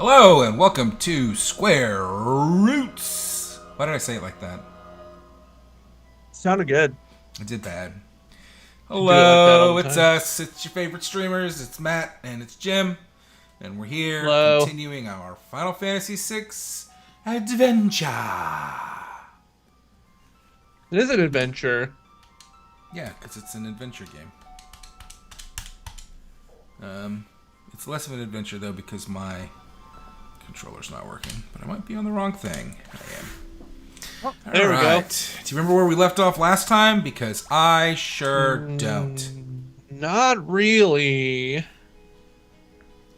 Hello and welcome to Square Roots. Why did I say it like that? Sounded good. I did bad. You do it like that all Hello, the it's time. us. It's your favorite streamers. It's Matt and it's Jim. And we're here Hello. continuing our Final Fantasy VI adventure. It is an adventure. Yeah, because it's an adventure game. It's less of an adventure though because my controller's not working. But I might be on the wrong thing. I am. There we go. Do you remember where we left off last time? Because I sure don't. Not really.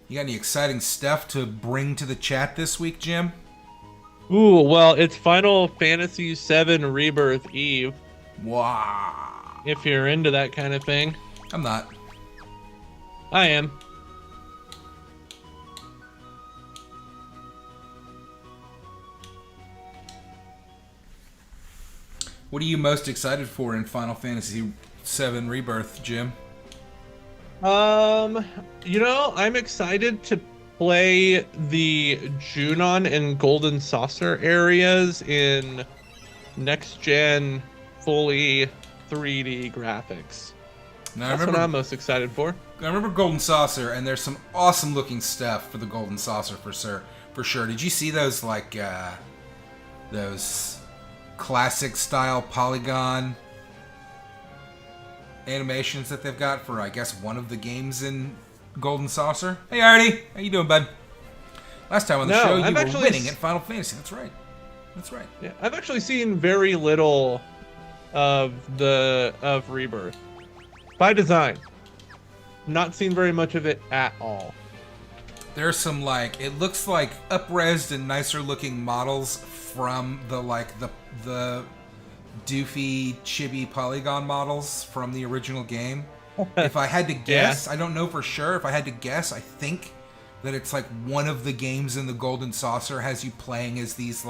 You got any exciting stuff to bring to the chat this week, Jim? Ooh, well, it's Final Fantasy VII Rebirth Eve, Wow. if you're into that kind of thing. I'm not. I am. What are you most excited for in Final Fantasy VII Rebirth, Jim? I'm excited to play the Junon and Golden Saucer areas in next-gen, fully 3D graphics. Now, That's what I'm most excited for. I remember Golden Saucer, and there's some awesome looking stuff for the Golden Saucer for sure. Did you see those those classic style polygon animations that they've got for I guess one of the games in Golden Saucer? Hey Artie, how you doing, bud? Last time on the show you were winning at Final Fantasy. That's right. That's right. Yeah, I've actually seen very little of Rebirth by design. Not seen very much of it at all. There's some it looks like up-resed and nicer looking models from the doofy chibi polygon models from the original game. If I had to guess, yeah. I don't know for sure. If I had to guess, I think that it's like one of the games in the Golden Saucer has you playing as these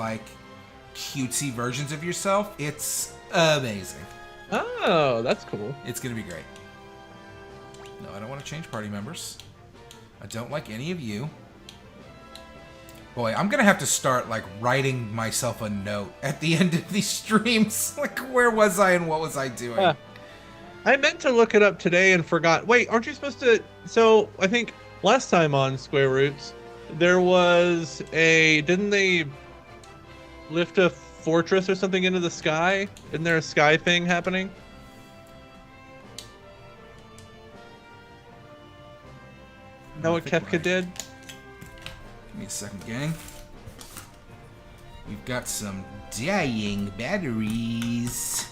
cutesy versions of yourself. It's amazing. Oh, that's cool. It's gonna be great. No, I don't want to change party members. I don't like any of you. Boy, I'm gonna have to start writing myself a note at the end of these streams. Where was I and what was I doing? I meant to look it up today and forgot. Wait, aren't you supposed to? So I think last time on Square Roots, there was didn't they lift a fortress or something into the sky? Isn't there a sky thing happening? Is that what Kefka did? Give me a second, gang. We've got some dying batteries.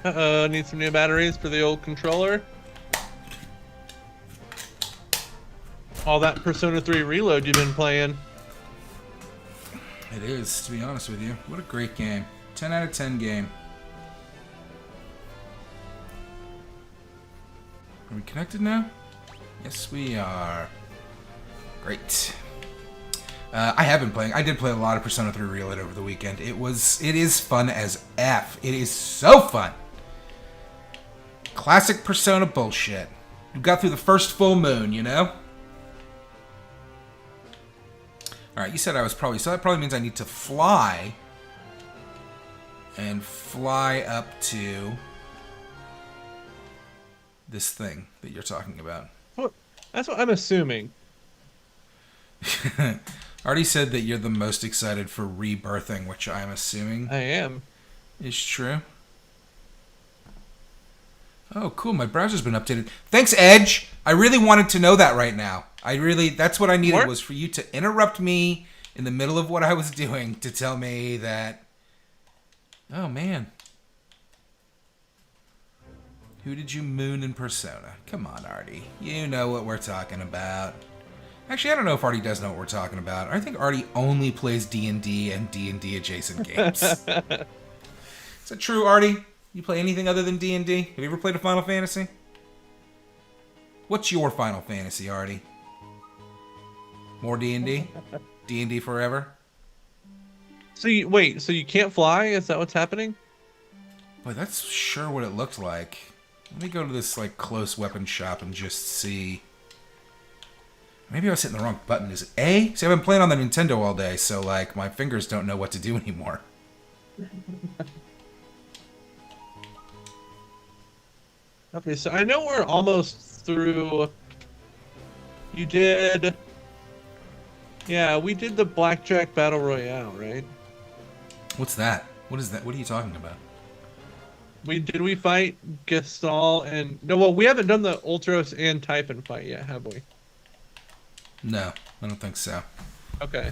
Uh-oh, need some new batteries for the old controller. All that Persona 3 Reload you've been playing. It is, to be honest with you. What a great game. 10 out of 10 game. Are we connected now? Yes, we are. Great. I have been playing. I did play a lot of Persona 3 Reload over the weekend. It is fun as F. It is so fun. Classic Persona bullshit. You got through the first full moon, you know? Alright, you said I was probably... So that probably means I need to fly. And fly up to... this thing that you're talking about. That's what I'm assuming. Artie said that you're the most excited for rebirthing, which I'm assuming I am. Is true. Oh, cool. My browser's been updated. Thanks, Edge. I really wanted to know that right now. That's what I needed was for you to interrupt me in the middle of what I was doing to tell me that, oh man. Who did you moon in Persona? Come on, Artie. You know what we're talking about. Actually, I don't know if Artie does know what we're talking about. I think Artie only plays D&D and D&D adjacent games. Is that true, Artie? You play anything other than D&D? Have you ever played a Final Fantasy? What's your Final Fantasy, Artie? More D&D? D&D forever? So you can't fly? Is that what's happening? Boy, that's sure what it looked like. Let me go to this close weapon shop and just see. Maybe I was hitting the wrong button. Is it A? See, I've been playing on the Nintendo all day, so like my fingers don't know what to do anymore. Okay, so I know we're almost through. You did. Yeah, we did the Blackjack Battle Royale, right? What's that? What is that? What are you talking about? We fight Gestalt and no, well, we haven't done the Ultros and Typhon fight yet, have we? No, I don't think so. Okay.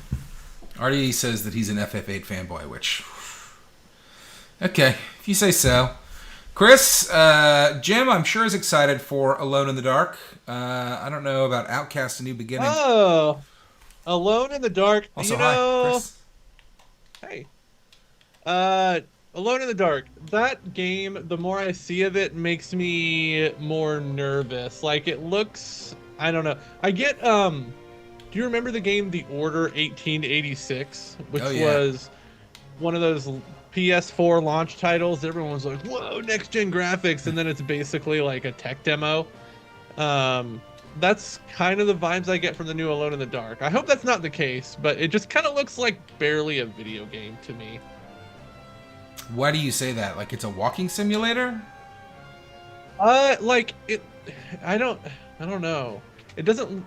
Artie says that he's an FF8 fanboy, which... Okay, if you say so. Chris, Jim, I'm sure is excited for Alone in the Dark. I don't know about Outcast: A New Beginning. Oh, Alone in the Dark. Also, you know, hi, Chris. Hey. Alone in the Dark. That game, the more I see of it, makes me more nervous. Like, it looks... I don't know. I get, do you remember the game The Order 1886? Which was one of those PS4 launch titles. Everyone was like, whoa, next-gen graphics. And then it's basically like a tech demo. That's kind of the vibes I get from the new Alone in the Dark. I hope that's not the case, but it just kind of looks like barely a video game to me. Why do you say that? Like it's a walking simulator? Like it, I don't know. It doesn't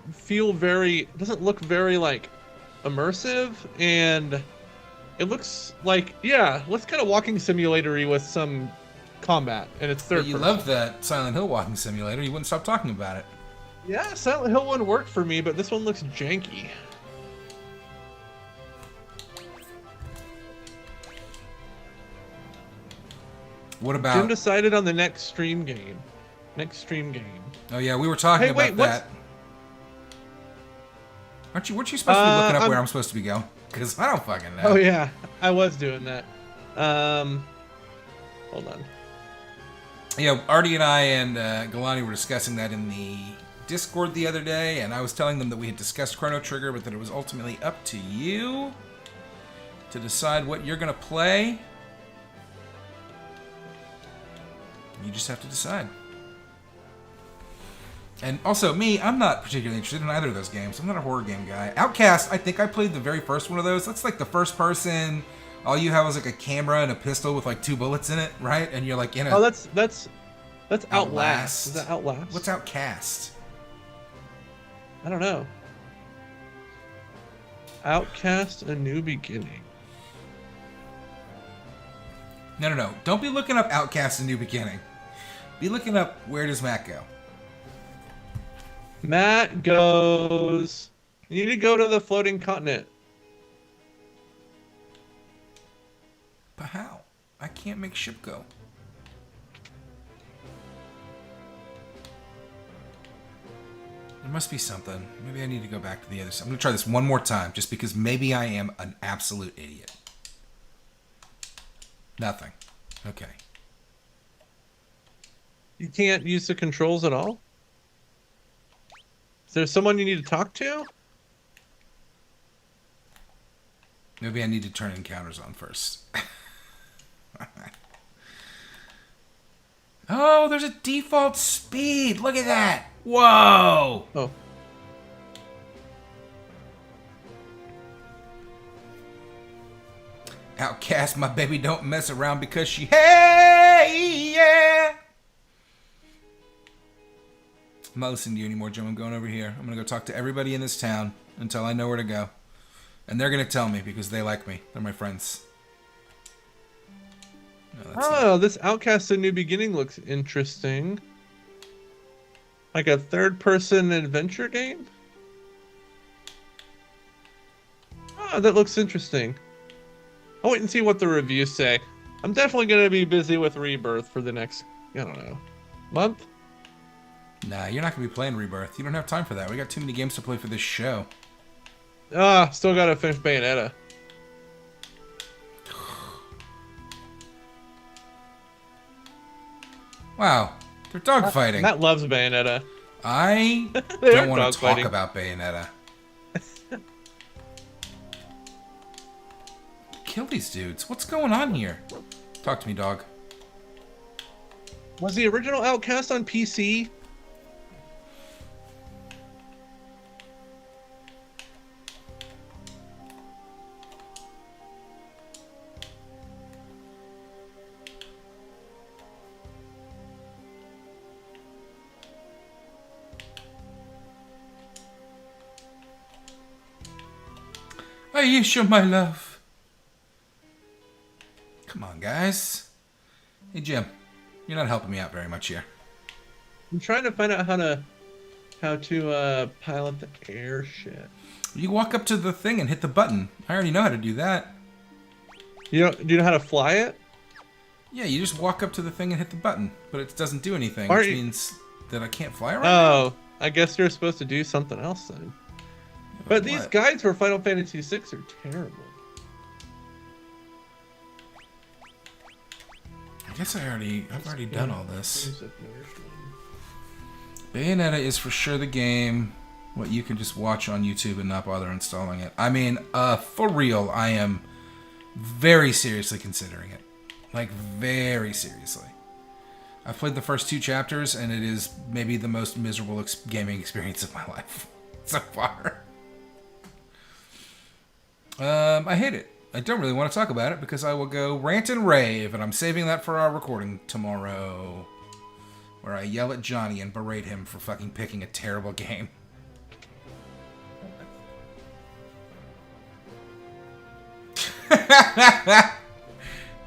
look very like immersive, and it looks like, yeah, looks kind of walking simulatory with some combat, and it's third person. You loved that Silent Hill walking simulator. You wouldn't stop talking about it. Yeah, Silent Hill one worked for me, but this one looks janky. What about... Jim decided on the next stream game. Oh yeah, we were talking about that. Weren't you supposed to be looking up where I'm supposed to be going? Because I don't fucking know. Oh yeah, I was doing that. Hold on. Yeah, Artie and I and Galani were discussing that in the Discord the other day, and I was telling them that we had discussed Chrono Trigger, but that it was ultimately up to you to decide what you're going to play. You just have to decide. And also, me, I'm not particularly interested in either of those games. I'm not a horror game guy. Outcast, I think I played the very first one of those. That's like the first person. All you have is like a camera and a pistol with like 2 bullets in it, right? And you're like in a... Oh, that's Outlast. Is that Outlast? What's Outcast? I don't know. Outcast: A New Beginning. No. Don't be looking up Outcast: A New Beginning. Be looking up Where Does Matt Go? Matt goes... You need to go to the floating continent. But how? I can't make ship go. There must be something. Maybe I need to go back to the other side. I'm going to try this one more time, just because maybe I am an absolute idiot. Nothing. Okay. You can't use the controls at all? Is there someone you need to talk to? Maybe I need to turn encounters on first. Oh, there's a default speed. Look at that. Whoa. Oh. Outcast, my baby don't mess around because she... Hey, yeah. I'm not listening to you anymore, Jim. I'm going over here. I'm going to go talk to everybody in this town until I know where to go. And they're going to tell me because they like me. They're my friends. No, this Outcast: A New Beginning looks interesting. Like a third-person adventure game? Oh, that looks interesting. I'll wait and see what the reviews say. I'm definitely going to be busy with Rebirth for the next, I don't know, month? Nah, you're not going to be playing Rebirth. You don't have time for that. We got too many games to play for this show. Still got to finish Bayonetta. Wow, they're dogfighting. Matt loves Bayonetta. I don't want to talk about Bayonetta. Kill these dudes. What's going on here? Talk to me, dog. Was the original Outcast on PC? Aisha, my love. Come on, guys. Hey, Jim. You're not helping me out very much here. I'm trying to find out how to pilot the airship. You walk up to the thing and hit the button. I already know how to do that. Do you know how to fly it? Yeah, you just walk up to the thing and hit the button, but it doesn't do anything, Aren't which you- means that I can't fly right now. Oh, I guess you're supposed to do something else then. But these What? guides for Final Fantasy VI are terrible. I guess I've already done all this. Music nourishment. Bayonetta is for sure the game what you can just watch on YouTube and not bother installing it. I mean, for real, I am very seriously considering it. Like, very seriously. I've played the first 2 chapters, and it is maybe the most miserable gaming experience of my life so far. I hate it. I don't really want to talk about it because I will go rant and rave, and I'm saving that for our recording tomorrow, where I yell at Johnny and berate him for fucking picking a terrible game.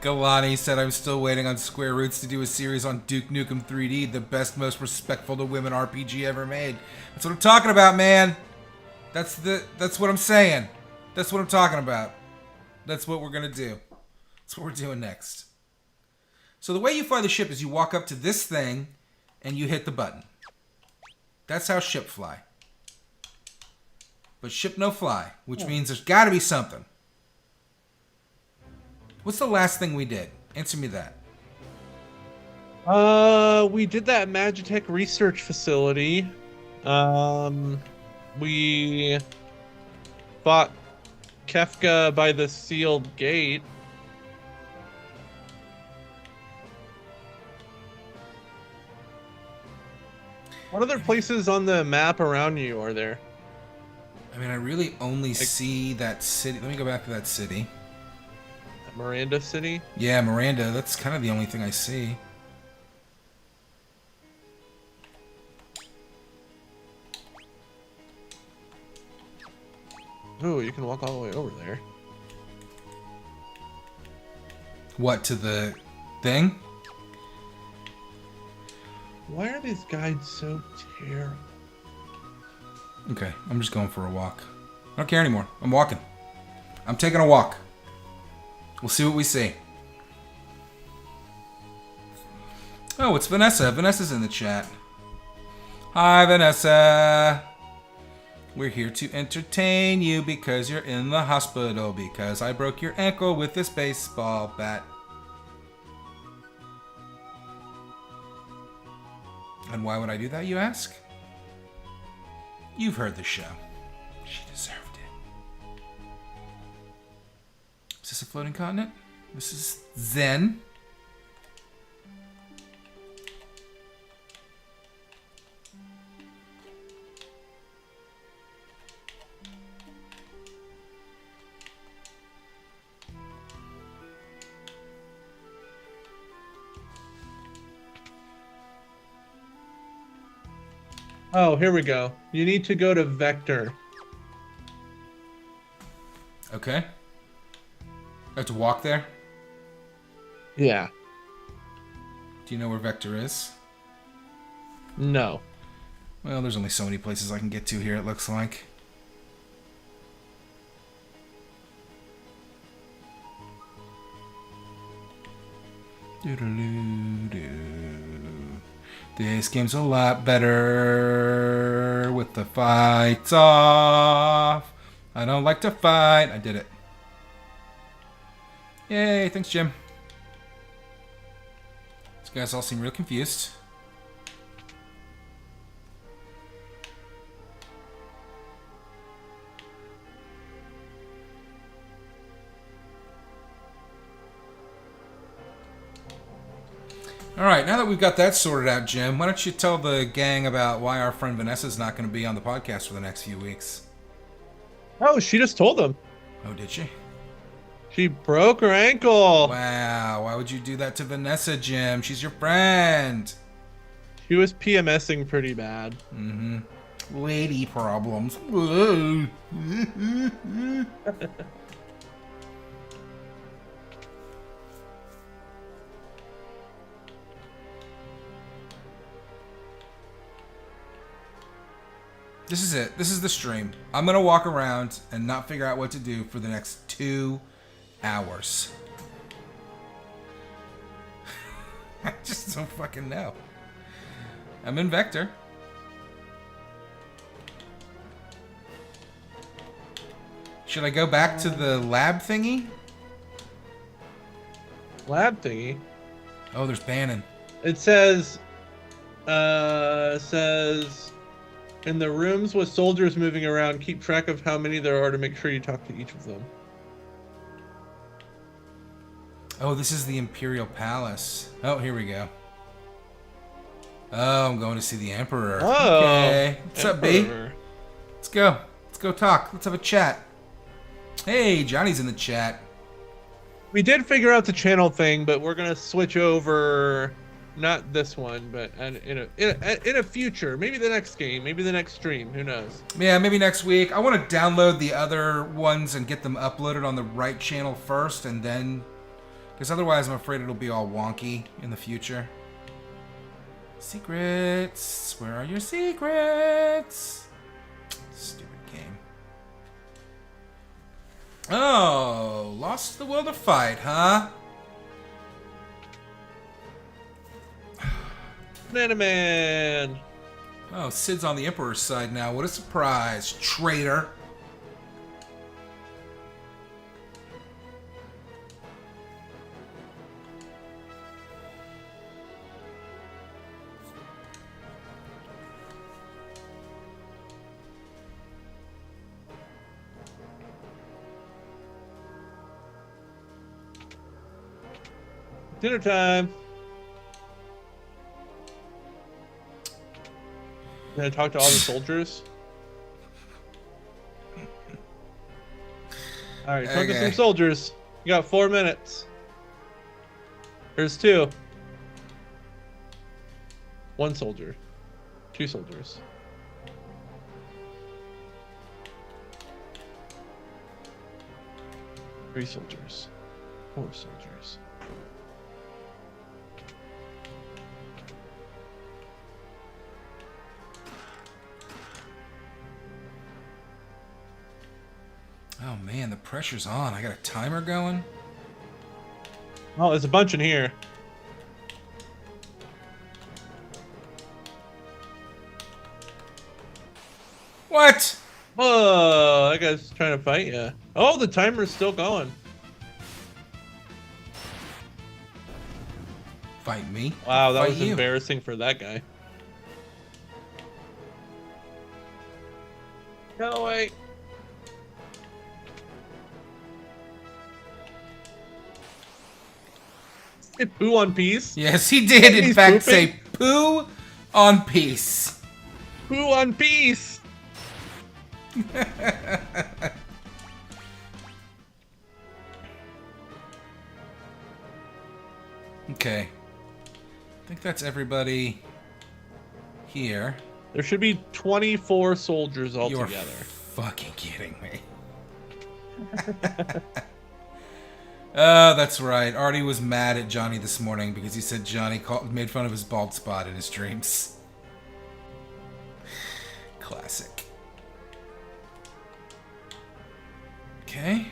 Galani said, I'm still waiting on Square Roots to do a series on Duke Nukem 3D, the best, most respectful to women RPG ever made. That's what I'm talking about, man. That's what I'm saying. That's what I'm talking about. That's what we're gonna do. That's what we're doing next. So the way you fly the ship is you walk up to this thing and you hit the button. That's how ship fly. But ship no fly, which means there's gotta be something. What's the last thing we did? Answer me that. We did that Magitech research facility. We fought Kefka by the sealed gate. What other places on the map around you are there? I mean, I really only see that city. Let me go back to that city. Miranda City? Yeah, Miranda. That's kind of the only thing I see. Ooh, you can walk all the way over there. What, to the thing? Why are these guides so terrible? Okay, I'm just going for a walk. I don't care anymore. I'm walking. I'm taking a walk. We'll see what we see. Oh, it's Vanessa. Vanessa's in the chat. Hi, Vanessa. We're here to entertain you because you're in the hospital because I broke your ankle with this baseball bat. And why would I do that, you ask? You've heard the show. She deserved it. Is this a floating continent? This is Zen. Oh, here we go. You need to go to Vector. Okay. I have to walk there? Yeah. Do you know where Vector is? No. Well, there's only so many places I can get to here, it looks like. Doo-doo-doo-doo. This game's a lot better with the fights off. I don't like to fight. I did it. Yay, thanks, Jim. These guys all seem real confused. Alright, now that we've got that sorted out, Jim, why don't you tell the gang about why our friend Vanessa's not going to be on the podcast for the next few weeks? Oh, she just told them. Oh, did she? She broke her ankle. Wow, why would you do that to Vanessa, Jim? She's your friend. She was PMSing pretty bad. Mm-hmm. Lady problems. This is it. This is the stream. I'm going to walk around and not figure out what to do for the next 2 hours. I just don't fucking know. I'm in Vector. Should I go back to the lab thingy? Lab thingy. Oh, there's Bannon. It says, in the rooms with soldiers moving around, keep track of how many there are to make sure you talk to each of them. Oh, this is the Imperial Palace. Oh, here we go. Oh, I'm going to see the Emperor. Oh, okay. What's up, B? Emperor. Let's go. Let's go talk. Let's have a chat. Hey, Johnny's in the chat. We did figure out the channel thing, but we're gonna switch over. Not this one, but in a future, maybe the next game, maybe the next stream. Who knows? Yeah, maybe next week. I want to download the other ones and get them uploaded on the right channel first, and then, because otherwise I'm afraid it'll be all wonky in the future. Secrets. Where are your secrets? Stupid game. Oh, lost the will to fight, huh? Man. Oh, Sid's on the Emperor's side now. What a surprise, traitor. Dinner time. Gonna talk to all the soldiers. All right, talk to some soldiers. You got 4 minutes. There's 2. 1 soldier. 2 soldiers. 3 soldiers. 4 soldiers. Oh man, the pressure's on. I got a timer going. Oh, there's a bunch in here. What? Oh, that guy's trying to fight you. Oh, the timer's still going. Fight me? Wow, that Fight was you. embarrassing for that guy. No way. Poo on peace. Yes, he did in He's fact pooping? say poo on peace. Poo on peace. Okay. I think that's everybody here. There should be 24 soldiers You're altogether. fucking kidding me. Oh, that's right. Artie was mad at Johnny this morning because he said Johnny made fun of his bald spot in his dreams. Classic. Okay.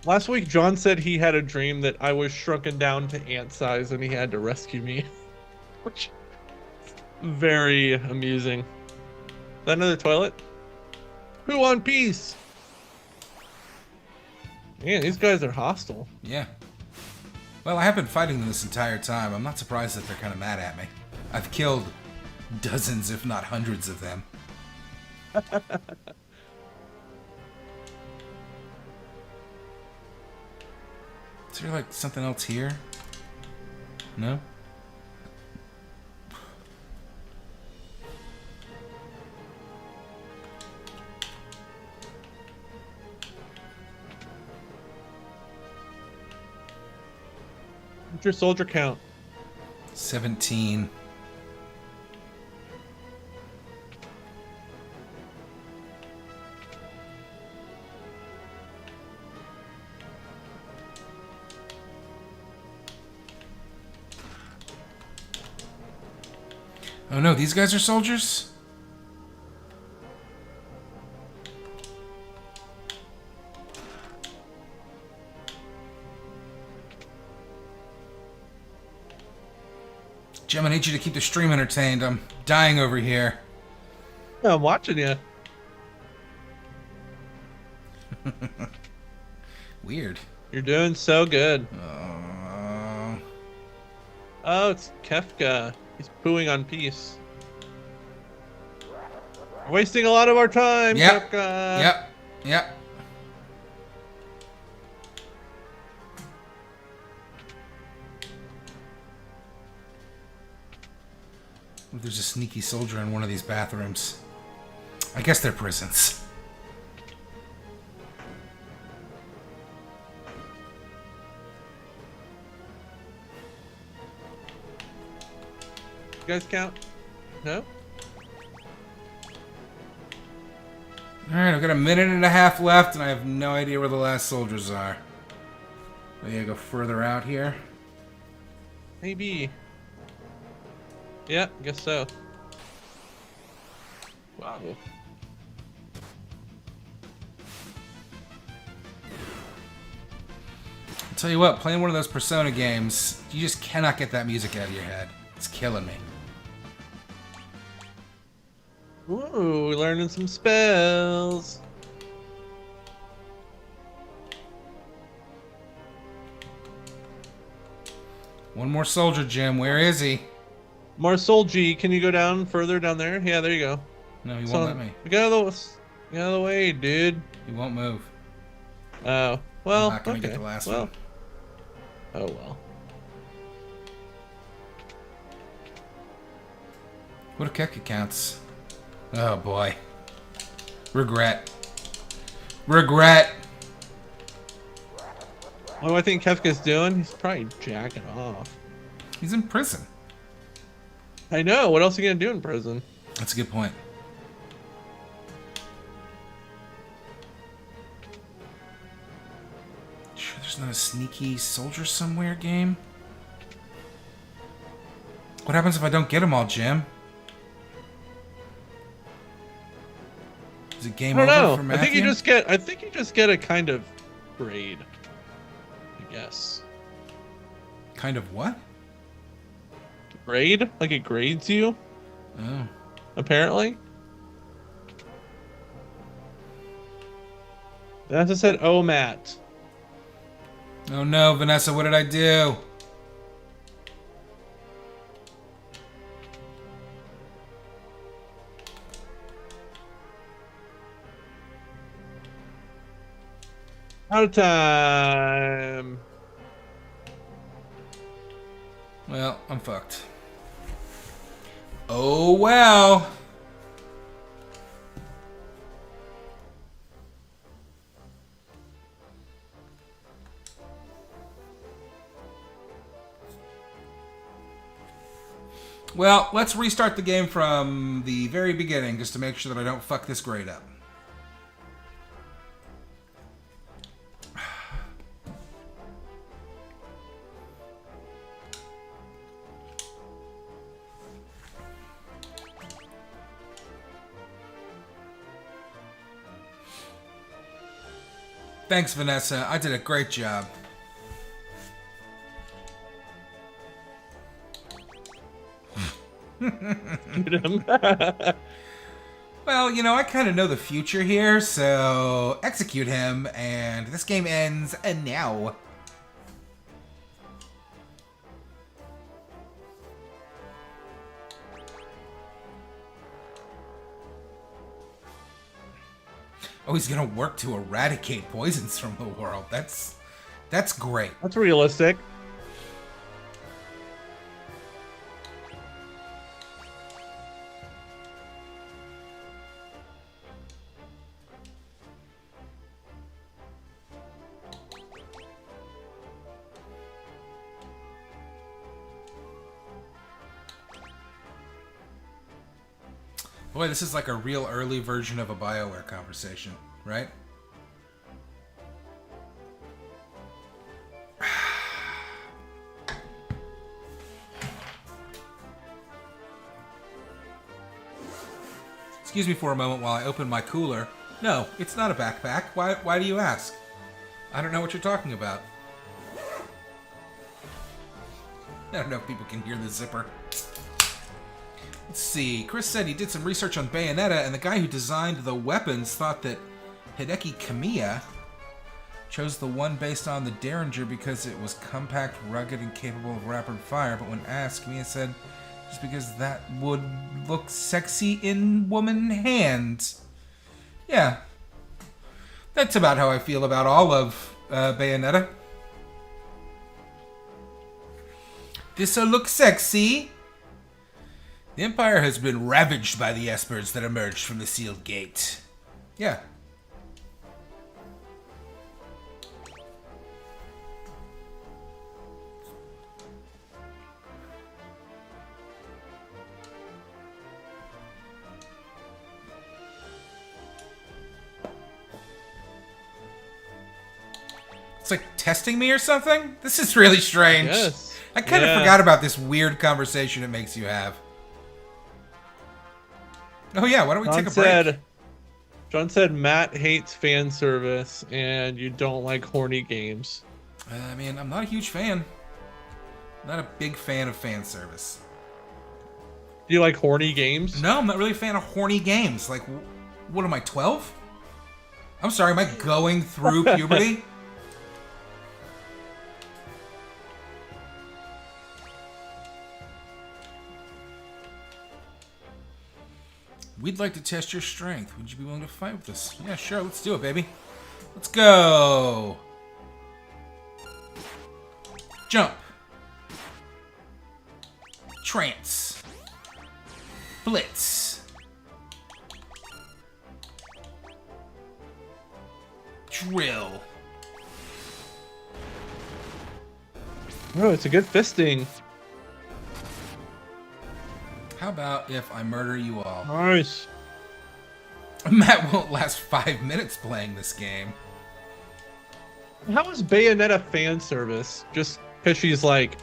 Last week, John said he had a dream that I was shrunken down to ant size and he had to rescue me. Which very amusing. Is that another toilet? Poo on peace. Man, these guys are hostile. Yeah. Well, I have been fighting them this entire time. I'm not surprised that they're kind of mad at me. I've killed dozens, if not hundreds of them. Is there like something else here? No? What's your soldier count? 17. Oh no, these guys are soldiers? Jim, I need you to keep the stream entertained. I'm dying over here. I'm watching you. Weird. You're doing so good. Uh, Oh, it's Kefka. He's pooing on peace. We're wasting a lot of our time, Yep. Kefka. Yep. There's a sneaky soldier in one of these bathrooms. I guess they're prisons. You guys count? No? Alright, I've got a minute and a half left, and I have no idea where the last soldiers are. Maybe I go further out here. Maybe. Yeah, guess so. Wow. I'll tell you what, playing one of those Persona games, you just cannot get that music out of your head. It's killing me. Ooh, learning some spells. One more soldier, Jim. Where is he? Marsolji, can you go down further down there? Yeah, there you go. No, he won't let me. Get out of the way, dude. He won't move. Oh, well, I'm not gonna okay. get the last well. one. Oh, well. What if Kefka counts? Oh boy. Regret. Regret. What do I think Kefka's doing? He's probably jacking off. He's in prison. I know. What else are you gonna do in prison? That's a good point. Sure there's not a sneaky soldier somewhere game? What happens if I don't get them all, Jim? Is it game I don't over know. for I Matthew? think you just get a kind of grade. I guess. Kind of what? Grade? Like it grades you? Oh. Apparently. That's just said, oh, Matt. Oh no, Vanessa, what did I do? Out of time. Well, I'm fucked. Oh well. Well, let's restart the game from the very beginning just to make sure that I don't fuck this grade up. Thanks, Vanessa. I did a great job. Shoot him. Well, you know, I kind of know the future here, so execute him, and this game ends now. Oh, he's gonna work to eradicate poisons from the world. That's great. That's realistic. Boy, this is like a real early version of a BioWare conversation, right? Excuse me for a moment while I open my cooler. No, it's not a backpack. Why do you ask? I don't know what you're talking about. I don't know if people can hear the zipper. Let's see. Chris said he did some research on Bayonetta, and the guy who designed the weapons thought that Hideki Kamiya chose the one based on the Derringer because it was compact, rugged, and capable of rapid fire. But when asked, Kamiya said just because that would look sexy in woman hands. Yeah. That's about how I feel about all of Bayonetta. This'll look sexy. The Empire has been ravaged by the Espers that emerged from the sealed gate. Yeah. It's like testing me or something? This is really strange. Yes. I kind of forgot about this weird conversation it makes you have. Oh yeah, why don't we take a break? John said Matt hates fan service and you don't like horny games. I mean, I'm not a huge fan. Not a big fan of fan service. Do you like horny games? No, I'm not really a fan of horny games. Like, what am I, 12? I'm sorry, am I going through puberty? We'd like to test your strength. Would you be willing to fight with us? Yeah, sure. Let's do it, baby. Let's go. Jump. Trance. Blitz. Drill. Oh, it's a good fisting. How about if I murder you all? Nice. Matt won't last 5 minutes playing this game. How is Bayonetta fan service? Just because she's like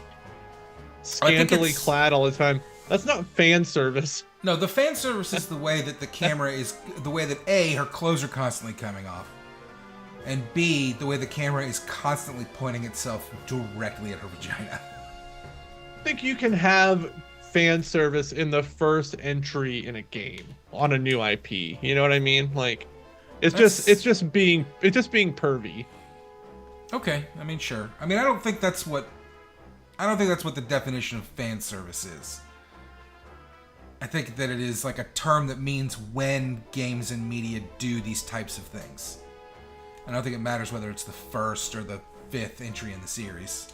scantily clad all the time. That's not fan service. No, the fan service is the way that the camera is, the way that A, her clothes are constantly coming off, and B, the way the camera is constantly pointing itself directly at her vagina. I think you can have fan service in the first entry in a game on a new IP. You know what I mean? Like, it's just being pervy. Okay, I mean, sure. I mean, I don't think that's what the definition of fan service is. I think that it is like a term that means when games and media do these types of things. I don't think it matters whether it's the first or the 5th entry in the series.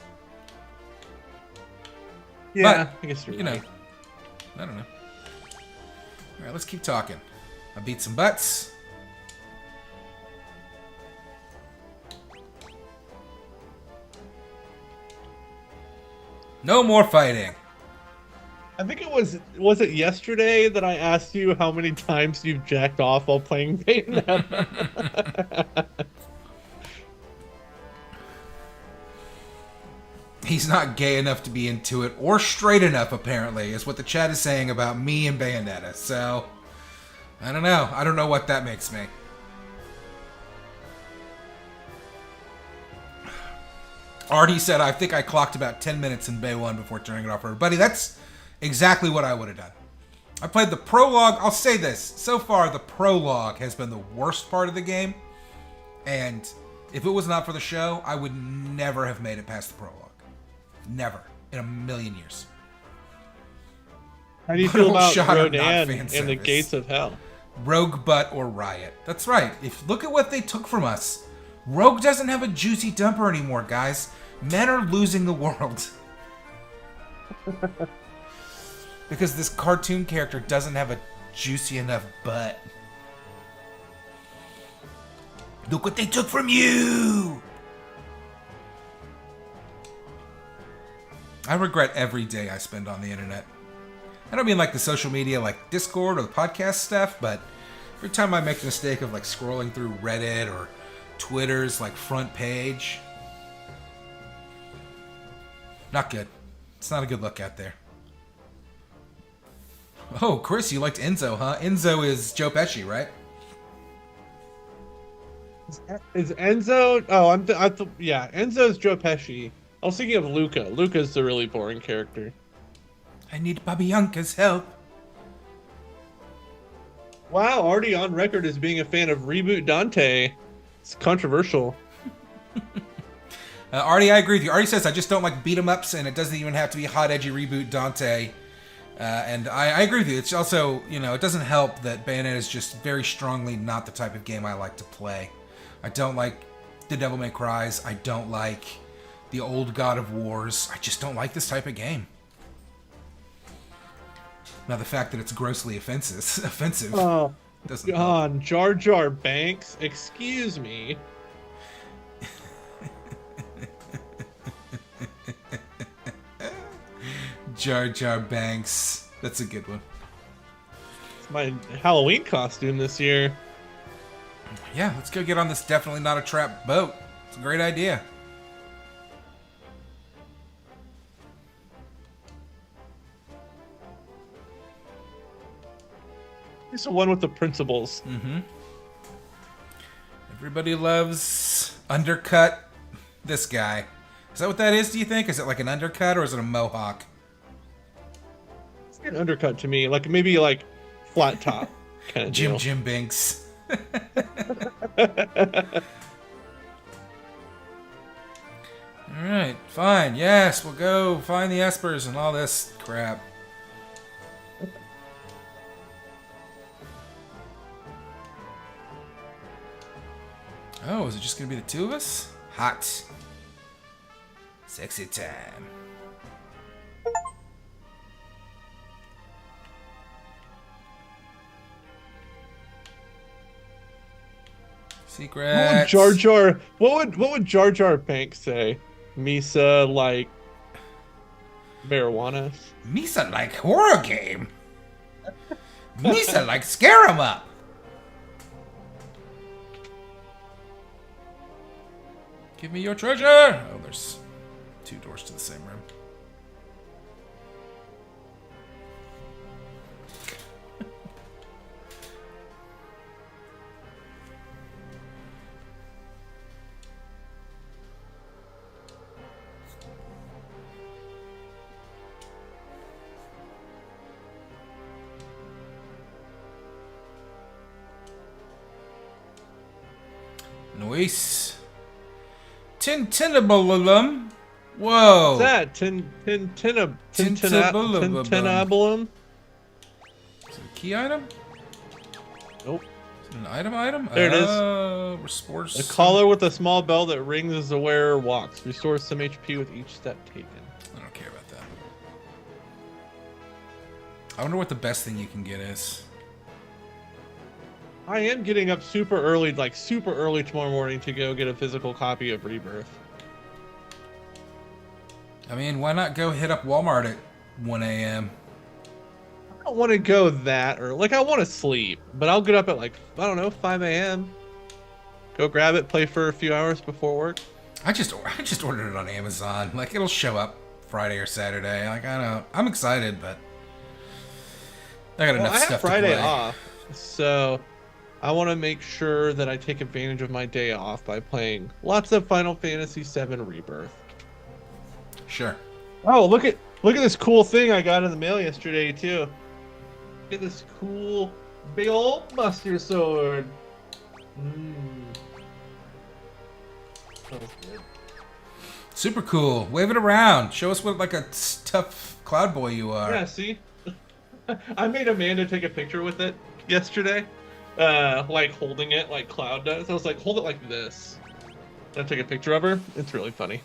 Yeah, but, I guess you're you know, right. I don't know. All right, let's keep talking. I beat some butts. No more fighting. I think it was it yesterday that I asked you how many times you've jacked off while playing Bayonetta? He's not gay enough to be into it, or straight enough, apparently, is what the chat is saying about me and Bayonetta. So, I don't know. I don't know what that makes me. Artie said, I think I clocked about 10 minutes in Bay 1 before turning it off for her. Buddy, that's exactly what I would have done. I played the prologue. I'll say this. So far, the prologue has been the worst part of the game. And if it was not for the show, I would never have made it past the prologue. Never. In a million years. How do you feel about Shot of not Rodan fan and the service. Gates of Hell? Rogue Butt or Riot. That's right. Look at what they took from us. Rogue doesn't have a juicy dumper anymore, guys. Men are losing the world. Because this cartoon character doesn't have a juicy enough butt. Look what they took from you! I regret every day I spend on the internet. I don't mean like the social media like Discord or the podcast stuff, but every time I make the mistake of like scrolling through Reddit or Twitter's like front page, not good. It's not a good look out there. Oh, Chris, you liked Enzo, huh? Enzo is Joe Pesci, right? Is Enzo? Oh, yeah, Enzo's Joe Pesci. I was thinking of Luca. Luca's the really boring character. I need Babianca's help. Wow, already on record as being a fan of Reboot Dante. It's controversial. Artie, I agree with you. Artie says, I just don't like beat 'em ups, and it doesn't even have to be hot, edgy Reboot Dante. And I agree with you. It's also, it doesn't help that Bayonetta is just very strongly not the type of game I like to play. I don't like the Devil May Cries. I don't like the old God of Wars. I just don't like this type of game. Now, the fact that it's grossly offensive Oh, doesn't help. God, Jar Jar Banks, excuse me. Jar Jar Banks. That's a good one. It's my Halloween costume this year. Yeah, let's go get on this definitely not a trap boat. It's a great idea. It's the one with the principles. Mm-hmm. Everybody loves undercut this guy. Is that what that is, do you think? Is it like an undercut or is it a mohawk? It's an undercut to me, like maybe like flat top kind of deal. Jim Binks. Alright, fine. Yes, we'll go find the espers and all this crap. Oh, is it just gonna be the two of us? Hot. Sexy time. Secret. What would Jar Jar Banks say? Misa like marijuana? Misa like horror game. Misa like scare 'em up. Give me your treasure. Oh, there's two doors to the same room. Nice. Tintinabulum. Whoa. What's that? Tintinabulum? Is it a key item? Nope. Is it an item? There it is. Restores A collar with a small bell that rings as the wearer walks. Restores some HP with each step taken. I don't care about that. I wonder what the best thing you can get is. I am getting up super early tomorrow morning to go get a physical copy of Rebirth. I mean, why not go hit up Walmart at 1 a.m.? I don't want to go that early. Like, I want to sleep, but I'll get up at 5 a.m. Go grab it, play for a few hours before work. I just ordered it on Amazon. Like, it'll show up Friday or Saturday. Like, I'm excited, but I got enough stuff Friday to play. off, so I want to make sure that I take advantage of my day off by playing lots of Final Fantasy VII Rebirth. Sure. Oh, look at this cool thing I got in the mail yesterday too. Look at this cool big old Buster Sword. Smells good. Super cool. Wave it around. Show us what like a tough cloud boy you are. Yeah, see? I made Amanda take a picture with it yesterday. Like holding it like Cloud does. I was like, hold it like this. I took a picture of her. It's really funny.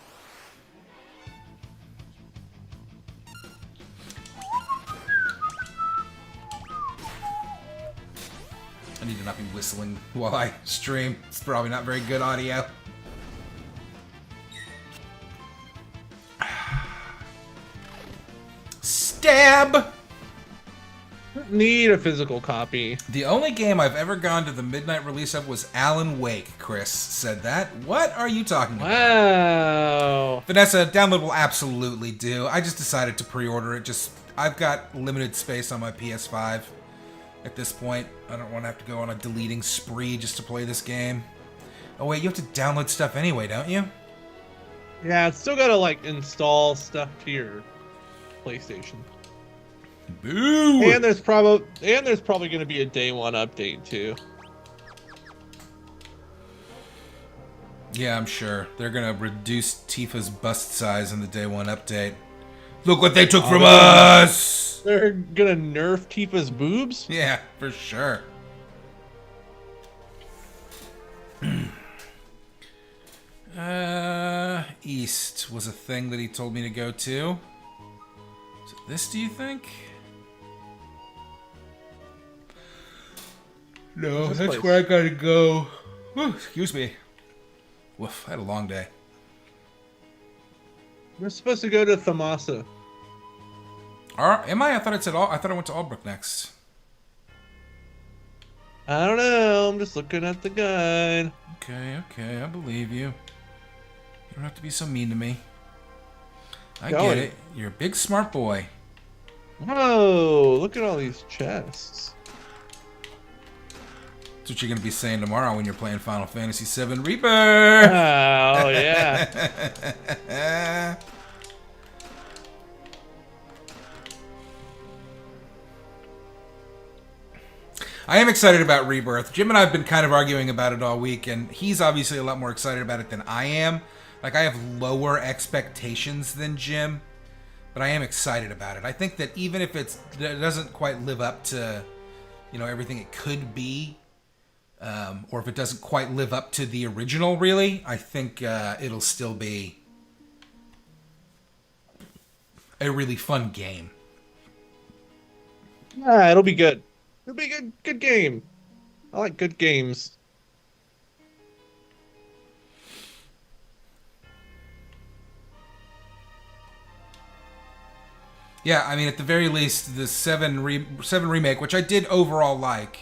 I need to not be whistling while I stream. It's probably not very good audio. Stab! Need a physical copy. The only game I've ever gone to the midnight release of was Alan Wake, Chris said that. What are you talking about? Wow. Vanessa, download will absolutely do. I just decided to pre-order it just I've got limited space on my PS5 at this point. I don't want to have to go on a deleting spree just to play this game. Oh wait, you have to download stuff anyway, don't you? Yeah, it's still gotta like install stuff to your PlayStation. Boo! And there's probably gonna be a day one update too. Yeah, I'm sure. They're gonna reduce Tifa's bust size in the day one update. Look what they took from us! They're gonna nerf Tifa's boobs? Yeah, for sure. East was a thing that he told me to go to. Is it this, do you think? No, What's this that's place? where I gotta go. Whew, excuse me. Woof, I had a long day. We're supposed to go to Thamasa. Am I? I thought I went to Albrook next. I don't know. I'm just looking at the guide. Okay, I believe you. You don't have to be so mean to me. I Going. get it. You're a big smart boy. Whoa! Look at all these chests. That's what you're gonna be saying tomorrow when you're playing Final Fantasy VII Rebirth. Oh yeah. I am excited about Rebirth. Jim and I have been kind of arguing about it all week, and he's obviously a lot more excited about it than I am. Like, I have lower expectations than Jim, but I am excited about it. I think that even if it doesn't quite live up to, everything it could be, or if it doesn't quite live up to the original, really, I think it'll still be a really fun game. Yeah, it'll be good. It'll be a good game. I like good games. Yeah, I mean, at the very least, the 7 remake, which I did overall like,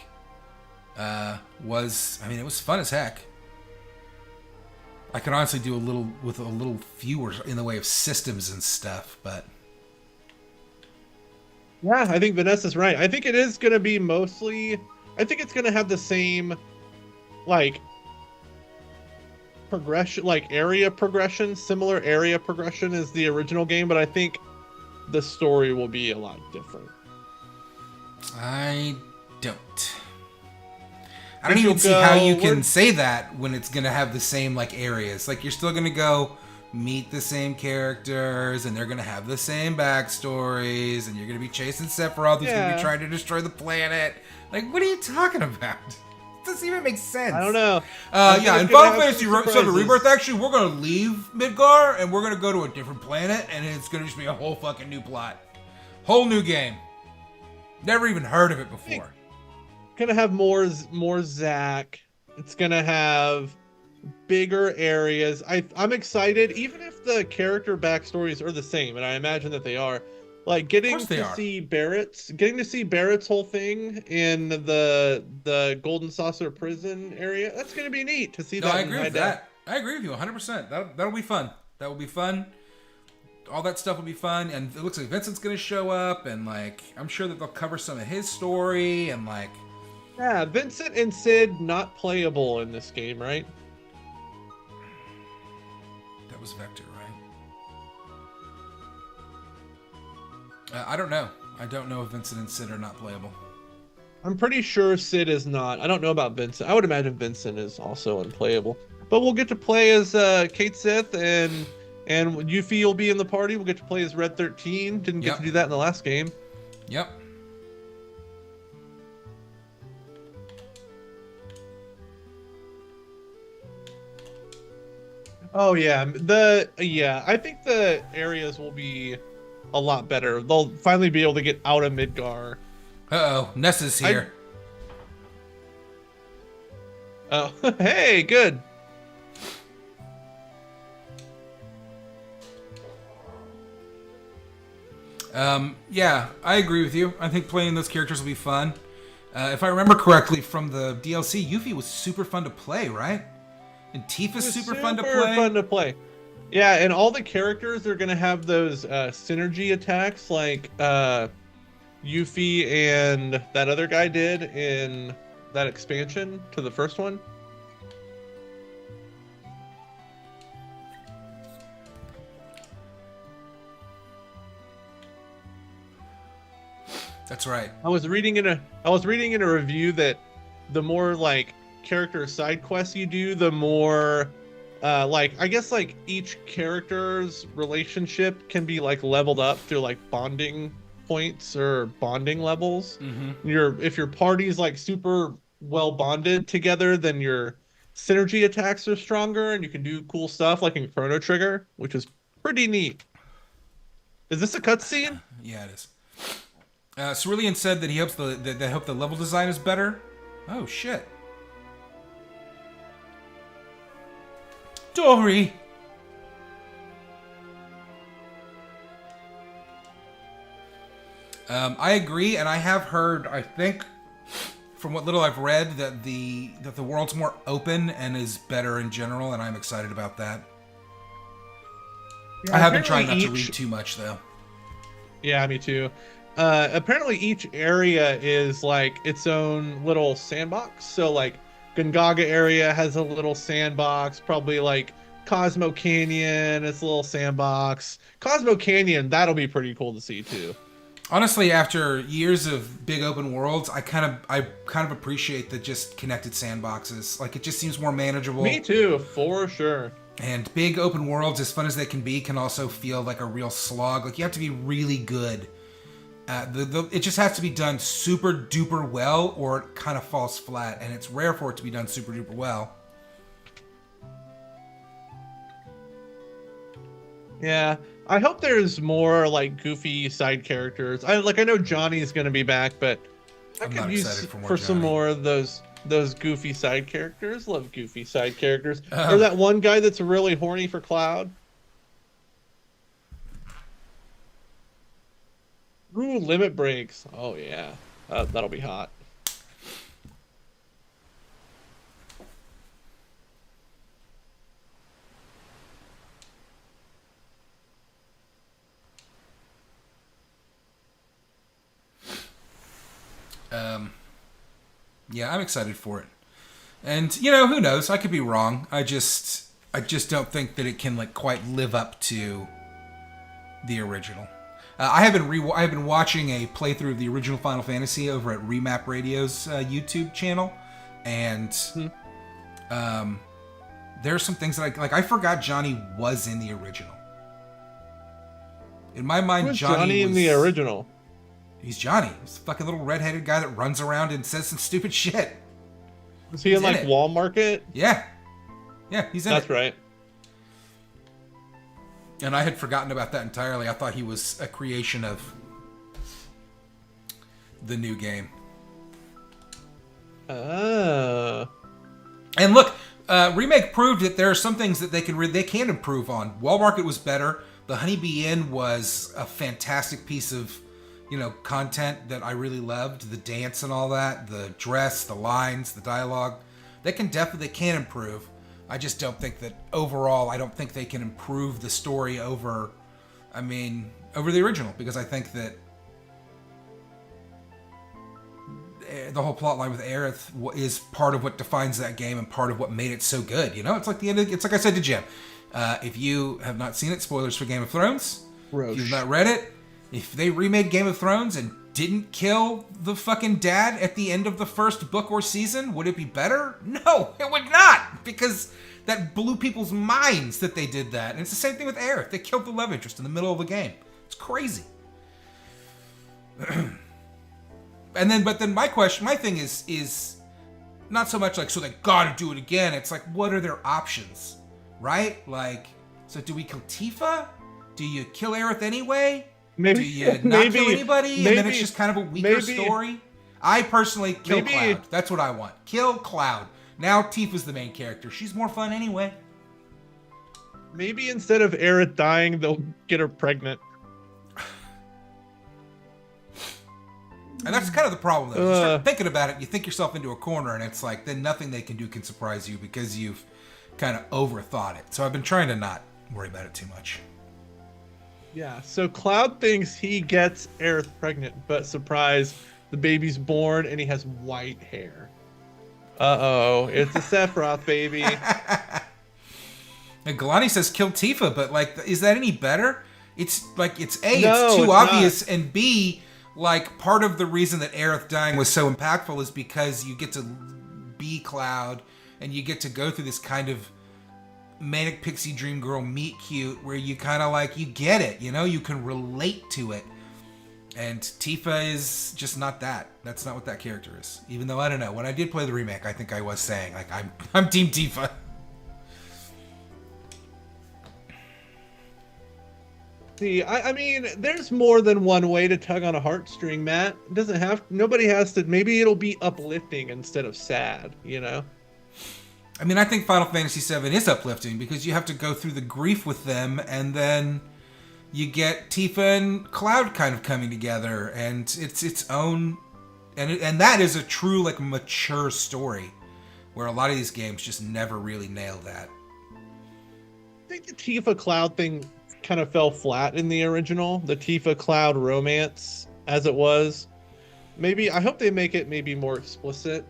it was fun as heck. I could honestly do a little fewer in the way of systems and stuff, but Yeah, I think Vanessa's right. I think it is going to be mostly... I think it's going to have the same, progression, area progression, similar area progression as the original game, but I think the story will be a lot different. I don't. I don't even see how you can say that when it's going to have the same, areas. You're still going to go meet the same characters, and they're going to have the same backstories, and you're going to be chasing Sephiroth, who's going to be trying to destroy the planet. What are you talking about? It doesn't even make sense. I don't know. In Final Fantasy VII Rebirth, actually, we're going to leave Midgar, and we're going to go to a different planet, and it's going to just be a whole fucking new plot. Whole new game. Never even heard of it before. Gonna have more Zack. It's gonna have bigger areas. I'm excited, even if the character backstories are the same, and I imagine that they are. Getting to see Barrett's whole thing in the Golden Saucer prison area. That's gonna be neat to see that. I agree with that. I agree with you 100%. That'll be fun. That will be fun. All that stuff will be fun, and it looks like Vincent's gonna show up, and I'm sure that they'll cover some of his story, and Yeah, Vincent and Sid not playable in this game, right? That was Vector, right? I don't know. I don't know if Vincent and Sid are not playable. I'm pretty sure Sid is not. I don't know about Vincent. I would imagine Vincent is also unplayable. But we'll get to play as Kate Sith, and Yuffie will be in the party. We'll get to play as Red 13. Didn't get to do that in the last game. Yep. Oh yeah, I think the areas will be a lot better. They'll finally be able to get out of Midgar. Uh-oh, Nessa's here. Oh, hey, good. Yeah, I agree with you. I think playing those characters will be fun. If I remember correctly from the DLC, Yuffie was super fun to play, right? And Tifa's super fun to play. Fun to play. Yeah, and all the characters are gonna have those synergy attacks like Yuffie and that other guy did in that expansion to the first one. That's right. I was reading in a review that the more like character side quests you do, the more like I guess like each character's relationship can be like leveled up through like bonding points or bonding levels. If your party's like super well bonded together, then your synergy attacks are stronger and you can do cool stuff like in Chrono Trigger, which is pretty neat. Is this a cutscene? Yeah, it is. Cerulean said that he hopes they hope the level design is better. Oh shit. Dory. I agree, and I have heard, I think, from what little I've read, that the world's more open and is better in general, and I'm excited about that. Yeah, I have been trying not to read too much, though. Yeah, me too. Apparently each area is like its own little sandbox. So like Gongaga area has a little sandbox, probably like Cosmo Canyon, it's a little sandbox. Cosmo Canyon, that'll be pretty cool to see too. Honestly, after years of big open worlds, I kind of appreciate the just connected sandboxes. Like, it just seems more manageable. Me too, for sure. And big open worlds, as fun as they can be, can also feel like a real slog. Like, you have to be really good. It just has to be done super duper well, or it kind of falls flat, and it's rare for it to be done super duper well. Yeah, I hope there's more like goofy side characters. I know Johnny's gonna be back, but I I'm could not use excited for for some Johnny. more of those goofy side characters. Love goofy side characters. Or that one guy that's really horny for Cloud. Ooh, limit breaks. Oh yeah, that'll be hot. Yeah, I'm excited for it. And, who knows? I could be wrong. I just don't think that it can like quite live up to the original. I have been watching a playthrough of the original Final Fantasy over at Remap Radio's YouTube channel, and there are some things that I forgot Johnny was in the original. In my mind, Who's Johnny in the original? He's Johnny. He's the fucking little redheaded guy that runs around and says some stupid shit. Was he in like Wall Market? Yeah. Yeah, he's in it. That's right. And I had forgotten about that entirely. I thought he was a creation of the new game. Oh. And look, Remake proved that there are some things that they can improve on. Wall Market was better. The Honeybee Inn was a fantastic piece of content that I really loved. The dance and all that, the dress, the lines, the dialogue. They can improve. I just don't think that overall, I don't think they can improve the story over the original, because I think that the whole plot line with Aerith is part of what defines that game and part of what made it so good. It's like it's like I said to Jim. If you have not seen it, spoilers for Game of Thrones. Roche. If you've not read it, if they remade Game of Thrones and didn't kill the fucking dad at the end of the first book or season, would it be better? No, it would not, because that blew people's minds that they did that. And it's the same thing with Aerith. They killed the love interest in the middle of the game. It's crazy. But then my thing is not so much like, so they gotta do it again. It's like, what are their options, right? Like, so do we kill Tifa? Do you kill Aerith anyway? Maybe, do you not kill anybody? And then it's just kind of a weaker story? I personally kill Cloud. That's what I want. Kill Cloud. Now Tifa's the main character. She's more fun anyway. Maybe instead of Aerith dying, they'll get her pregnant. And that's kind of the problem, though. You start thinking about it, you think yourself into a corner, and it's like, then nothing they can do can surprise you because you've kind of overthought it. So I've been trying to not worry about it too much. Yeah, so Cloud thinks he gets Aerith pregnant, but surprise, the baby's born and he has white hair. Uh-oh, it's a Sephiroth baby. And Galani says kill Tifa, but like, is that any better? It's like, it's A, No, it's too it's obvious, not. and B, like, part of the reason that Aerith dying was so impactful is because you get to be Cloud, and you get to go through this kind of manic pixie dream girl meet cute, where you kind of like, you get it, you know, you can relate to it. And Tifa is just not that. That's not what that character is. Even though, I don't know, when I did play the remake, I think I was saying, like, I'm Team Tifa. See, I mean, there's more than one way to tug on a heartstring, Matt. It doesn't have, nobody has to, maybe it'll be uplifting instead of sad, you know? I mean, I think Final Fantasy VII is uplifting because you have to go through the grief with them, and then you get Tifa and Cloud kind of coming together, and it's its own, and that is a true, like, mature story, where a lot of these games just never really nail that. I think the Tifa Cloud thing kind of fell flat in the original, the Tifa Cloud romance as it was. Maybe, I hope they make it maybe more explicit.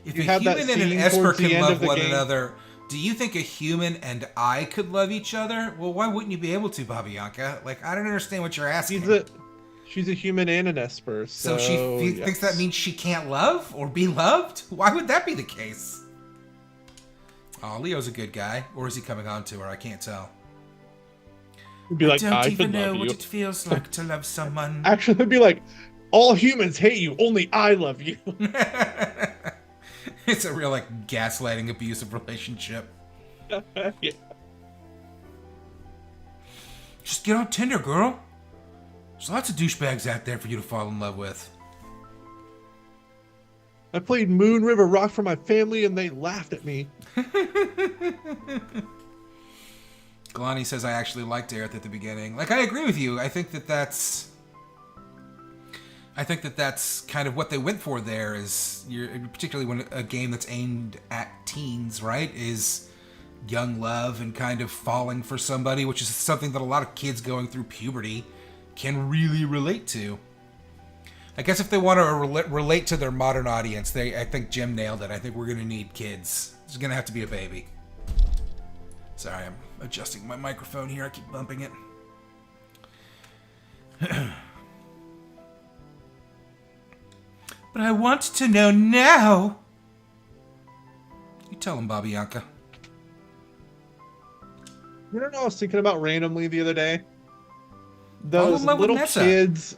If You a have that human and an scene Esper towards the can end love of the one game. another, do you think a human and I could love each other? Well, why wouldn't you be able to, Babianca? Like, I don't understand what you're asking. She's a human and an Esper, So she thinks that yes. means she can't love or be loved? Why would that be the case? Oh, Leo's a good guy. Or is he coming on to her? I can't tell. It'd be like, Don't I even could know love what you. it feels like to love someone. Actually, it'd be like, all humans hate you, only I love you. It's a real, like, gaslighting, abusive relationship. Yeah. Just get on Tinder, girl. There's lots of douchebags out there for you to fall in love with. I played Moon River Rock for my family and they laughed at me. Galani says I actually liked Aerith at the beginning. Like, I agree with you. I think that that's kind of what they went for there, is particularly when a game that's aimed at teens, right, is young love and kind of falling for somebody, which is something that a lot of kids going through puberty can really relate to. I guess if they want to relate to their modern audience, I think Jim nailed it. I think we're going to need kids. There's going to have to be a baby. Sorry, I'm adjusting my microphone here. I keep bumping it. But I want to know now. You tell him, Babianca. You know what I was thinking about randomly the other day? Fall Those in love with little Nessa. kids,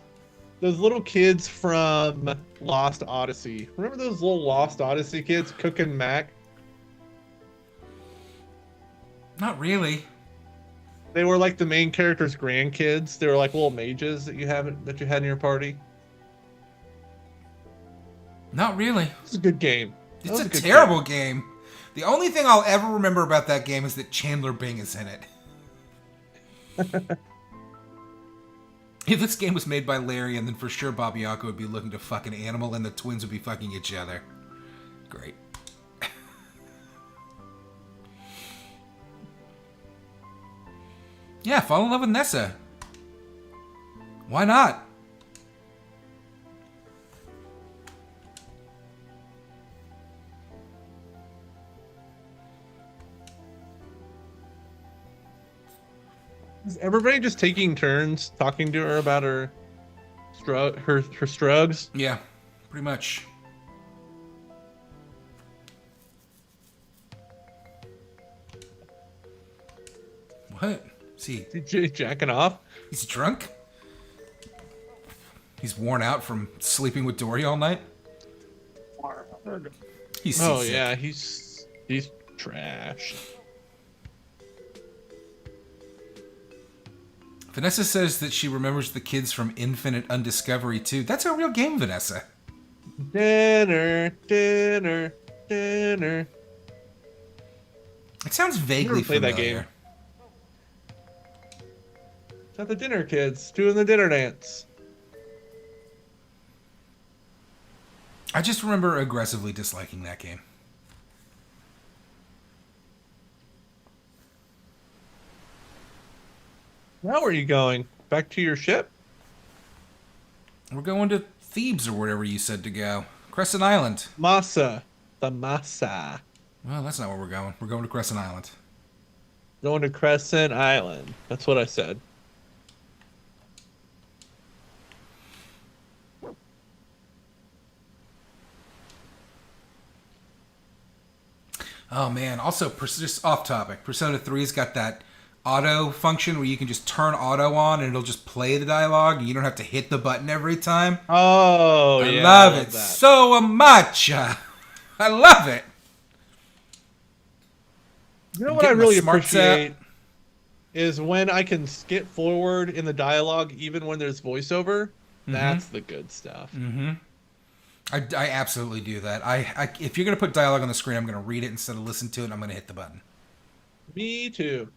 those little kids from Lost Odyssey. Remember those little Lost Odyssey kids, Cook and Mac? Not really. They were like the main character's grandkids. They were like little mages that you had in your party. Not really. It's a good game. That It's was a good terrible game. The only thing I'll ever remember about that game is that Chandler Bing is in it. If this game was made by Larian, then for sure Babianca would be looking to fuck an animal and the twins would be fucking each other. Great. Yeah, fall in love with Nessa. Why not? Is everybody just taking turns talking to her about her strugs? Yeah, pretty much. What? See, Jacking off? he's drunk? He's worn out from sleeping with Dory all night? He's Oh seasick. yeah, he's trash. Vanessa says that she remembers the kids from Infinite Undiscovery too. That's a real game, Vanessa. Dinner. Dinner. It sounds vaguely Never played that familiar. game. It's not the dinner kids doing the dinner dance. I just remember aggressively disliking that game. Now where are you going? Back to your ship? We're going to Thebes or wherever you said to go. Crescent Island. Masa. The Masa. Well, that's not where we're going. We're going to Crescent Island. Going to Crescent Island. That's what I said. Oh man! Also, just off topic. Persona 3's got that auto function where you can just turn auto on and it'll just play the dialogue. And you don't have to hit the button every time. Oh, I yeah. love I it that. so much. I love it. You know I'm what I getting my really smart appreciate is when I can skip forward in the dialogue even when there's voiceover. That's the good stuff. I absolutely do that. If you're gonna put dialogue on the screen, I'm gonna read it instead of listen to it. And I'm gonna hit the button. Me too.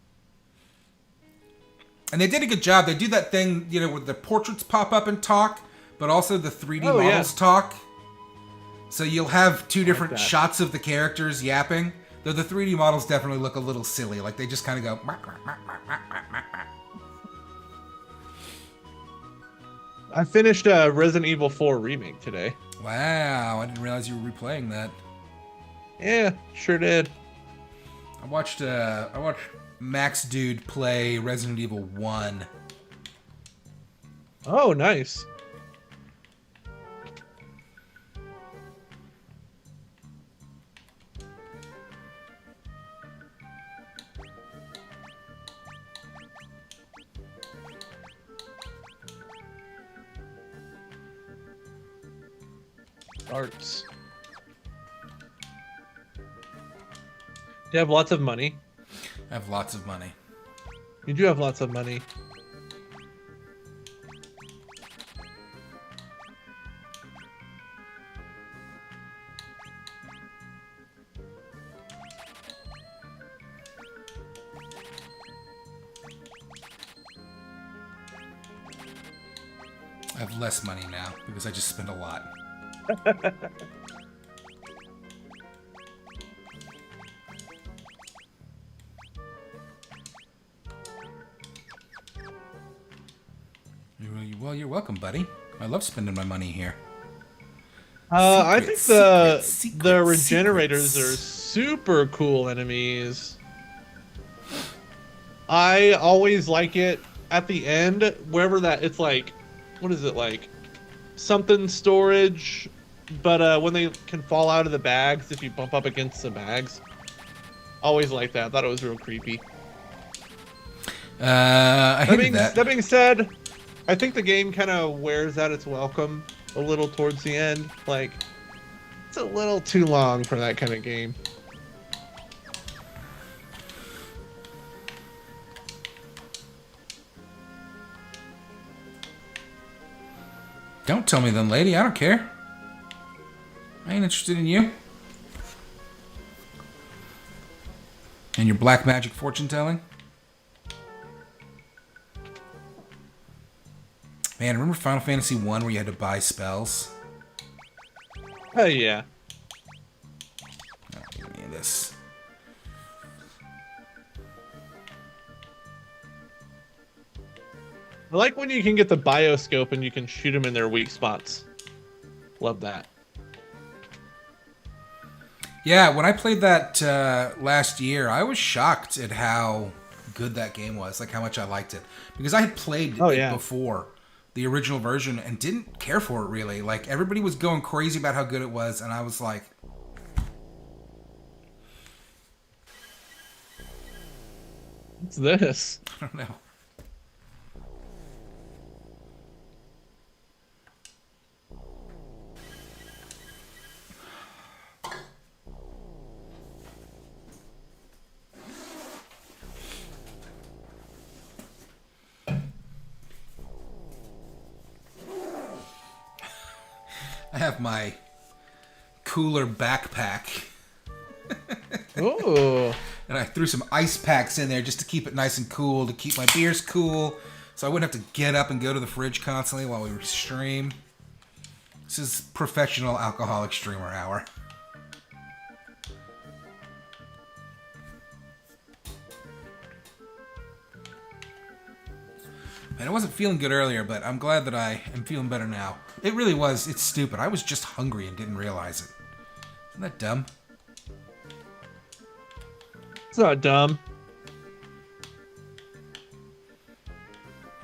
And they did a good job. They do that thing, where the portraits pop up and talk, but also the 3D Oh, yeah. models talk. So you'll have two different that. shots of the characters yapping. Though the 3D models definitely look a little silly. Like they just kind of go. I finished Resident Evil 4 Remake today. Wow, I didn't realize you were replaying that. Yeah, sure did. I watched Max Dude play Resident Evil 1. Oh, nice. Arts. Do you have lots of money? I have lots of money. You do have lots of money. I have less money now because I just spend a lot. Well, you're welcome, buddy. I love spending my money here. I think Secrets, the regenerators secrets. are super cool enemies. I always like it at the end, wherever that it's like, what is it like? Something storage, but when they can fall out of the bags if you bump up against the bags. Always like that. Thought it was real creepy. I hated That that. being said, I think the game kind of wears out its welcome a little towards the end. Like, it's a little too long for that kind of game. Don't tell me then, lady. I don't care. I ain't interested in you. And your black magic fortune telling. Man, remember Final Fantasy 1 where you had to buy spells? Oh yeah. Oh, give me this. I like when you can get the bioscope and you can shoot them in their weak spots. Love that. Yeah, when I played that last year, I was shocked at how good that game was, like how much I liked it. Because I had played it before, the original version, and didn't care for it really. Like, everybody was going crazy about how good it was, and I was like... What's this? I don't know. I have my cooler backpack. Oh. And I threw some ice packs in there just to keep it nice and cool, to keep my beers cool, so I wouldn't have to get up and go to the fridge constantly while we stream. This is professional alcoholic streamer hour. And I wasn't feeling good earlier, but I'm glad that I am feeling better now. It really was. It's stupid. I was just hungry and didn't realize it. Isn't that dumb? It's not dumb.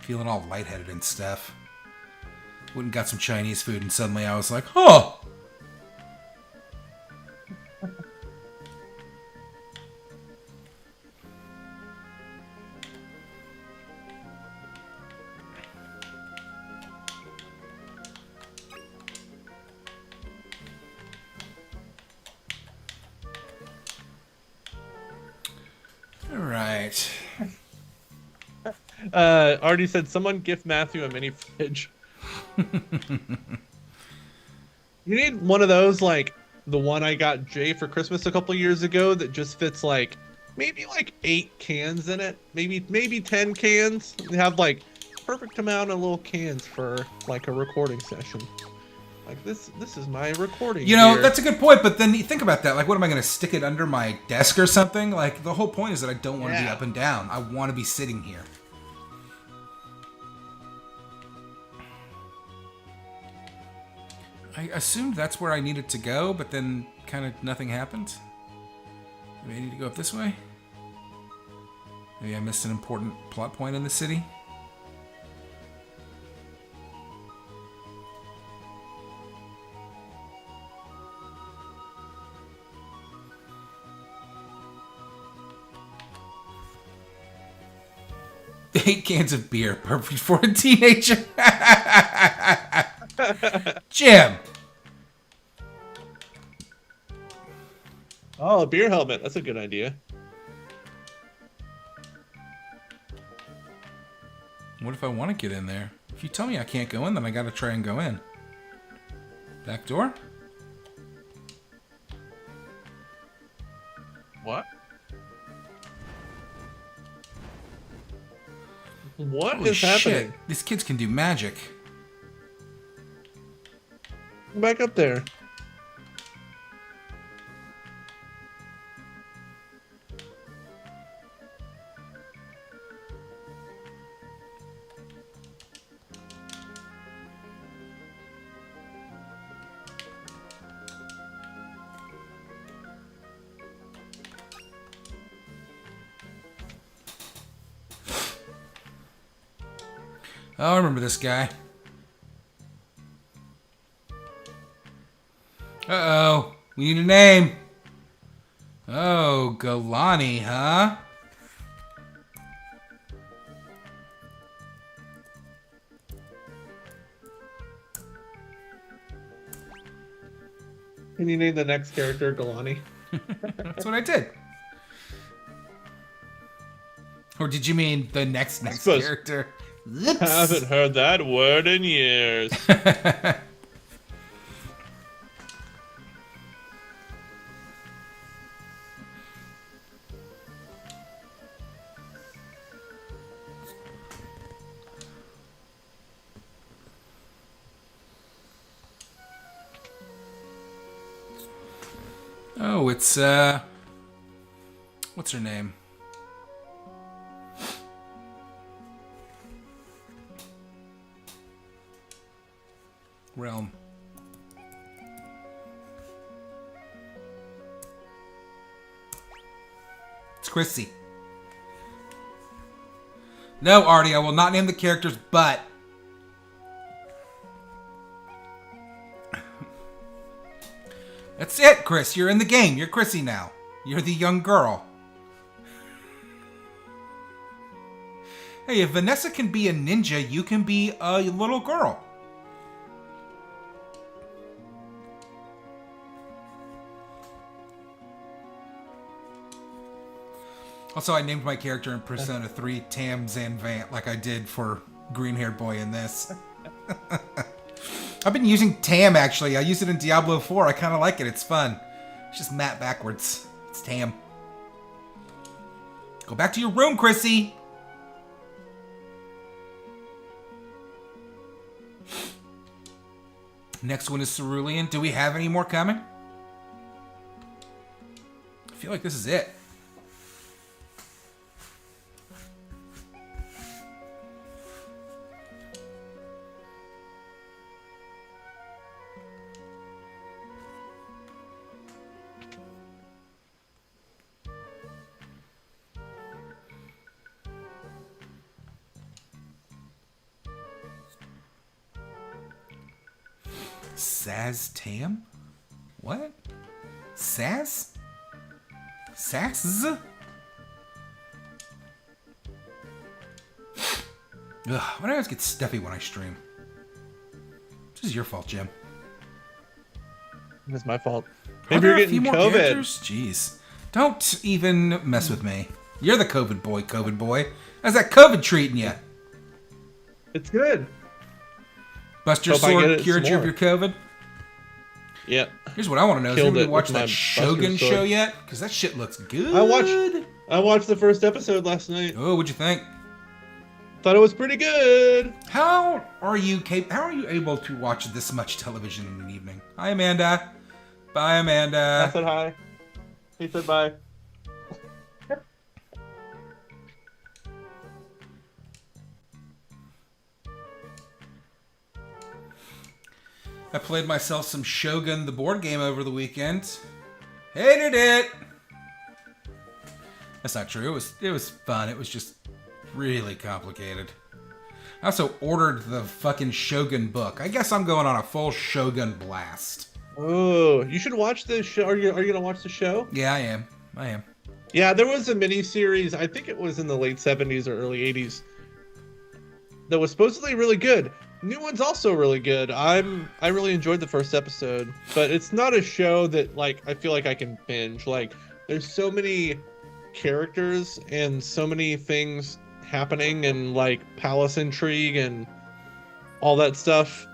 Feeling all lightheaded and stuff. Went and got some Chinese food, and suddenly I was like, huh! Alright. Artie said, someone gift Matthew a mini fridge. You need one of those, like the one I got Jay for Christmas a couple years ago that just fits like maybe like 8 cans in it, maybe 10 cans. They have like perfect amount of little cans for like a recording session. Like this is my recording. You know, gear. that's a good point, but then you think about that. Like, what am I going to stick it under my desk or something? Like, the whole point is that I don't want to be up and down. I want to be sitting here. I assumed that's where I needed to go, but then kind of nothing happened. Maybe I need to go up this way? Maybe I missed an important plot point in the city? Eight cans of beer, perfect for a teenager. Jim! Oh, a beer helmet. That's a good idea. What if I want to get in there? If you tell me I can't go in, then I gotta try and go in. Back door? What? What Holy is shit. happening? These kids can do magic. Back up there. Oh, I remember this guy. Uh-oh. We need a name. Oh, Galani, huh? Can you name the next character Galani? That's what I did. Or did you mean the next suppose- character? Haven't heard that word in years. Oh, it's, what's her name? Realm. It's Chrissy. No, Artie, I will not name the characters, but... That's it, Chris. You're in the game. You're Chrissy now. You're the young girl. Hey, if Vanessa can be a ninja, you can be a little girl. Also, I named my character in Persona 3 Tam Zanvant, like I did for green-haired boy in this. I've been using Tam, actually. I use it in Diablo 4. I kind of like it. It's fun. It's just Matt backwards. It's Tam. Go back to your room, Chrissy! Next one is Cerulean. Do we have any more coming? I feel like this is it. Saz Tam? What? Saz? Saz? Ugh, why do I always get stuffy when I stream? This is your fault, Jim. It's my fault. Are Maybe there you're a getting few more COVID. characters? Jeez. Don't even mess with me. You're the COVID boy, COVID boy. How's that COVID treating you? It's good. Buster Hope I get Sword it cured some you of more. your COVID? Yep. Here's what I want to know. Has Killed anybody it watched with that my Shogun Buster Sword. show yet? Because that shit looks good. I watched the first episode last night. Oh, what'd you think? Thought it was pretty good. How are you able to watch this much television in an evening? Hi, Amanda. Bye, I Amanda. said hi. He said bye. I played myself some Shogun, the board game, over the weekend. Hated it. That's not true. It was fun. It was just really complicated. I also ordered the fucking Shogun book. I guess I'm going on a full Shogun blast. Oh, you should watch this show. Are you gonna watch the show? Yeah, I am. Yeah, there was a mini series. I think it was in the late 70s or early 80s. That was supposedly really good. New one's also really good. I really enjoyed the first episode, but it's not a show that like I feel like I can binge. Like there's so many characters and so many things happening and like palace intrigue and all that stuff.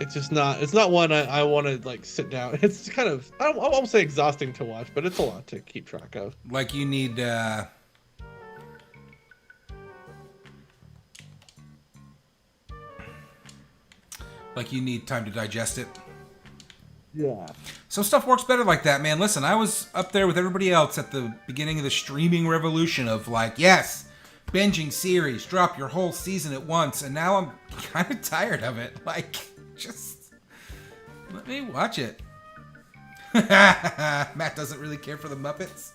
It's not one I want to like sit down. It's kind of I won't say exhausting to watch, but it's a lot to keep track of. Like you need time to digest it. Yeah. So stuff works better like that, man. Listen, I was up there with everybody else at the beginning of the streaming revolution of like, yes, binging series, drop your whole season at once, and now I'm kind of tired of it. Like, just let me watch it. Matt doesn't really care for the Muppets.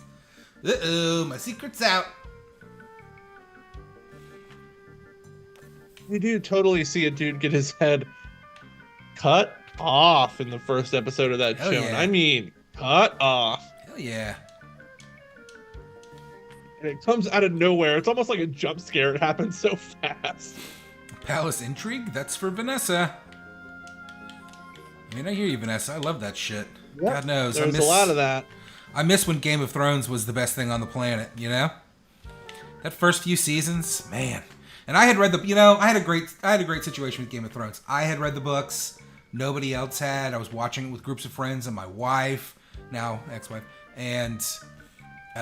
Uh-oh, my secret's out. You do totally see a dude get his head cut off in the first episode of that Hell show. yeah. I mean, cut off. Hell yeah. And it comes out of nowhere. It's almost like a jump scare. It happens so fast. Palace Intrigue? That's for Vanessa. I mean, I hear you, Vanessa. I love that shit. Yep. God knows. There's a lot of that. I miss when Game of Thrones was the best thing on the planet, you know? That first few seasons, man. And I had read I had a great situation with Game of Thrones. I had read the books. Nobody else had. I was watching it with groups of friends and my wife, now ex-wife, and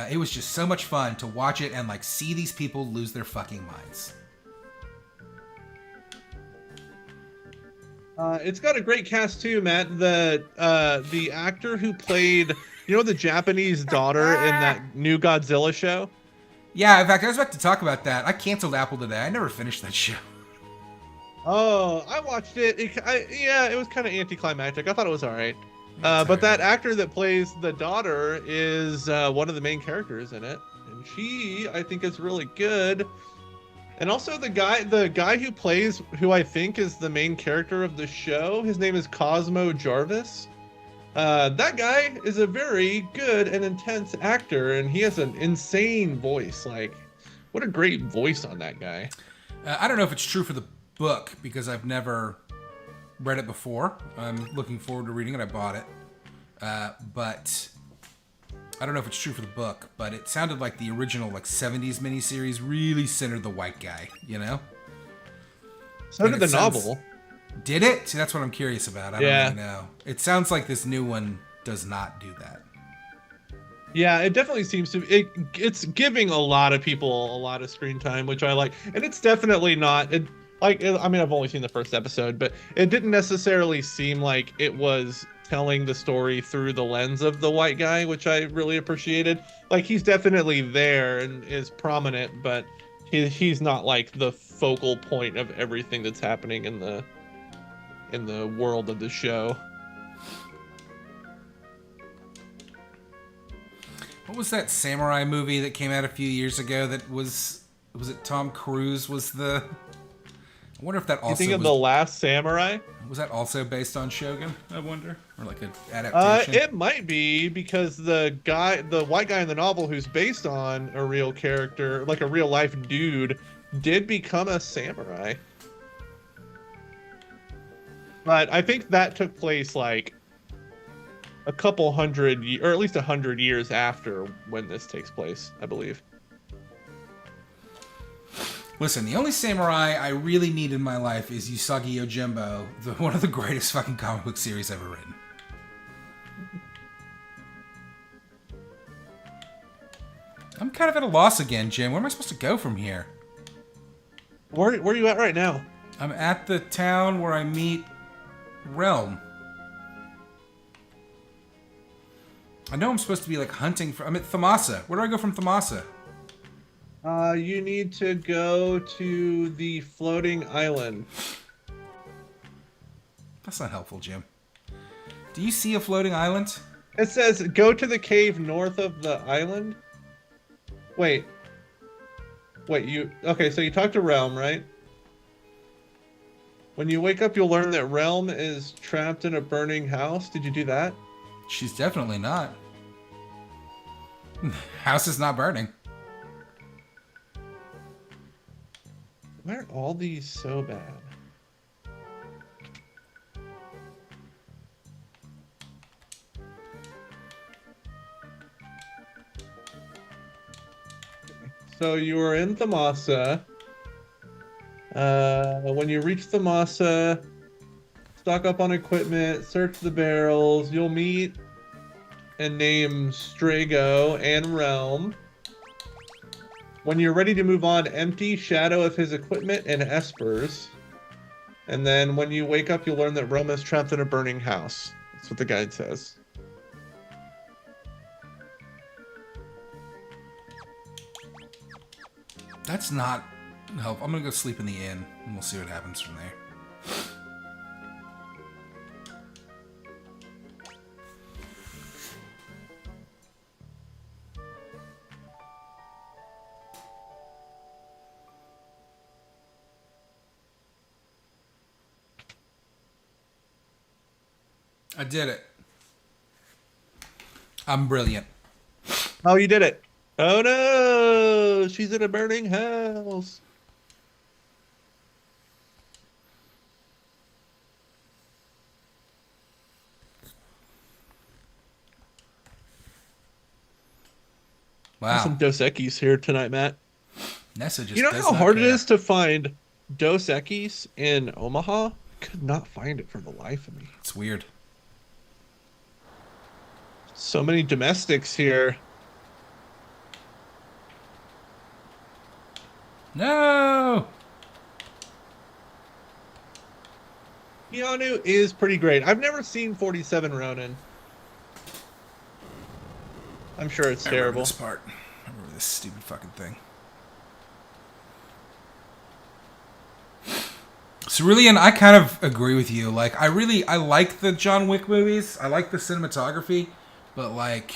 it was just so much fun to watch it and like see these people lose their fucking minds. It's got a great cast too, Matt. The actor who played, the Japanese daughter in that new Godzilla show. Yeah, in fact, I was about to talk about that. I canceled Apple today. I never finished that show. Oh, I watched it. It was kind of anticlimactic. I thought it was all right. But that actor that plays the daughter is one of the main characters in it, and she, I think, is really good. And also the guy who I think is the main character of the show, his name is Cosmo Jarvis. That guy is a very good and intense actor, and he has an insane voice. Like, what a great voice on that guy. I don't know if it's true for the book because I've never read it before. I'm looking forward to reading it. I bought it. But I don't know if it's true for the book, but it sounded like the original 70s miniseries really centered the white guy, you know? So did the novel. Did it? See, that's what I'm curious about. I don't really know. It sounds like this new one does not do that. Yeah, it definitely seems to. It's giving a lot of people a lot of screen time, which I like, and it's definitely not. I've only seen the first episode, but it didn't necessarily seem like it was telling the story through the lens of the white guy, which I really appreciated. Like, he's definitely there and is prominent, but he's not like the focal point of everything that's happening in the world of the show. What was that samurai movie that came out a few years ago that was it Tom Cruise was the I wonder if that You also think of was, The Last Samurai? was that also based on Shogun? I wonder, or like an adaptation. It might be because the white guy in the novel who's based on a real character, like a real life dude, did become a samurai. But I think that took place like a couple hundred, or at least 100 years after when this takes place, I believe. Listen, the only samurai I really need in my life is Usagi Yojimbo, one of the greatest fucking comic book series ever written. I'm kind of at a loss again, Jim. Where am I supposed to go from here? Where are you at right now? I'm at the town where I meet Realm. I know I'm supposed to be like hunting for. I'm at Thamasa. Where do I go from Thamasa? You need to go to the floating island. That's not helpful, Jim. Do you see a floating island? It says go to the cave north of the island. Wait, okay, so you talk to Realm, right? When you wake up, you'll learn that Realm is trapped in a burning house. Did you do that? She's definitely not. House is not burning. Why are all these so bad? So you are in Thamasa. When you reach Thamasa, stock up on equipment, search the barrels. You'll meet and name Strago and Realm. When you're ready to move on, empty Shadow of his equipment and espers. And then when you wake up, you'll learn that Realm is trapped in a burning house. That's what the guide says. That's not help. I'm gonna go sleep in the inn, and we'll see what happens from there. I did it. I'm brilliant. Oh, you did it. Oh no! She's in a burning house. Wow. Some Dos Equis here tonight, Matt. Nessa just You know does how not hard care. it is to find Dos Equis in Omaha? Could not find it for the life of me. It's weird. So many domestics here. No! Keanu is pretty great. I've never seen 47 Ronin. I'm sure it's I remember terrible. this part. I remember this stupid fucking thing. Cerulean, I kind of agree with you. Like, I like the John Wick movies. I like the cinematography, but like,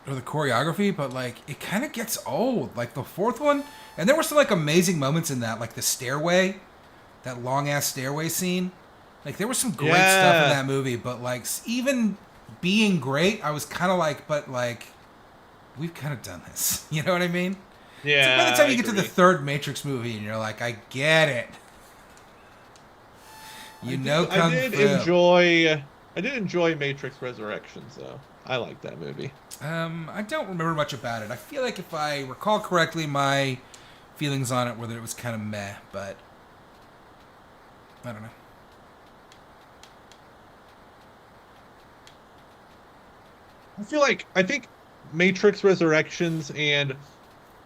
or the choreography, but like, it kind of gets old. Like the fourth one, and there were some like amazing moments in that, like the stairway, that long ass stairway scene. Like, there was some great stuff in that movie, but like, even being great, I was kind of like, but like, we've kind of done this. You know what I mean? Yeah. So by the time you I get to the agree. third Matrix movie, and you're like, I get it. You know, Kung I did enjoy Matrix Resurrections though. I like that movie. I don't remember much about it. I feel like if I recall correctly, my feelings on it were that it was kind of meh, but I don't know. I think Matrix Resurrections and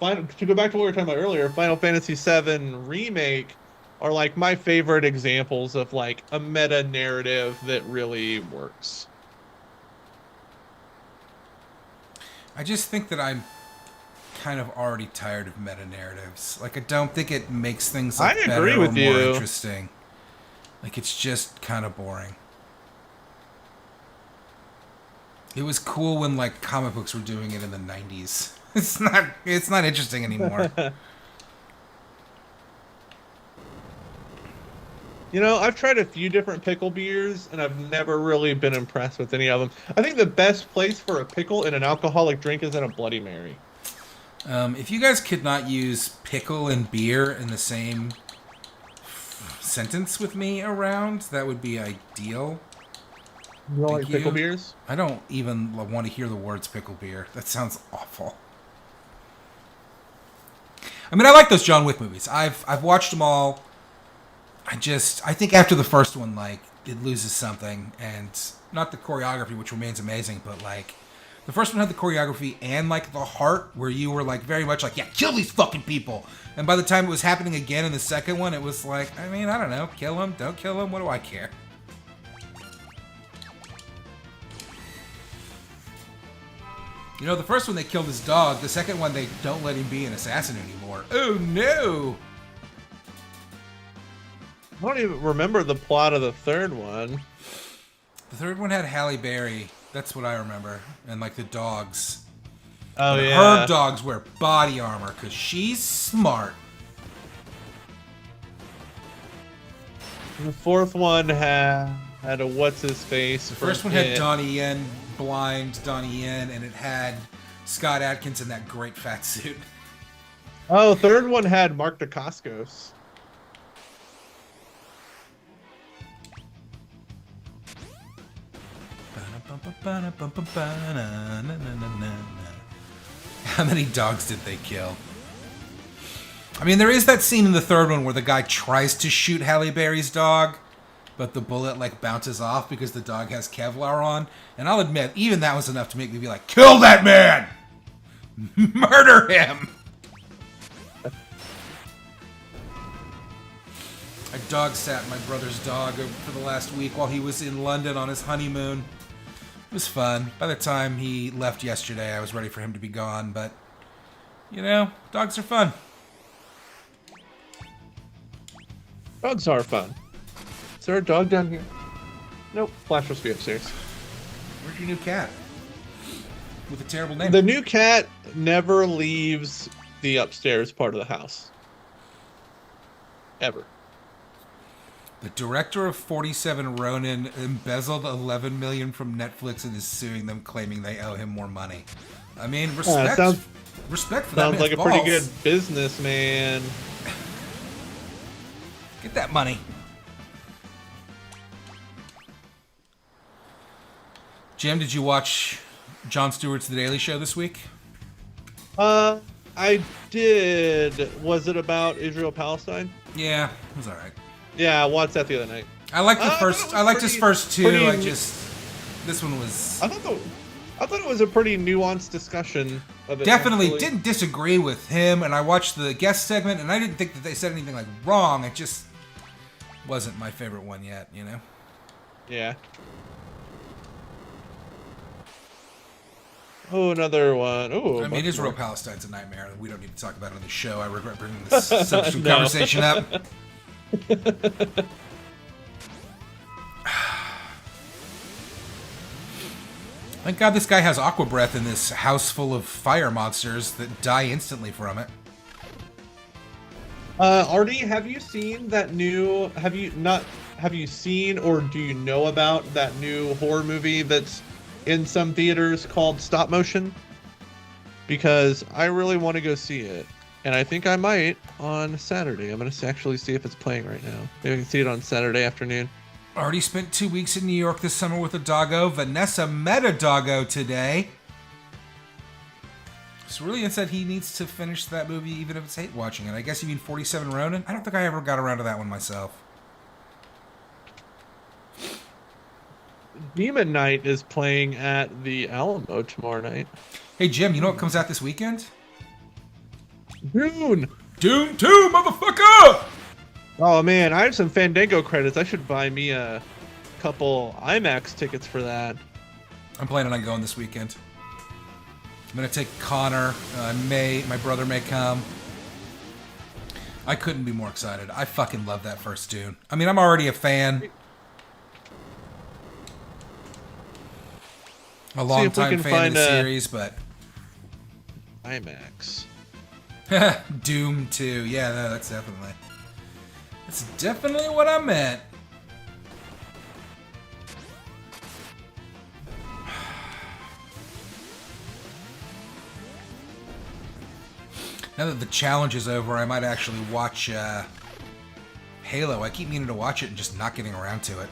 to go back to what we were talking about earlier, Final Fantasy VII Remake are like my favorite examples of like a meta narrative that really works. I just think that I'm kind of already tired of meta narratives. Like, I don't think it makes things like I better agree with or more you. interesting. Like, it's just kind of boring. It was cool when like comic books were doing it in the 90s. It's not interesting anymore. You know, I've tried a few different pickle beers, and I've never really been impressed with any of them. I think the best place for a pickle in an alcoholic drink is in a Bloody Mary. If you guys could not use pickle and beer in the same sentence with me around, that would be ideal. You don't Thank like pickle you. beers? I don't even want to hear the words pickle beer. That sounds awful. I mean, I like those John Wick movies. I've watched them all. I think after the first one, like, it loses something, and not the choreography, which remains amazing, but like, the first one had the choreography and like the heart, where you were like very much like, yeah, kill these fucking people. And by the time it was happening again in the second one, it was like, I mean, I don't know, kill them, don't kill them, what do I care? You know, the first one they killed his dog. The second one they don't let him be an assassin anymore. Oh no! I don't even remember the plot of the third one. The third one had Halle Berry. That's what I remember. And like the dogs. Oh, But yeah. her dogs wear body armor because she's smart. The fourth one had a what's his face. The first one had Donnie Yen, blind Donnie Yen, and it had Scott Adkins in that great fat suit. Oh, third one had Mark Dacascos. How many dogs did they kill? I mean, there is that scene in the third one where the guy tries to shoot Halle Berry's dog, but the bullet like bounces off because the dog has Kevlar on. And I'll admit, even that was enough to make me be like, kill that man! Murder him! I dog sat my brother's dog for the last week while he was in London on his honeymoon. It was fun. By the time he left yesterday, I was ready for him to be gone, but, you know, dogs are fun. Dogs are fun. Is there a dog down here? Nope. Flash must be upstairs. Where's your new cat? With a terrible name. The new cat never leaves the upstairs part of the house. Ever. The director of 47 Ronin embezzled $11 million from Netflix and is suing them, claiming they owe him more money. I mean, respect. Respect for that Sounds man's like a balls. pretty good businessman. Get that money. Jim, did you watch Jon Stewart's The Daily Show this week? I did. Was it about Israel Palestine? Yeah, it was all right. Yeah, I watched that the other night. I liked the I thought first. it was I liked his pretty- first two. pretty- This one was I thought it was a pretty nuanced discussion of it. definitely actually. didn't disagree with him. And I watched the guest segment, and I didn't think that they said anything like wrong. It just wasn't my favorite one yet. You know. Yeah. Oh, another one. Oh, I mean, Israel more. Palestine's a nightmare. We don't need to talk about it on the show. I regret bringing this subject of No. conversation up. Thank God this guy has aqua breath in this house full of fire monsters that die instantly from it. Artie, have you seen that new? Have you seen or do you know about that new horror movie that's in some theaters called Stop Motion? Because I really want to go see it, and I think I might on Saturday. I'm gonna actually see if it's playing right now. Maybe I can see it on Saturday afternoon. Already spent 2 weeks in New York this summer with a doggo. Vanessa met a doggo today. Cerulean said he needs to finish that movie even if it's hate watching it. I guess you mean 47 Ronin? I don't think I ever got around to that one myself. Demon Knight is playing at the Alamo tomorrow night. Hey Jim, you know what comes out this weekend? Dune. Doom 2, motherfucker! Oh man, I have some Fandango credits. I should buy me a couple IMAX tickets for that. I'm planning on going this weekend. I'm gonna take Connor. My brother may come. I couldn't be more excited. I fucking love that first Dune. I mean, I'm already a fan. A if we long-time can fan of find the a- series, but IMAX. Doom 2. Yeah, no, that's definitely. That's definitely what I meant. Now that the challenge is over, I might actually watch Halo. I keep meaning to watch it and just not getting around to it.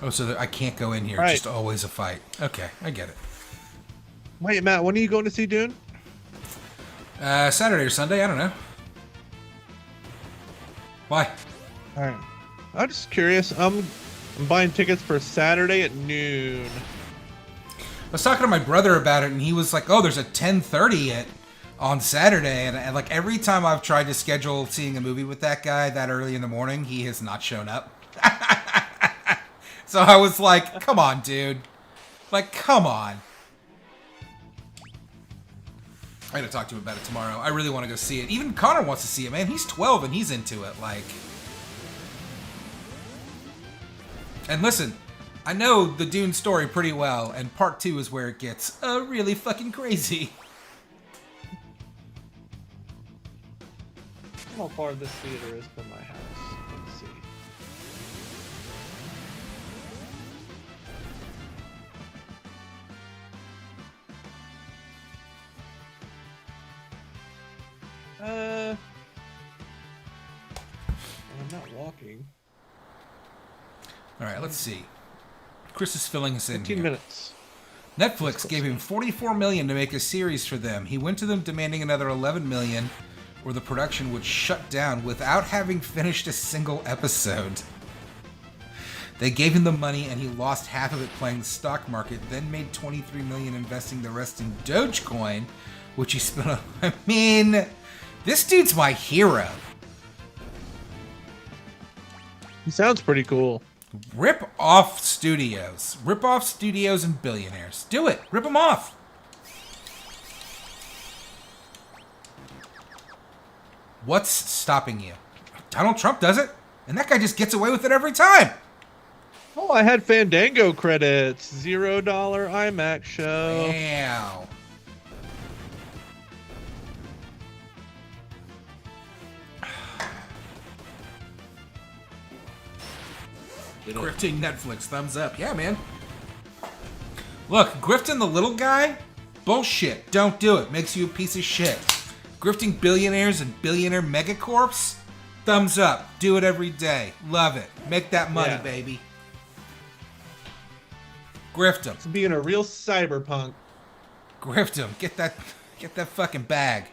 Oh, so I can't go in here. Right. Just always a fight. Okay, I get it. Wait, Matt, when are you going to see Dune? Saturday or Sunday, I don't know. Why? All right. I'm just curious. I'm buying tickets for Saturday at noon. I was talking to my brother about it, and he was like, "Oh, there's a 10:30 on Saturday," and like every time I've tried to schedule seeing a movie with that guy that early in the morning, he has not shown up. So I was like, "Come on, dude! Like, come on!" I gotta talk to him about it tomorrow. I really want to go see it. Even Connor wants to see it, man. He's 12 and he's into it. Like, and listen, I know the Dune story pretty well, and part 2 is where it gets really fucking crazy. How far this theater is from my house? Let's see. I'm not walking. All right, let's see. Chris is filling us in 15 here. minutes. Netflix gave him $44 million to make a series for them. He went to them demanding another $11 million, or the production would shut down without having finished a single episode. They gave him the money, and he lost half of it playing the stock market. Then made $23 million, investing the rest in Dogecoin, which he spent on. I mean, this dude's my hero. He sounds pretty cool. Rip off studios. Rip off studios and billionaires. Do it. Rip them off. What's stopping you? Donald Trump does it, and that guy just gets away with it every time. Oh, I had Fandango credits. $0 IMAX show. Wow. Grifting Netflix, thumbs up. Yeah, man. Look, grifting the little guy? Bullshit. Don't do it. Makes you a piece of shit. Grifting billionaires and billionaire megacorps? Thumbs up. Do it every day. Love it. Make that money, Yeah. baby. Grift them. It's being a real cyberpunk. Grift them. Get that fucking bag.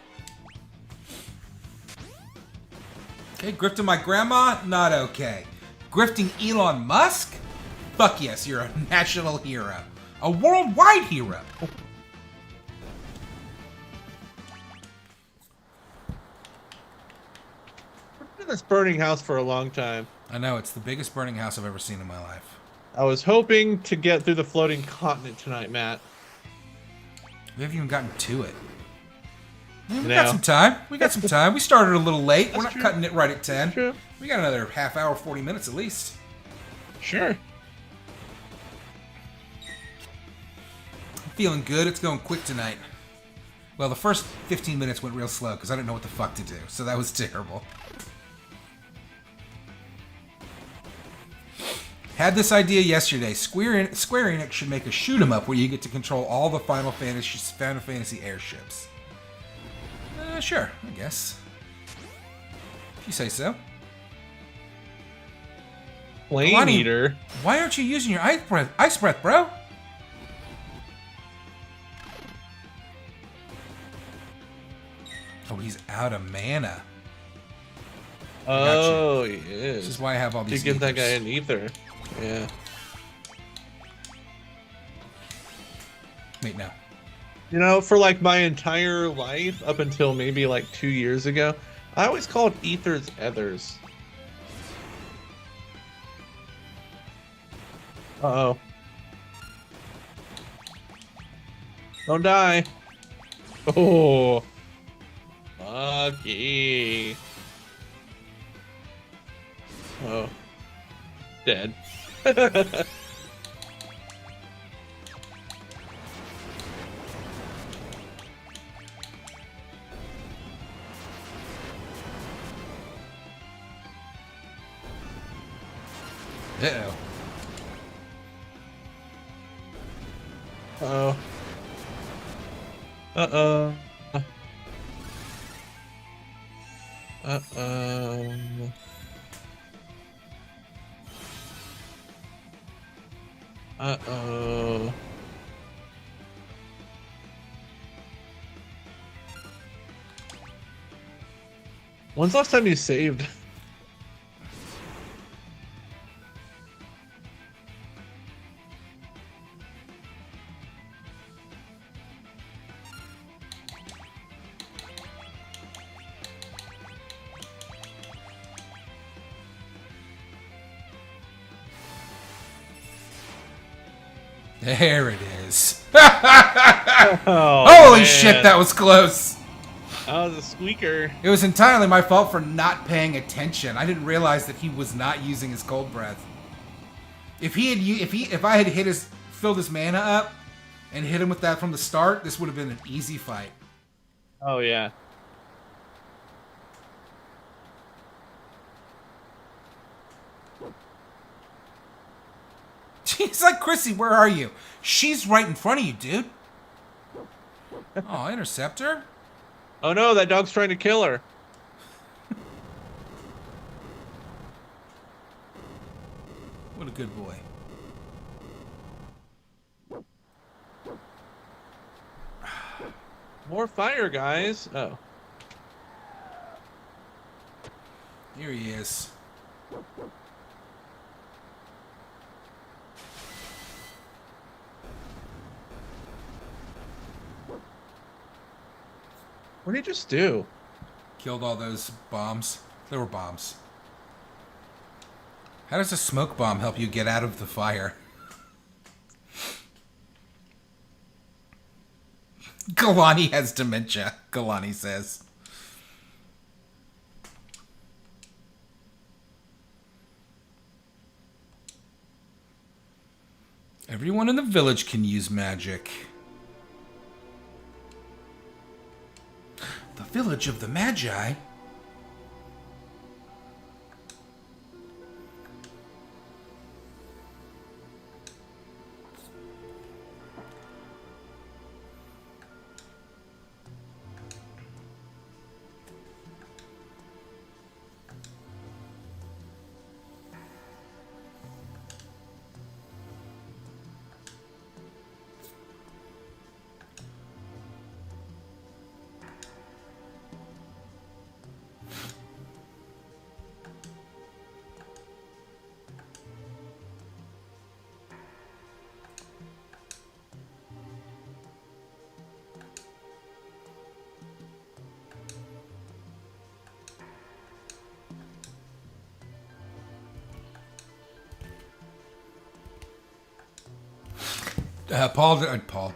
Okay, grifting my grandma? Not okay. Grifting Elon Musk? Fuck yes, you're a national hero. A worldwide hero. We've been in this burning house for a long time. I know, it's the biggest burning house I've ever seen in my life. I was hoping to get through the floating continent tonight, Matt. We haven't even gotten to it. Yeah, we No. got some time. We got some time. We started a little late. We're That's not true. cutting it right at 10. True. We got another half hour, 40 minutes at least. Sure. I'm feeling good. It's going quick tonight. Well, the first 15 minutes went real slow because I didn't know what the fuck to do. So that was terrible. Had this idea yesterday. Square Enix should make a shoot 'em up where you get to control all the Final Fantasy airships. Sure, I guess. If you say so. Flame Lonnie, eater. Why aren't you using your ice breath, bro? Oh, he's out of mana. Oh, he This is is. why I have all You these. give that ethers. guy an ether. Yeah. Wait, no. You know, for like my entire life, up until maybe like 2 years ago, I always called ethers ethers. Uh-oh. Don't die. Oh. Lucky. Oh. Dead. Uh-oh. Uh-oh. Uh-oh. Uh-oh. Uh-oh. When's the last time you saved? There it is. Oh, Holy man. shit, that was close. That was a squeaker. It was entirely my fault for not paying attention. I didn't realize that he was not using his cold breath. If I had filled his mana up and hit him with that from the start, this would have been an easy fight. Oh, yeah. He's like, Chrissy, where are you? She's right in front of you, dude. Oh, interceptor? Oh, no, that dog's trying to kill her. What a good boy. More fire, guys. Oh. Here he is. What did he just do? Killed all those bombs. There were bombs. How does a smoke bomb help you get out of the fire? Galani has dementia, Galani says. Everyone in the village can use magic. The village of the Magi?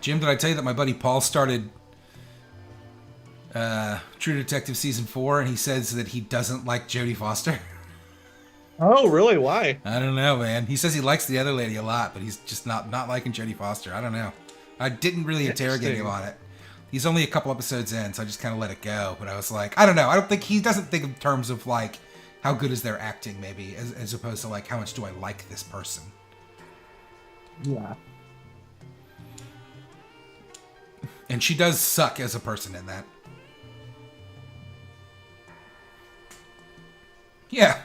Jim, did I tell you that my buddy Paul started True Detective Season 4 and he says that he doesn't like Jodie Foster? Oh, really? Why? I don't know, man. He says he likes the other lady a lot, but he's just not liking Jodie Foster. I don't know. I didn't really interrogate him on it. He's only a couple episodes in, so I just kind of let it go. But I was like, I don't know. I don't think he doesn't think in terms of like how good is their acting, maybe, as opposed to like how much do I like this person. Yeah. And she does suck as a person in that. Yeah.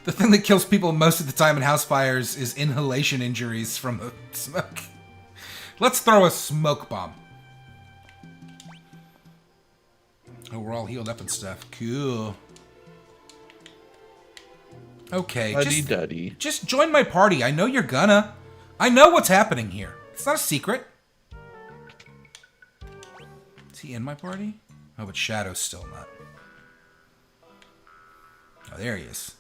The thing that kills people most of the time in house fires is inhalation injuries from the smoke. Let's throw a smoke bomb. Oh, we're all healed up and stuff. Cool. Okay, just join my party. I know you're gonna. I know what's happening here. It's not a secret. Is he in my party? Oh, but Shadow's still not. Oh, there he is.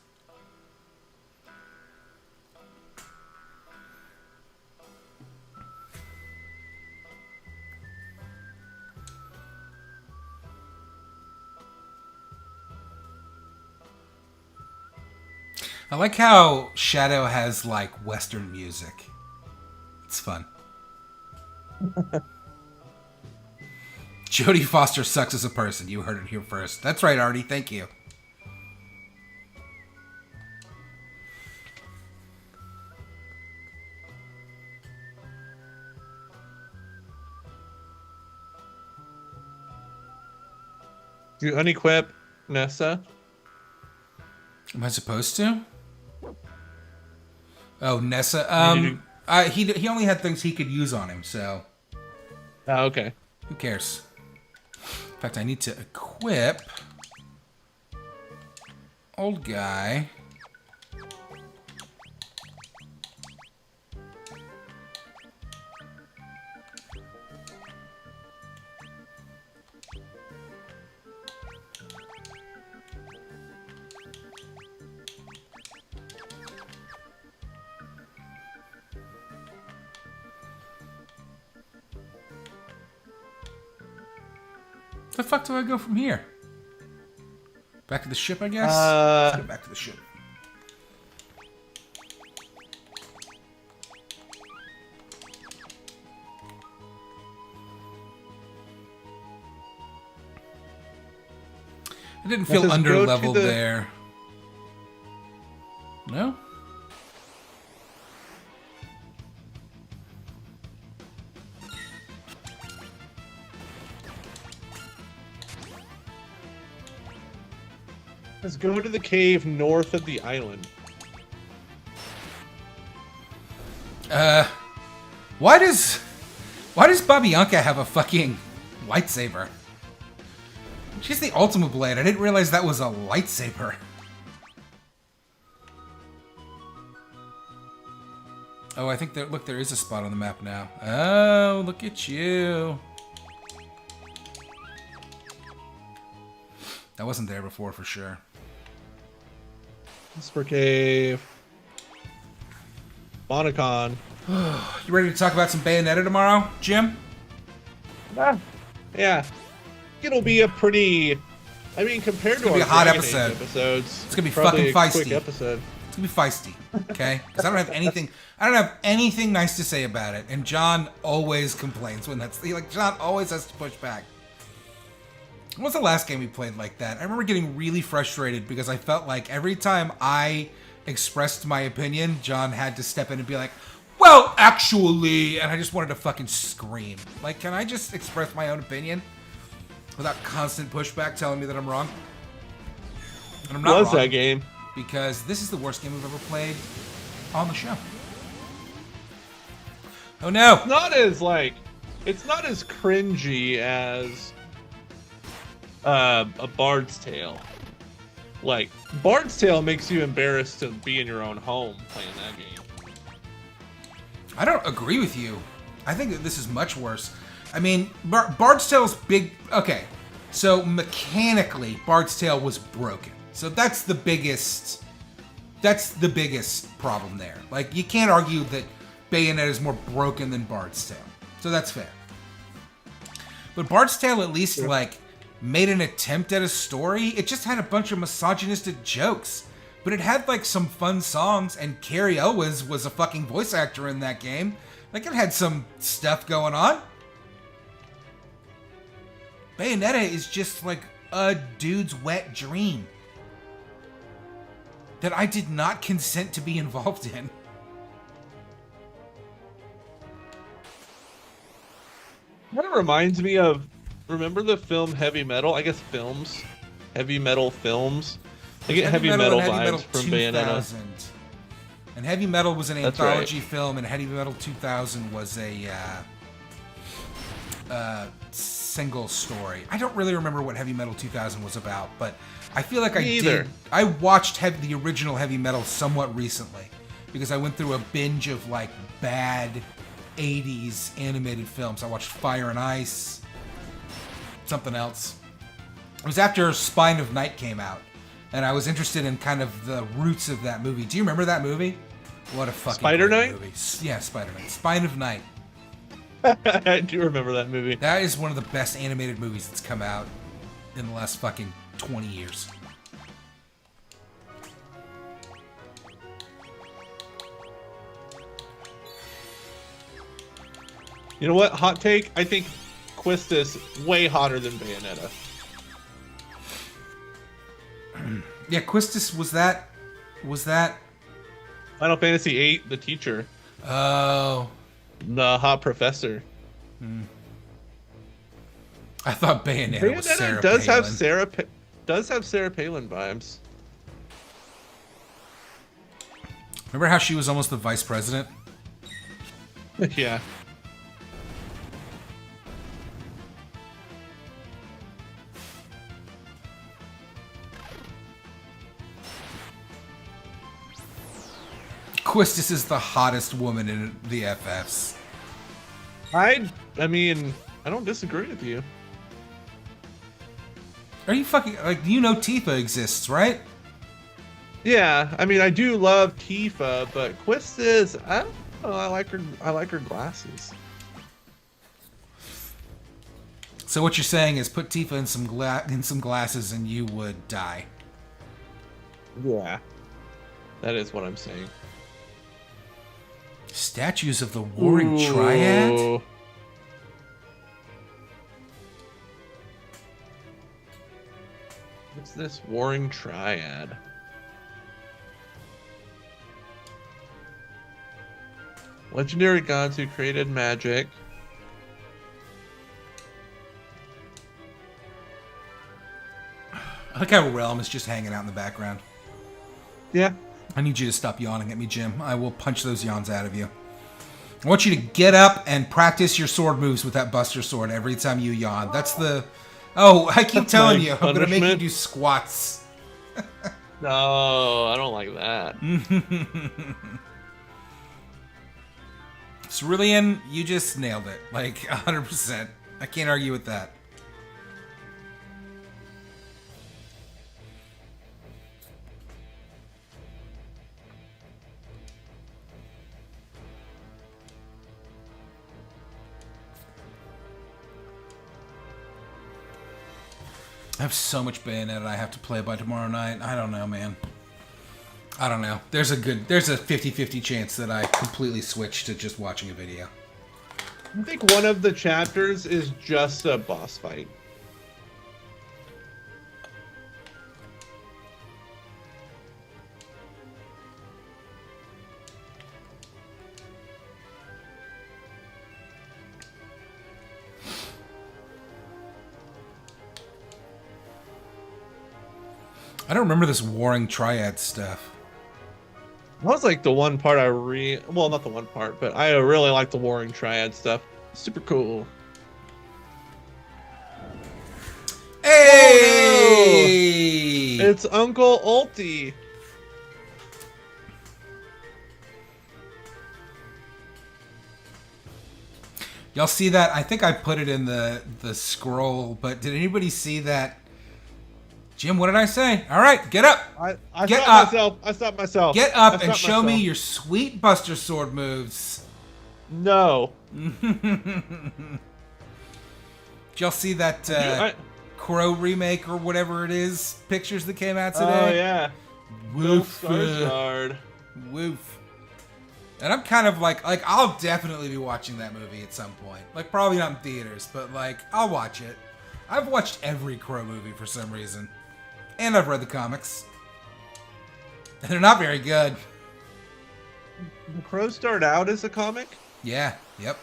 I like how Shadow has like Western music. It's fun. Jodie Foster sucks as a person. You heard it here first. That's right, Artie. Thank you. Do you unequip Nessa? Am I supposed to? Oh, Nessa. He only had things he could use on him, so Oh, okay. who cares? In fact, I need to equip old guy. The fuck do I go from here? Back to the ship, I guess? Let's go back to the ship. I didn't feel Let's under go to leveled the- there. No? Let's go to the cave north of the island. Why does Babianca have a fucking lightsaber? She's the Ultima Blade. I didn't realize that was a lightsaber. Oh, I think look, there is a spot on the map now. Oh, look at you. That wasn't there before for sure. Whisper Cave. Bonacon. You ready to talk about some Bayonetta tomorrow, Jim? Yeah. It'll be a pretty... I mean, compared to gonna our be a hot Dragon Age episode. episodes, It's gonna be probably fucking a quick feisty. episode. It's gonna be feisty, okay? Because I don't have anything nice to say about it. And John always complains when John always has to push back. What was the last game we played like that? I remember getting really frustrated because I felt like every time I expressed my opinion, John had to step in and be like, well, actually, and I just wanted to fucking scream. Like, can I just express my own opinion without constant pushback telling me that I'm wrong? And I'm not Was wrong, that game? because this is the worst game we've ever played on the show. Oh no! It's not as cringy as a Bard's Tale. Like, Bard's Tale makes you embarrassed to be in your own home playing that game. I don't agree with you. I think that this is much worse. I mean, Bard's Tale's big... Okay, so mechanically, Bard's Tale was broken. So that's the biggest... That's the biggest problem there. Like, you can't argue that Bayonetta is more broken than Bard's Tale. So that's fair. But Bard's Tale at least, made an attempt at a story. It just had a bunch of misogynistic jokes. But it had, some fun songs, and Carrie Owens was a fucking voice actor in that game. Like, it had some stuff going on. Bayonetta is just, a dude's wet dream that I did not consent to be involved in. Kind of reminds me of, remember the film Heavy Metal? I guess films. Heavy Metal films. I get Heavy Metal and vibes from Bayonetta. 2000. And Heavy Metal was an That's anthology right. film, and Heavy Metal 2000 was a single story. I don't really remember what Heavy Metal 2000 was about, but I feel like Me I either. did. I watched the original Heavy Metal somewhat recently because I went through a binge of bad 80s animated films. I watched Fire and Ice, something else. It was after Spine of Night came out, and I was interested in kind of the roots of that movie. Do you remember that movie? What a fucking Spider great Night? movie. Yeah, Spider Night. Spine of Night. I do remember that movie. That is one of the best animated movies that's come out in the last fucking 20 years. You know what? Hot take. I think Quistis way hotter than Bayonetta. Yeah, Quistis was that. Final Fantasy VIII, the teacher, Oh, the hot professor. I thought Bayonetta was Sarah Palin. Does have Sarah Palin vibes. Remember how she was almost the vice president? Yeah. Quistis is the hottest woman in the FFs. I mean, I don't disagree with you. Are you fucking like? You know Tifa exists, right? Yeah, I mean, I do love Tifa, but Quistis, I don't know. I like her glasses. So what you're saying is put Tifa in some glasses and you would die. Yeah, that is what I'm saying. Statues of the Warring Triad? What's this Warring Triad? Legendary gods who created magic. I like how Realm is just hanging out in the background. Yeah. I need you to stop yawning at me, Jim. I will punch those yawns out of you. I want you to get up and practice your sword moves with that Buster Sword every time you yawn. That's the... Oh, I keep telling you, I'm going to make you do squats. No, I don't like that. Cerulean, you just nailed it. Like, 100%. I can't argue with that. I have so much Bayonetta I have to play by tomorrow night. I don't know, man. I don't know. There's a 50-50 chance that I completely switch to just watching a video. I think one of the chapters is just a boss fight. I don't remember this Warring Triad stuff. That was like the one part well, not the one part, but I really like the Warring Triad stuff. Super cool. Hey! Oh, no! It's Uncle Ulti. Y'all see that? I think I put it in the scroll, but did anybody see that? Jim, what did I say? All right, get up. I get stopped up. myself. I stopped myself. Get up and show me your sweet Buster Sword moves. No. Did y'all see that Crow remake or whatever it is? Pictures that came out today? Oh, yeah. Woof. Skarsgård. Woof. And I'm kind of like I'll definitely be watching that movie at some point. Like, probably not in theaters, but like, I'll watch it. I've watched every Crow movie for some reason. And I've read the comics. And they're not very good. The Crow started out as a comic? Yeah, yep.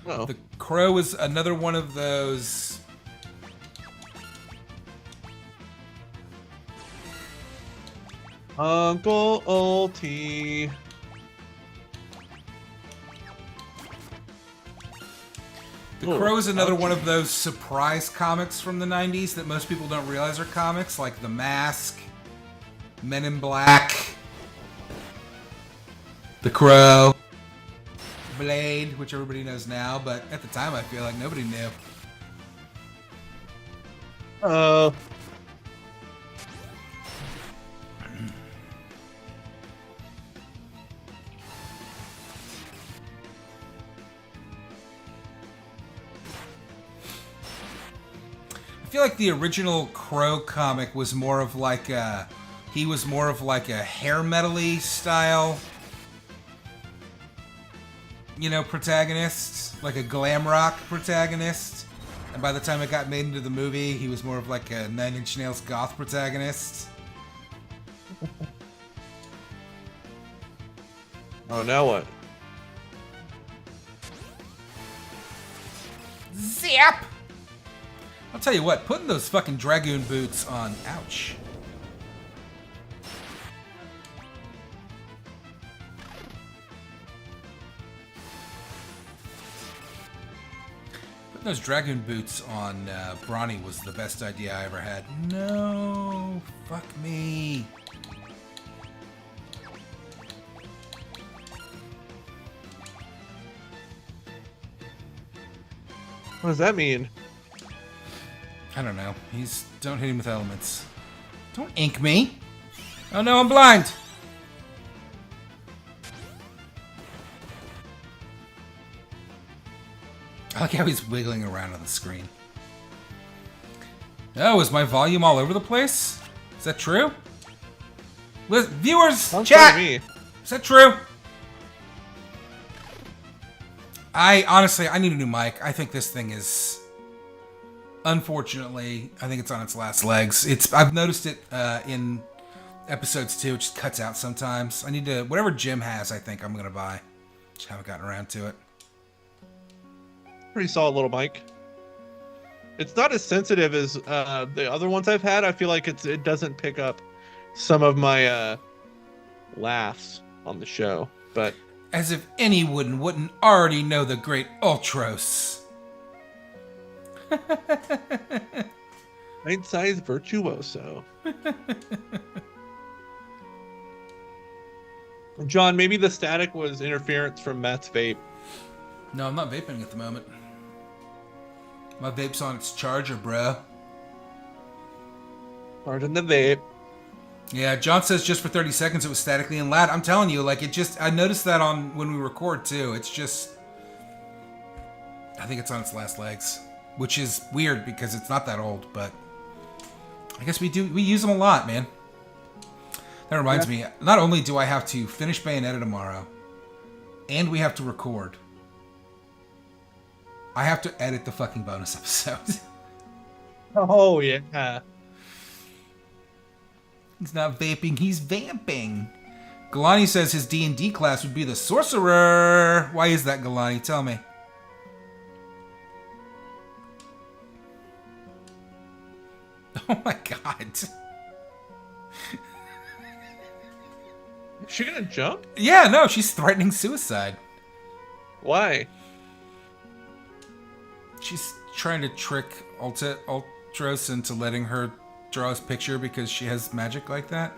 Oh. The Crow is another one of those... Uncle Ulti. The Crow is another one of those surprise comics from the 90s that most people don't realize are comics, like The Mask, Men in Black, The Crow, Blade, which everybody knows now, but at the time I feel like nobody knew. I feel like the original Crow comic was more of like a... He was more of like a hair metal-y style. protagonist, like a glam rock protagonist. And by the time it got made into the movie, he was more of like a Nine Inch Nails goth protagonist. Oh, now what? Zap! I'll tell you what, putting those fucking Dragoon boots on, ouch. Putting those Dragoon boots on Brawny was the best idea I ever had. No, fuck me. What does that mean? I don't know. Don't hit him with elements. Don't ink me. Oh no, I'm blind. I like how he's wiggling around on the screen. Oh, is my volume all over the place? Is that true? Viewers, Sounds chat! to me. Is that true? Honestly, I need a new mic. I think this thing is... Unfortunately, I think it's on its last legs. I've noticed it in episodes too. It just cuts out sometimes. I need to... Whatever Jim has, I think I'm going to buy. Just haven't gotten around to it. Pretty solid little mic. It's not as sensitive as the other ones I've had. I feel like it doesn't pick up some of my laughs on the show, but... As if anyone wouldn't already know the great Ultros. Pint-sized virtuoso. John, maybe the static was interference from Matt's vape. No, I'm not vaping at the moment. My vape's on its charger, bruh. Pardon the vape. Yeah, John says just for 30 seconds it was statically and loud. I'm telling you, like, I noticed that on when we record too. It's just... I think it's on its last legs. Which is weird because it's not that old, but... I guess we use them a lot, man. That reminds me, not only do I have to finish Bayonetta tomorrow, and we have to record, I have to edit the fucking bonus episode. Oh, yeah. He's not vaping, he's vamping. Galani says his D&D class would be the sorcerer. Why is that, Galani? Tell me. Oh my god. Is she gonna jump? Yeah, no, she's threatening suicide. Why? She's trying to trick Ultros into letting her draw his picture because she has magic like that.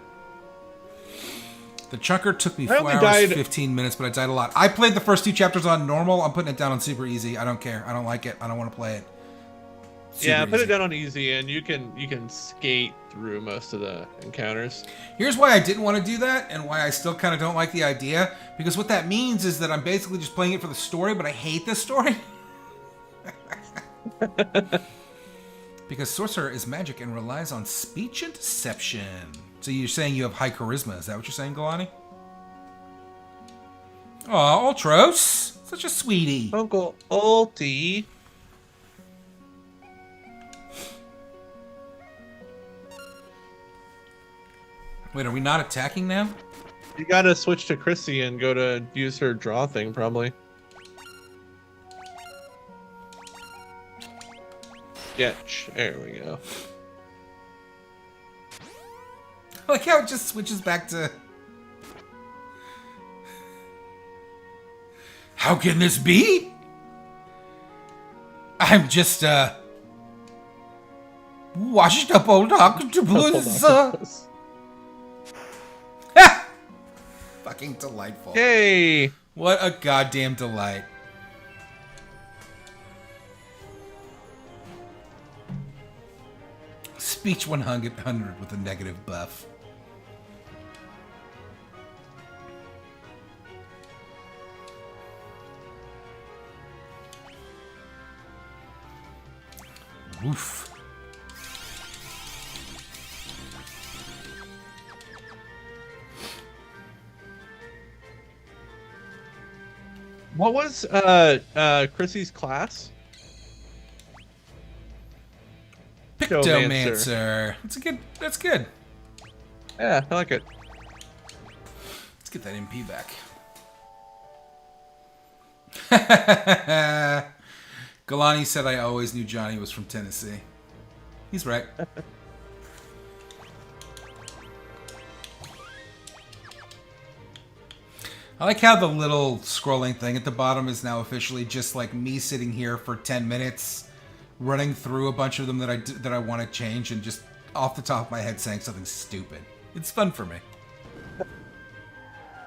The chunker took me 4 hours, 15 minutes, but I died a lot. I played the first 2 chapters on normal. I'm putting it down on super easy. I don't care. I don't like it. I don't want to play it. Yeah, put it down on easy, and you can skate through most of the encounters. Here's why I didn't want to do that, and why I still kind of don't like the idea. Because what that means is that I'm basically just playing it for the story, but I hate the story. Because Sorcerer is magic and relies on speech and deception. So you're saying you have high charisma. Is that what you're saying, Galani? Aw, Ultros. Such a sweetie. Uncle Ulti. Wait, are we not attacking now? You gotta switch to Chrissy and go to use her draw thing, probably. Sketch. There we go. I like how it just switches back to... How can this be? I'm just, washed up old octopus. Fucking delightful. Yay! What a goddamn delight. Speech 100 with a negative buff. Oof. What was Chrissy's class? Pictomancer. Pictomancer. That's good. Yeah, I like it. Let's get that MP back. Galani said I always knew Johnny was from Tennessee. He's right. I like how the little scrolling thing at the bottom is now officially just like me sitting here for 10 minutes, running through a bunch of them that I want to change, and just off the top of my head saying something stupid. It's fun for me.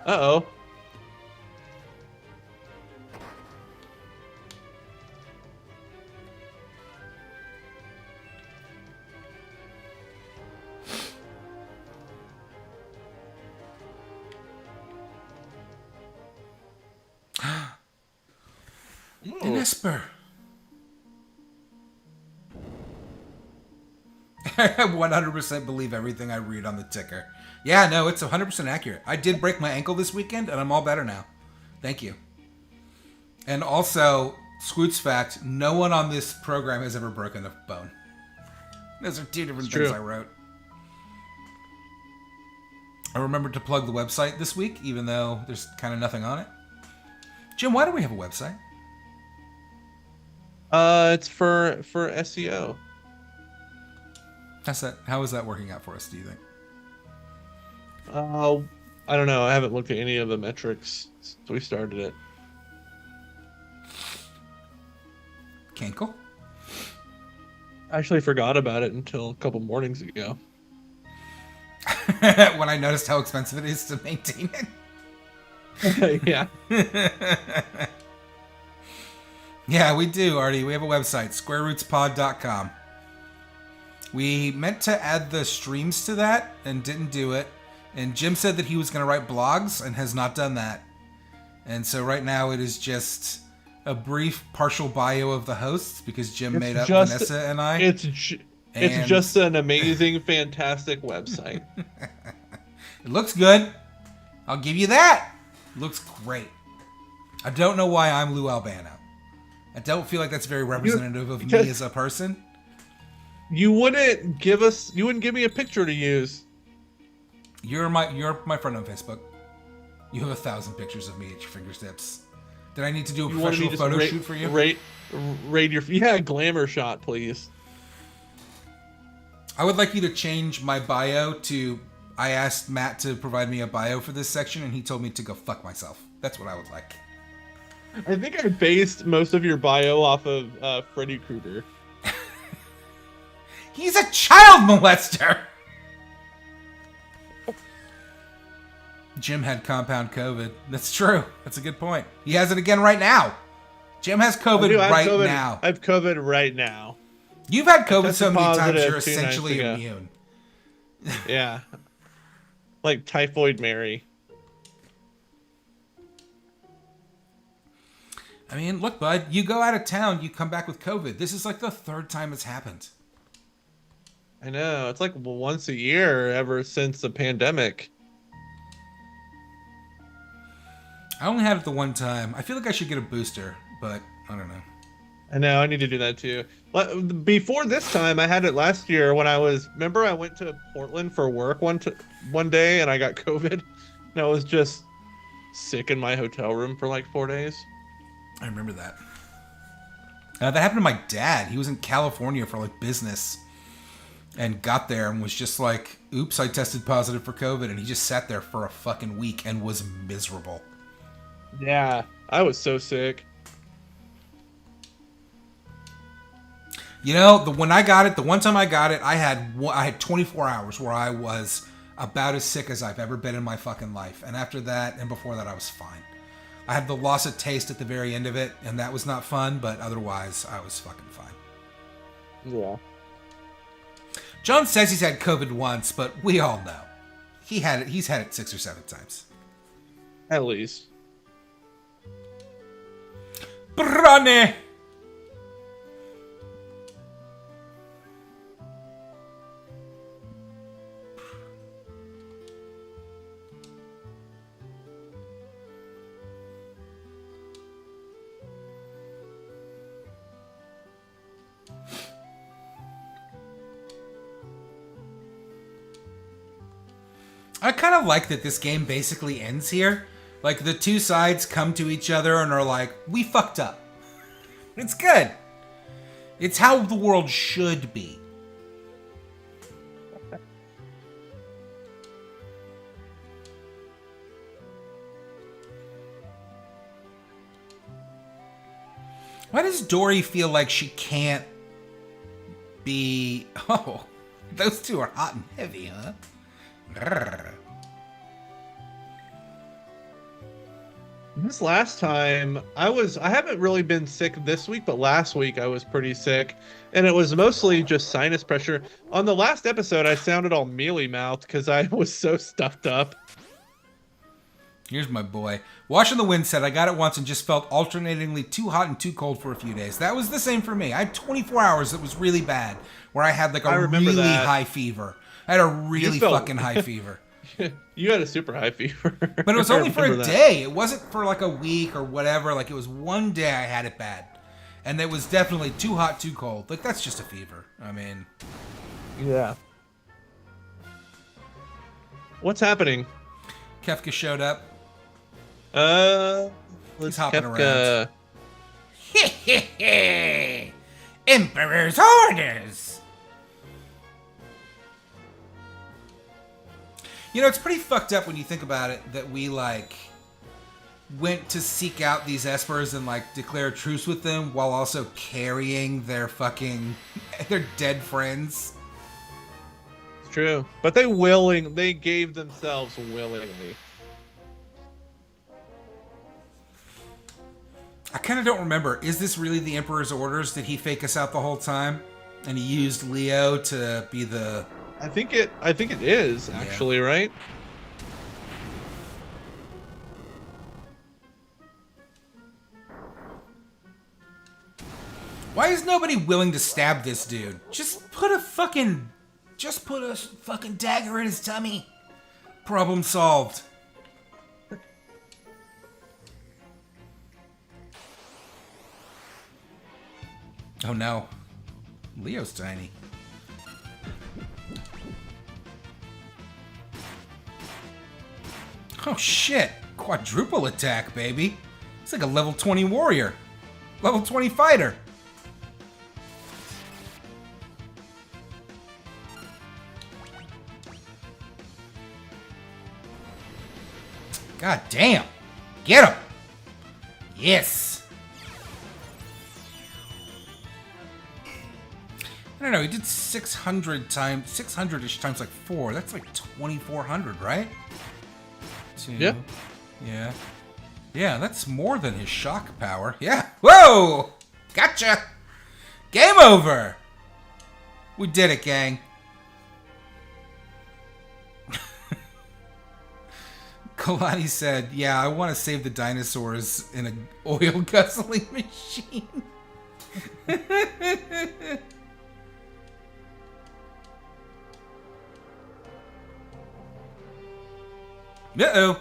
Uh-oh. An Esper. I 100% believe everything I read on the ticker. Yeah, no, it's 100% accurate. I did break my ankle this weekend, and I'm all better now. Thank you. And also, Squoots fact, no one on this program has ever broken a bone. Those are two different things I wrote. I remembered to plug the website this week, even though there's kind of nothing on it. Jim, why do we have a website? It's for SEO. How is that working out for us, do you think? I don't know. I haven't looked at any of the metrics since we started it. Cankle? I actually forgot about it until a couple mornings ago. When I noticed how expensive it is to maintain it. Yeah. Yeah, we do, Artie. We have a website, squarerootspod.com. We meant to add the streams to that and didn't do it. And Jim said that he was going to write blogs and has not done that. And so right now it is just a partial bio of the hosts because Jim made up Vanessa and I. It's just an amazing, fantastic website. It looks good. I'll give you that. It looks great. I don't know why I'm Lou Albano. I don't feel like that's very representative of me as a person. You wouldn't give me a picture to use. You're my friend on Facebook. You have 1,000 pictures of me at your fingertips. Did I need to do a professional photo shoot for you? Rate your glamour shot, please. I would like you to change my bio to. I asked Matt to provide me a bio for this section, and he told me to go fuck myself. That's what I would like. I think I based most of your bio off of Freddy Krueger. He's a child molester! Jim had compound COVID. That's true. That's a good point. He has it again right now. Jim has COVID now. I have COVID right now. You've had COVID so many times you're essentially immune. Yeah. Like Typhoid Mary. I mean, look, bud, you go out of town, you come back with COVID. This is like the 3rd time it's happened. I know. It's like once a year ever since the pandemic. I only had it the one time. I feel like I should get a booster, but I don't know. I know. I need to do that too. Before this time, I had it last year when I went to Portland for work one day and I got COVID. And I was just sick in my hotel room for like 4 days. I remember that. That happened to my dad. He was in California for like business and got there and was just like, oops, I tested positive for COVID. And he just sat there for a fucking week and was miserable. Yeah, I was so sick. You know, when I got it, the one time I got it, I had 24 hours where I was about as sick as I've ever been in my fucking life. And after that, and before that, I was fine. I had the loss of taste at the very end of it, and that was not fun, but otherwise, I was fucking fine. Yeah. John says he's had COVID once, but we all know. He's had it 6 or 7 times. At least. Brane! I kind of like that this game basically ends here. Like, the two sides come to each other and are like, we fucked up. It's good. It's how the world should be. Why does Dory feel like she can't be... Oh, those two are hot and heavy, huh? Grrr. This last time, I haven't really been sick this week, but last week I was pretty sick. And it was mostly just sinus pressure. On the last episode, I sounded all mealy-mouthed because I was so stuffed up. Here's my boy. Wash in the Wind said, I got it once and just felt alternatingly too hot and too cold for a few days. That was the same for me. I had 24 hours that was really bad, where I had like a really high fever. I had a really fucking high fever. You had a super high fever. But it was only for a day. It wasn't for like a week or whatever. Like, it was one day I had it bad. And it was definitely too hot, too cold. Like, that's just a fever. I mean... Yeah. What's happening? Kefka showed up. He's hopping around. Emperor's orders! You know, it's pretty fucked up when you think about it that we, like, went to seek out these Espers and, like, declare truce with them while also carrying their fucking... their dead friends. It's true. But they gave themselves willingly. I kind of don't remember. Is this really the Emperor's orders? Did he fake us out the whole time? And he used Leo to be the... I think it is, actually, yeah. Right? Why is nobody willing to stab this dude? Just put a fucking dagger in his tummy. Problem solved. Oh no. Leo's tiny. Oh shit. Quadruple attack, baby. It's like a level 20 warrior. Level 20 fighter. God damn. Get him. Yes. I don't know, he did 600-ish times like 4. That's like 2,400, right? Yeah. Yeah. Yeah, that's more than his shock power. Yeah. Whoa! Gotcha! Game over! We did it, gang. Kalani said, yeah, I want to save the dinosaurs in an oil guzzling machine. Uh-oh.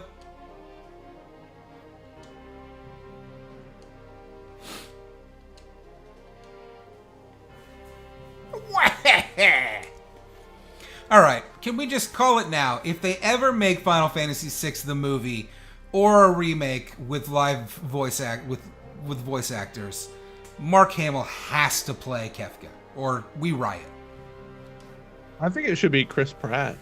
Alright, can we just call it now? If they ever make Final Fantasy VI the movie, or a remake with live voice with voice actors, Mark Hamill has to play Kefka, or we riot. I think it should be Chris Pratt.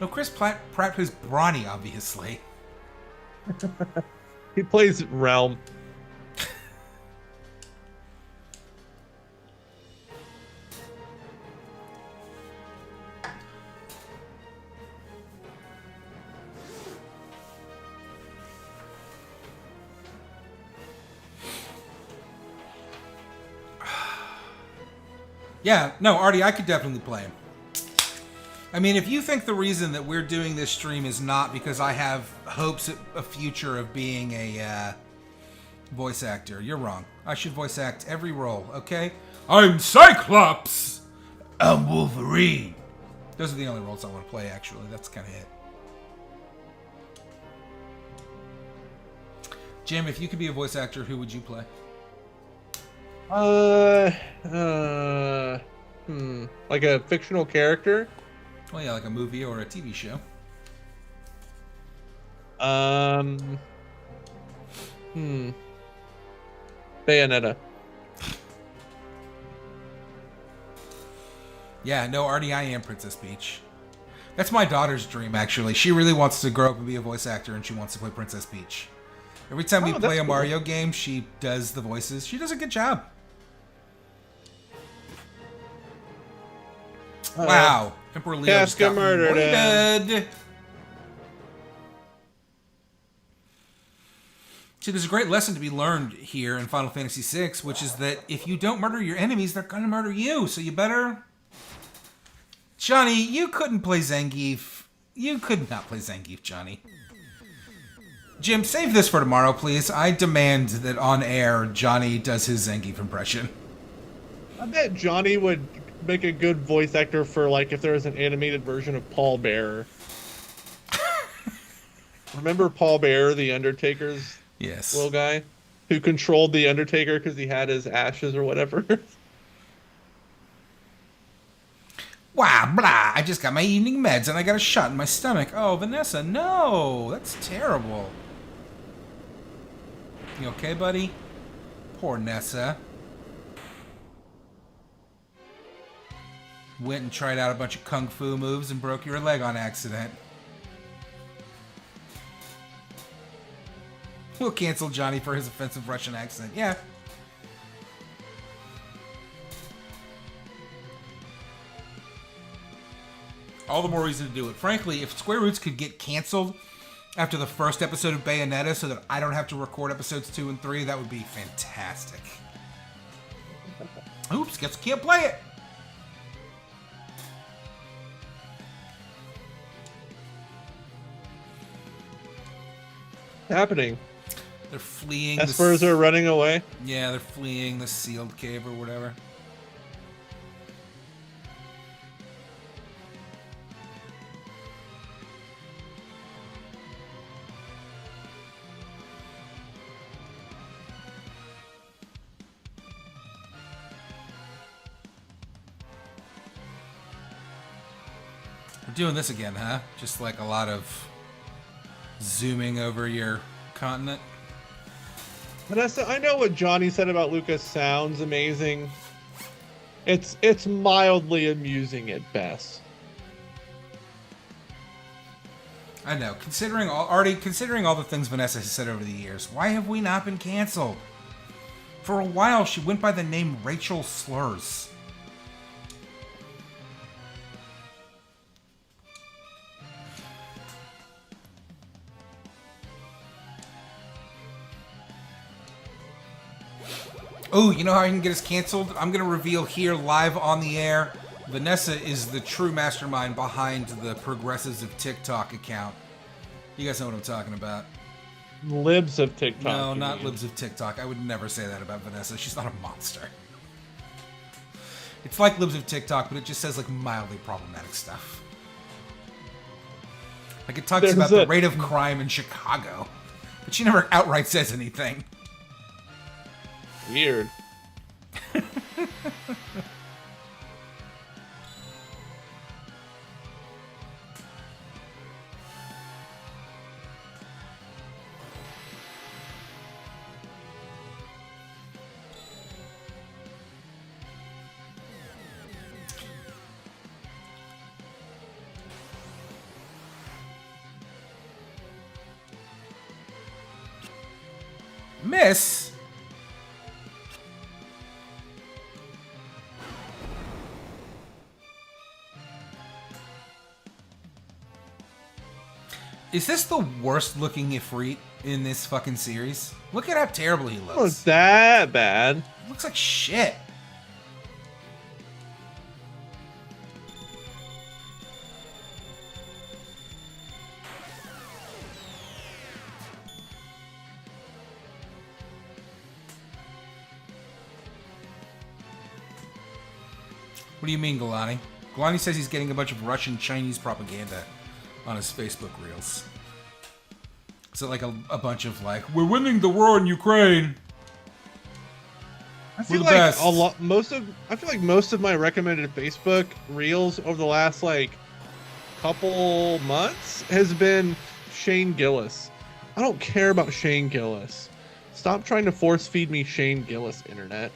No, Chris Pratt plays Bronny, obviously. He plays Realm. Yeah, no, Artie, I could definitely play him. I mean, if you think the reason that we're doing this stream is not because I have hopes of a future of being a voice actor, you're wrong. I should voice act every role, okay? I'm Cyclops! I'm Wolverine! Those are the only roles I want to play, actually. That's kind of it. Jim, if you could be a voice actor, who would you play? Like a fictional character? Well, yeah, like a movie or a TV show. Bayonetta. Yeah, no, Artie, I am Princess Peach. That's my daughter's dream, actually. She really wants to grow up and be a voice actor, and she wants to play Princess Peach. Every time we play a Mario game, she does the voices. She does a good job. Wow. Emperor Leo just got murdered. See, there's a great lesson to be learned here in Final Fantasy VI, which is that if you don't murder your enemies, they're going to murder you. So you better... Johnny, you couldn't play Zangief. You could not play Zangief, Johnny. Jim, save this for tomorrow, please. I demand that on air, Johnny does his Zangief impression. I bet Johnny would make a good voice actor for, like, if there was an animated version of Paul Bearer. Remember Paul Bearer, the Undertaker's little guy? Who controlled the Undertaker because he had his ashes or whatever? Wow, blah, I just got my evening meds and I got a shot in my stomach. Oh, Vanessa, no, that's terrible. You okay, buddy? Poor Nessa. Went and tried out a bunch of kung fu moves and broke your leg on accident. We'll cancel Johnny for his offensive Russian accent. Yeah. All the more reason to do it. Frankly, if Square Roots could get canceled after the first episode of Bayonetta so that I don't have to record episodes 2 and 3, that would be fantastic. Oops, guess I can't play it. Happening. They're fleeing. Espers are running away. Yeah, they're fleeing the sealed cave or whatever. We're doing this again, huh? Just like a lot of zooming over your continent. Vanessa, I know what Johnny said about Lucas sounds amazing. It's mildly amusing at best. I know. Considering all the things Vanessa has said over the years, why have we not been canceled? For a while, she went by the name Rachel Slurs. Oh, you know how I can get us canceled? I'm going to reveal here live on the air. Vanessa is the true mastermind behind the Progressives of TikTok account. You guys know what I'm talking about. Libs of TikTok. No, not Libs of TikTok. I would never say that about Vanessa. She's not a monster. It's like Libs of TikTok, but it just says like mildly problematic stuff. Like it talks about the rate of crime in Chicago, but she never outright says anything. Weird. Miss? Is this the worst looking Ifrit in this fucking series? Look at how terrible he looks. Oh, it's that bad. He looks like shit. What do you mean, Galani? Galani says he's getting a bunch of Russian Chinese propaganda on his Facebook reels. Is it like a bunch of like, we're winning the war in Ukraine? I feel like most of my recommended Facebook reels over the last like couple months has been Shane Gillis. I don't care about Shane Gillis. Stop trying to force feed me Shane Gillis, internet.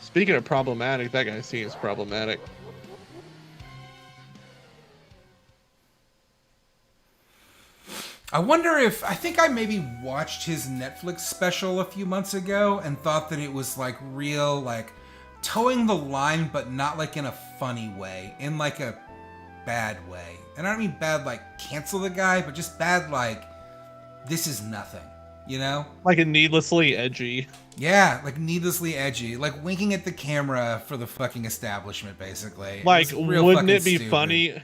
Speaking of problematic, that guy seems problematic. I wonder if I think I maybe watched his Netflix special a few months ago and thought that it was like real, like towing the line, but not like in a funny way, in like a bad way. And I don't mean bad like cancel the guy, but just bad like this is nothing, you know? Like a needlessly edgy. Yeah, like needlessly edgy, like winking at the camera for the fucking establishment, basically. Like, It's real wouldn't fucking it be stupid. funny?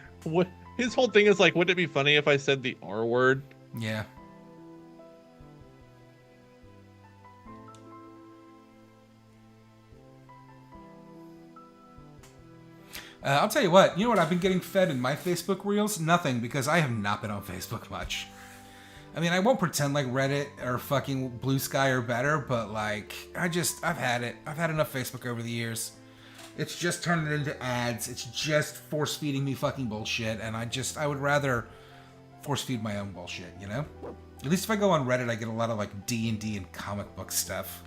His whole thing is like, wouldn't it be funny if I said the R word? Yeah. I'll tell you what. You know what I've been getting fed in my Facebook reels? Nothing, because I have not been on Facebook much. I mean, I won't pretend like Reddit or fucking Blue Sky are better, but like, I've had it. I've had enough Facebook over the years. It's just turning it into ads. It's just force feeding me fucking bullshit, and I would rather force feed my own bullshit, you know? At least if I go on Reddit, I get a lot of like D&D and comic book stuff.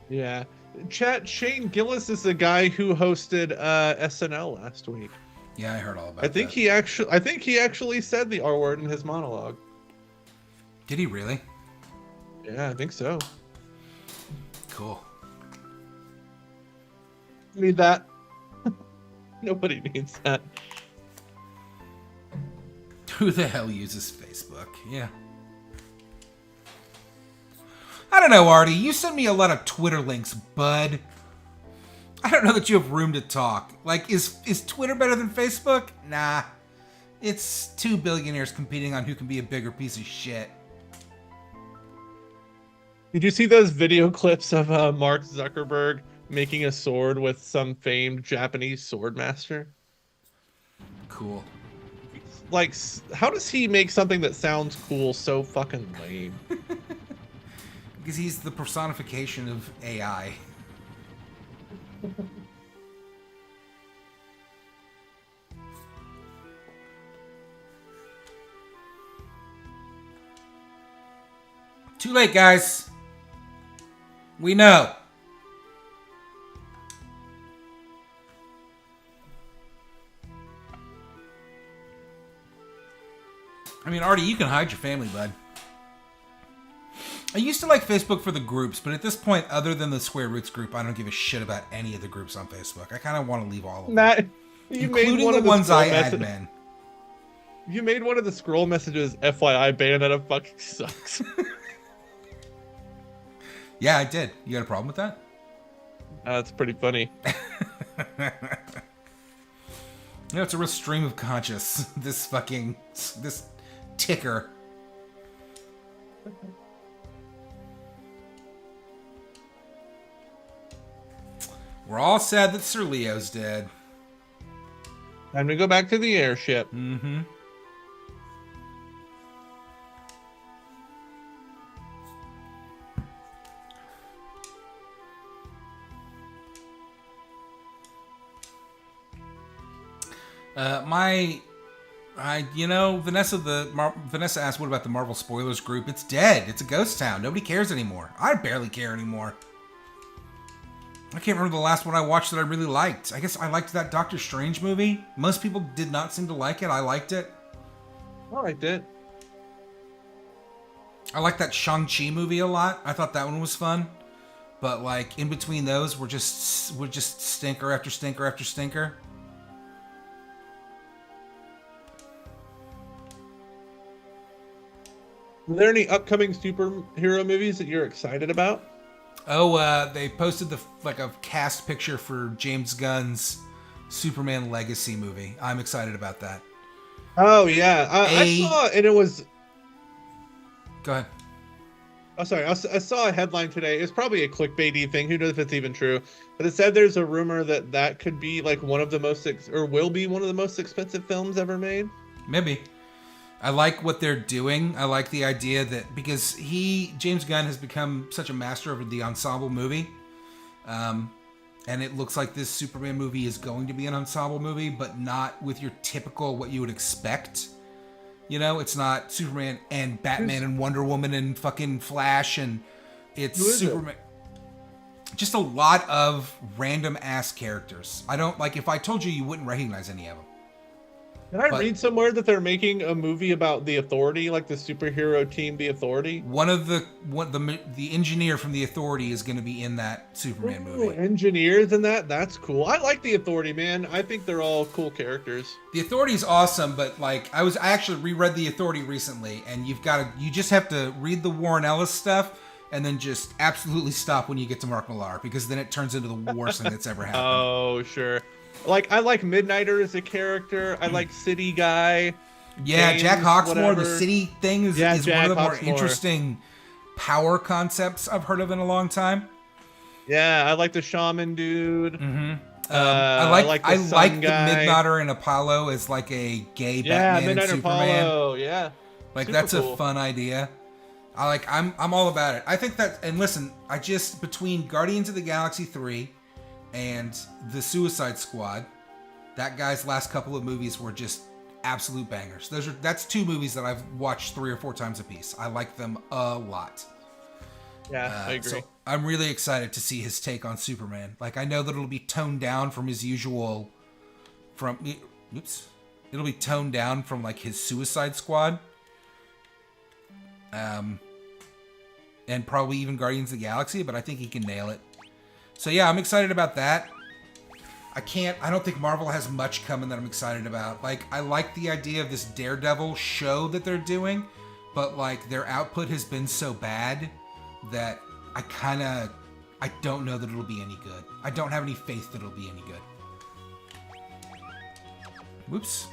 Yeah. Chat, Shane Gillis is the guy who hosted SNL last week. Yeah, I heard all about I think that. I think he actually said the R word in his monologue. Did he really? Yeah, I think so. Cool. Need that. Nobody needs that. Who the hell uses Facebook? Yeah. I don't know, Artie. You send me a lot of Twitter links, bud. I don't know that you have room to talk. Like, is Twitter better than Facebook? Nah. It's two billionaires competing on who can be a bigger piece of shit. Did you see those video clips of Mark Zuckerberg making a sword with some famed Japanese sword master? Cool. Like, how does he make something that sounds cool so fucking lame? Because he's the personification of AI. Too late, guys. We know. I mean, Artie, you can hide your family, bud. I used to like Facebook for the groups, but at this point, other than the Square Roots group, I don't give a shit about any of the groups on Facebook. I kind of want to leave all of them. Matt, you including made one the of ones I message- admin. You made one of the scroll messages, FYI, Bayonetta fucking sucks. Yeah, I did. You got a problem with that? That's pretty funny. You know, it's a real stream of conscious. This ticker. We're all sad that Sir Leo's dead. Time to go back to the airship. Mm-hmm. Vanessa asked, what about the Marvel Spoilers group? It's dead. It's a ghost town. Nobody cares anymore. I barely care anymore. I can't remember the last one I watched that I really liked. I guess I liked that Doctor Strange movie. Most people did not seem to like it. I liked it. Oh, I did. I liked that Shang-Chi movie a lot. I thought that one was fun. But like in between those, we're just stinker after stinker after stinker. Are there any upcoming superhero movies that you're excited about? Oh, they posted a cast picture for James Gunn's Superman Legacy movie. I'm excited about that. Oh yeah, I saw, and it was. Go ahead. Oh, sorry. I saw a headline today. It's probably a clickbaity thing. Who knows if it's even true? But it said there's a rumor that could be like one of the most or will be one of the most expensive films ever made. Maybe. I like what they're doing. I like the idea that because James Gunn has become such a master of the ensemble movie. And it looks like this Superman movie is going to be an ensemble movie, but not with your typical what you would expect. You know, it's not Superman and Batman and Wonder Woman and fucking Flash, and it's Superman. Just a lot of random ass characters. I don't like. If I told you, you wouldn't recognize any of them. Did I read somewhere that they're making a movie about the Authority, like the superhero team, the Authority? The engineer from the Authority is going to be in that Superman movie. Engineers in that? That's cool. I like the Authority, man. I think they're all cool characters. The Authority is awesome, but like I actually reread the Authority recently, and you just have to read the Warren Ellis stuff, and then just absolutely stop when you get to Mark Millar, because then it turns into the worst thing that's ever happened. Oh, sure. Like, I like Midnighter as a character. I like City Guy. Yeah, James, Jack Hawksmoor, whatever. the city thing is one of the more Hawksmoor. interesting power concepts I've heard of in a long time. Yeah, I like the Shaman dude. Mm-hmm. I like the Midnighter and Apollo as like a gay Batman and Superman. Apollo, yeah. Like Super that's cool. a fun idea. I'm all about it. I think that, and listen, between Guardians of the Galaxy 3 and the Suicide Squad, that guy's last couple of movies were just absolute bangers. That's two movies that I've watched 3 or 4 times a piece. I like them a lot. Yeah, I agree. So I'm really excited to see his take on Superman. Like, I know that it'll be toned down from his usual, it'll be toned down from like his Suicide Squad. And probably even Guardians of the Galaxy, but I think he can nail it. So yeah, I'm excited about that. I don't think Marvel has much coming that I'm excited about. Like, I like the idea of this Daredevil show that they're doing, but like their output has been so bad that I don't know that it'll be any good. I don't have any faith that it'll be any good. Whoops.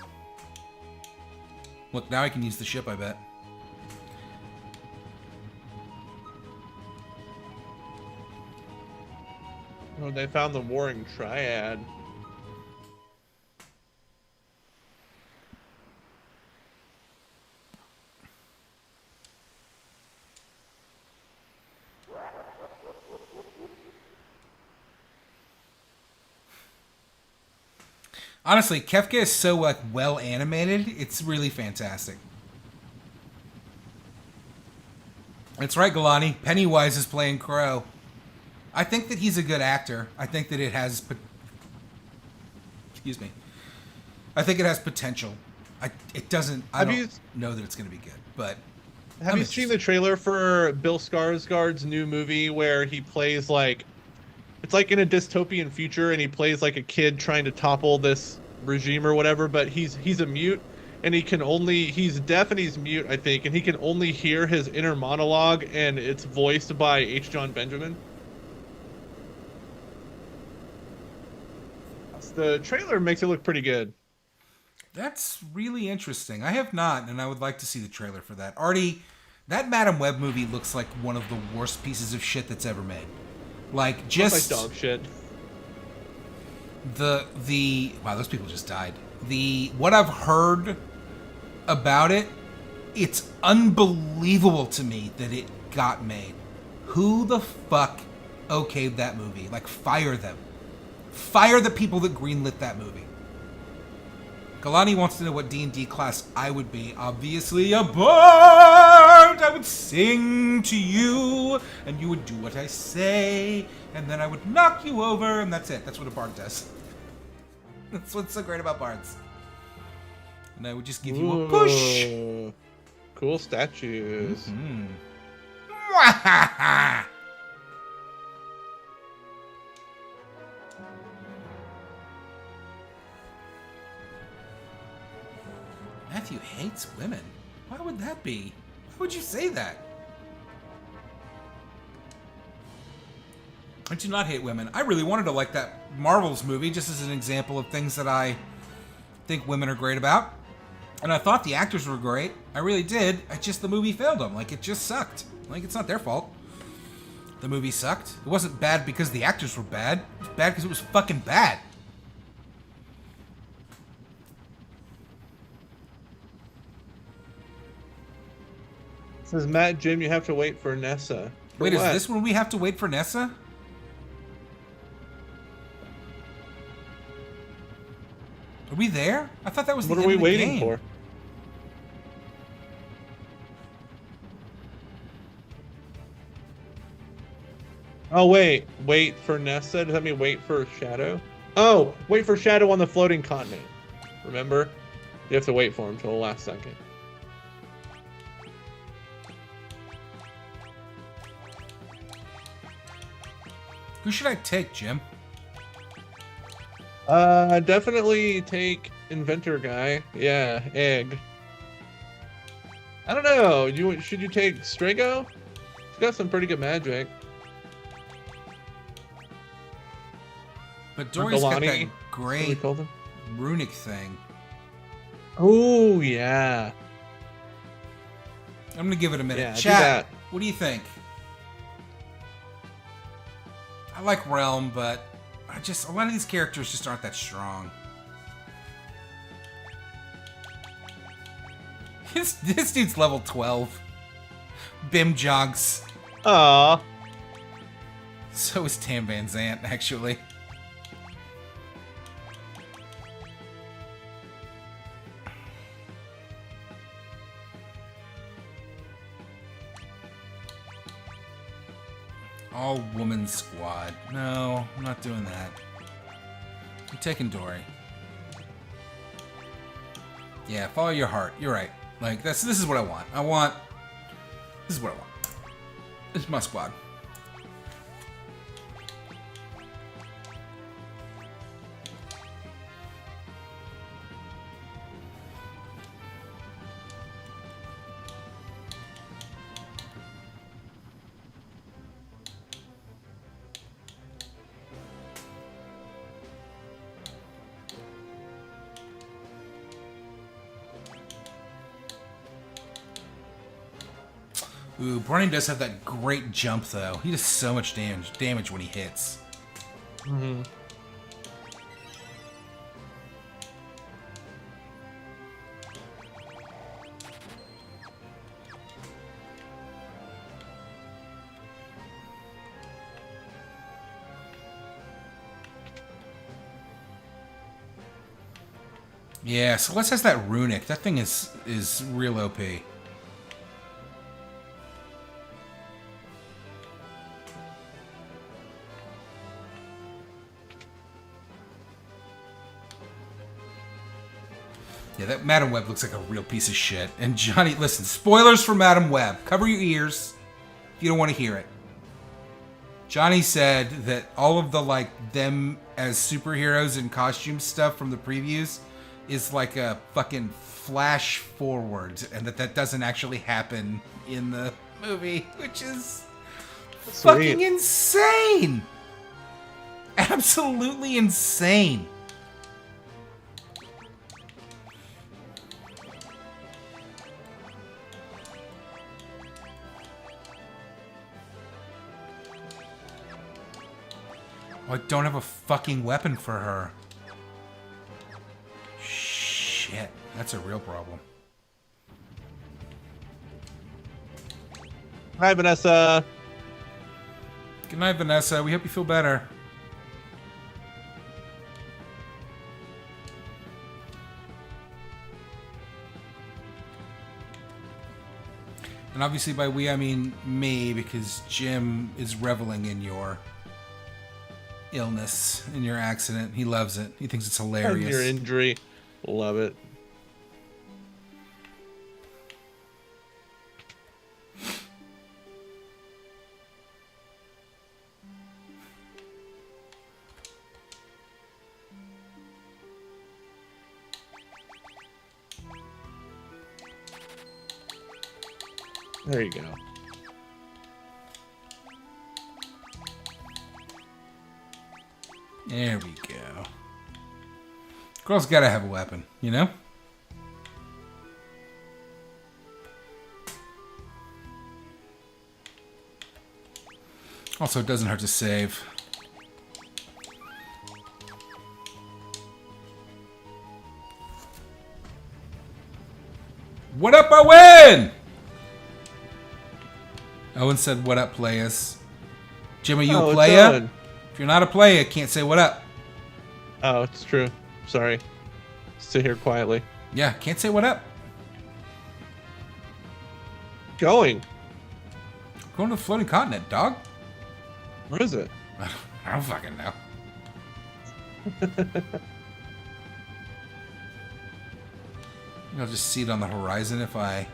Look, now I can use the ship, I bet. Oh, they found the Warring Triad. Honestly, Kefka is so like well animated. It's really fantastic. That's right, Galani. Pennywise is playing Crow. I think that he's a good actor. I think that it has... Excuse me. I think it has potential. I don't know that it's going to be good, but... Have you seen the trailer for Bill Skarsgård's new movie where he plays like... It's like in a dystopian future and he plays like a kid trying to topple this regime or whatever, but he's a mute and he's deaf and he's mute, I think, and he can only hear his inner monologue, and it's voiced by H. John Benjamin. The trailer makes it look pretty good. That's really interesting. I have not, and I would like to see the trailer for that. Artie, that Madam Web movie looks like one of the worst pieces of shit that's ever made. Like, just... like dog shit. Wow, those people just died. What I've heard about it, it's unbelievable to me that it got made. Who the fuck okayed that movie? Like, fire them. Fire the people that greenlit that movie. Galani wants to know what D&D class I would be. Obviously a bard! I would sing to you, and you would do what I say, and then I would knock you over, and that's it. That's what a bard does. That's what's so great about bards. And I would just give you a push. Cool statues. Mm-hmm. Matthew hates women. Why would that be? Why would you say that? I do not hate women. I really wanted to like that Marvels movie just as an example of things that I think women are great about. And I thought the actors were great. I really did. The movie failed them. Like, it just sucked. Like, it's not their fault. The movie sucked. It wasn't bad because the actors were bad. It was bad because it was fucking bad. Says Matt, Jim, you have to wait for Nessa. Wait, is this when we have to wait for Nessa? Are we there? I thought that was What the are end we of the waiting game. for? Oh, wait for Nessa? Does that mean wait for Shadow? Oh, wait for Shadow on the floating continent. Remember? You have to wait for him till the last second. Who should I take, Jim? Definitely take Inventor Guy. Yeah, Egg. I don't know. Should you take Strago? He's got some pretty good magic. But Dory's got that Galani, what we great called him? runic thing. Oh yeah. I'm gonna give it a minute. Yeah, do Chat, that. what do you think? I like Realm, but a lot of these characters just aren't that strong. This dude's level 12. Bim jogs. Aw. So is Tam Van Zant, actually. All woman squad. No, I'm not doing that. I'm taking Dory. Yeah, follow your heart. You're right. Like this is what I want. This is what I want. This is my squad. Ooh, Brony does have that great jump, though. He does so much damage when he hits. Mm-hmm. Yeah, Celeste has that runic. That thing is real OP. Yeah, that Madam Web looks like a real piece of shit. And Johnny, listen, spoilers for Madam Web. Cover your ears if you don't want to hear it. Johnny said that all of the, like, them as superheroes and costume stuff from the previews is like a fucking flash forward, and that doesn't actually happen in the movie, which is fucking insane. Absolutely insane. Oh, I don't have a fucking weapon for her. Shit, that's a real problem. Hi, Vanessa. Good night, Vanessa. We hope you feel better. And obviously by we, I mean me, because Jim is reveling in your illness, in your accident. He loves it. He thinks it's hilarious. Your injury. Love it. There you go. There we go. Girl's gotta have a weapon, you know? Also, it doesn't hurt to save. What up, Owen? Owen said, what up, players? Jim, are you a player? If you're not a player, can't say what up. Oh, it's true. Sorry. sit here quietly. Yeah, can't say what up. Going. Going to the floating continent, dog. Where is it? I don't fucking know. I'll just see it on the horizon if I...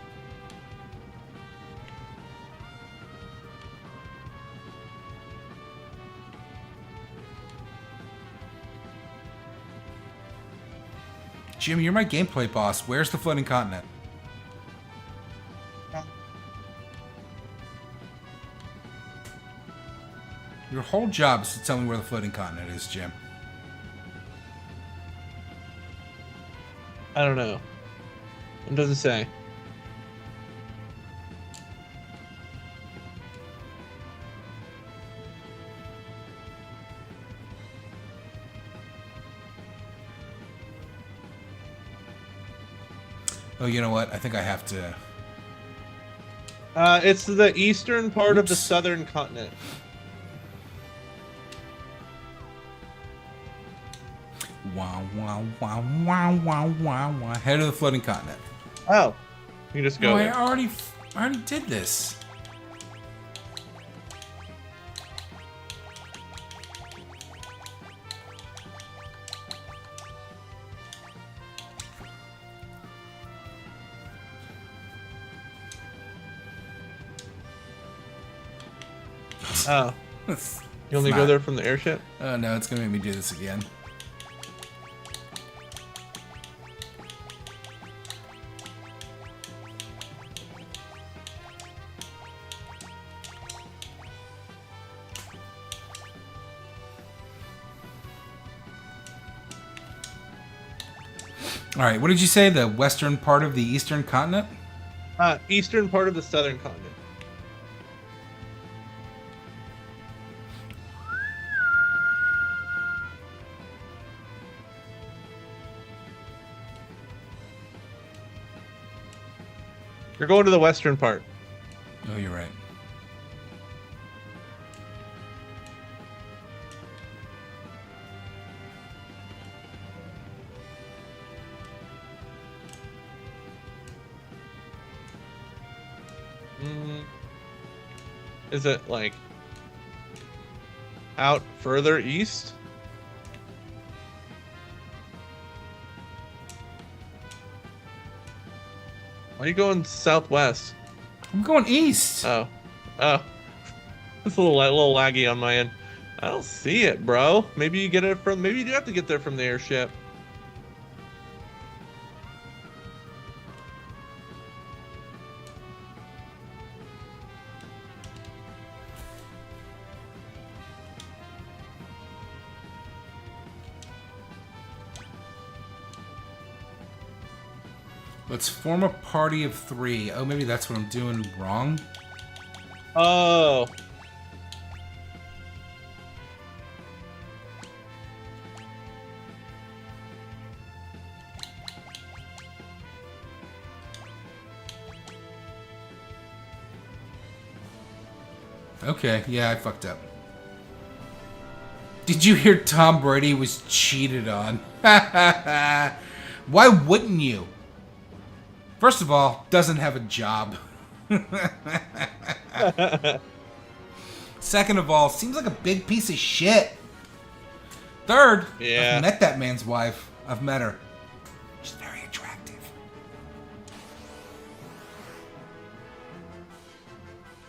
Jim, you're my gameplay boss. Where's the floating continent? Your whole job is to tell me where the floating continent is, Jim. I don't know. It doesn't say. Oh, you know what? I think I have to... It's the eastern part of the Oops. southern continent. Wow, wow, wow, wow, wow, wow, wow. Head of the floating continent. Oh. You can just go No, there. I already did this. Oh. You only go there from the airship? Oh no, it's gonna make me do this again. All right, what did you say? The western part of the eastern continent? Eastern part of the southern continent. You're going to the western part. Oh, you're right. Is it like out further east? Why are you going southwest? I'm going east. Oh. It's a little laggy on my end. I don't see it, bro. Maybe you get it from. Maybe you do have to get there from the airship. Let's form a party of 3. Oh, maybe that's what I'm doing wrong. Oh. Okay, yeah, I fucked up. Did you hear Tom Brady was cheated on? Why wouldn't you? First of all, doesn't have a job. Second of all, seems like a big piece of shit. Third, Yeah. I've met that man's wife. I've met her. She's very attractive.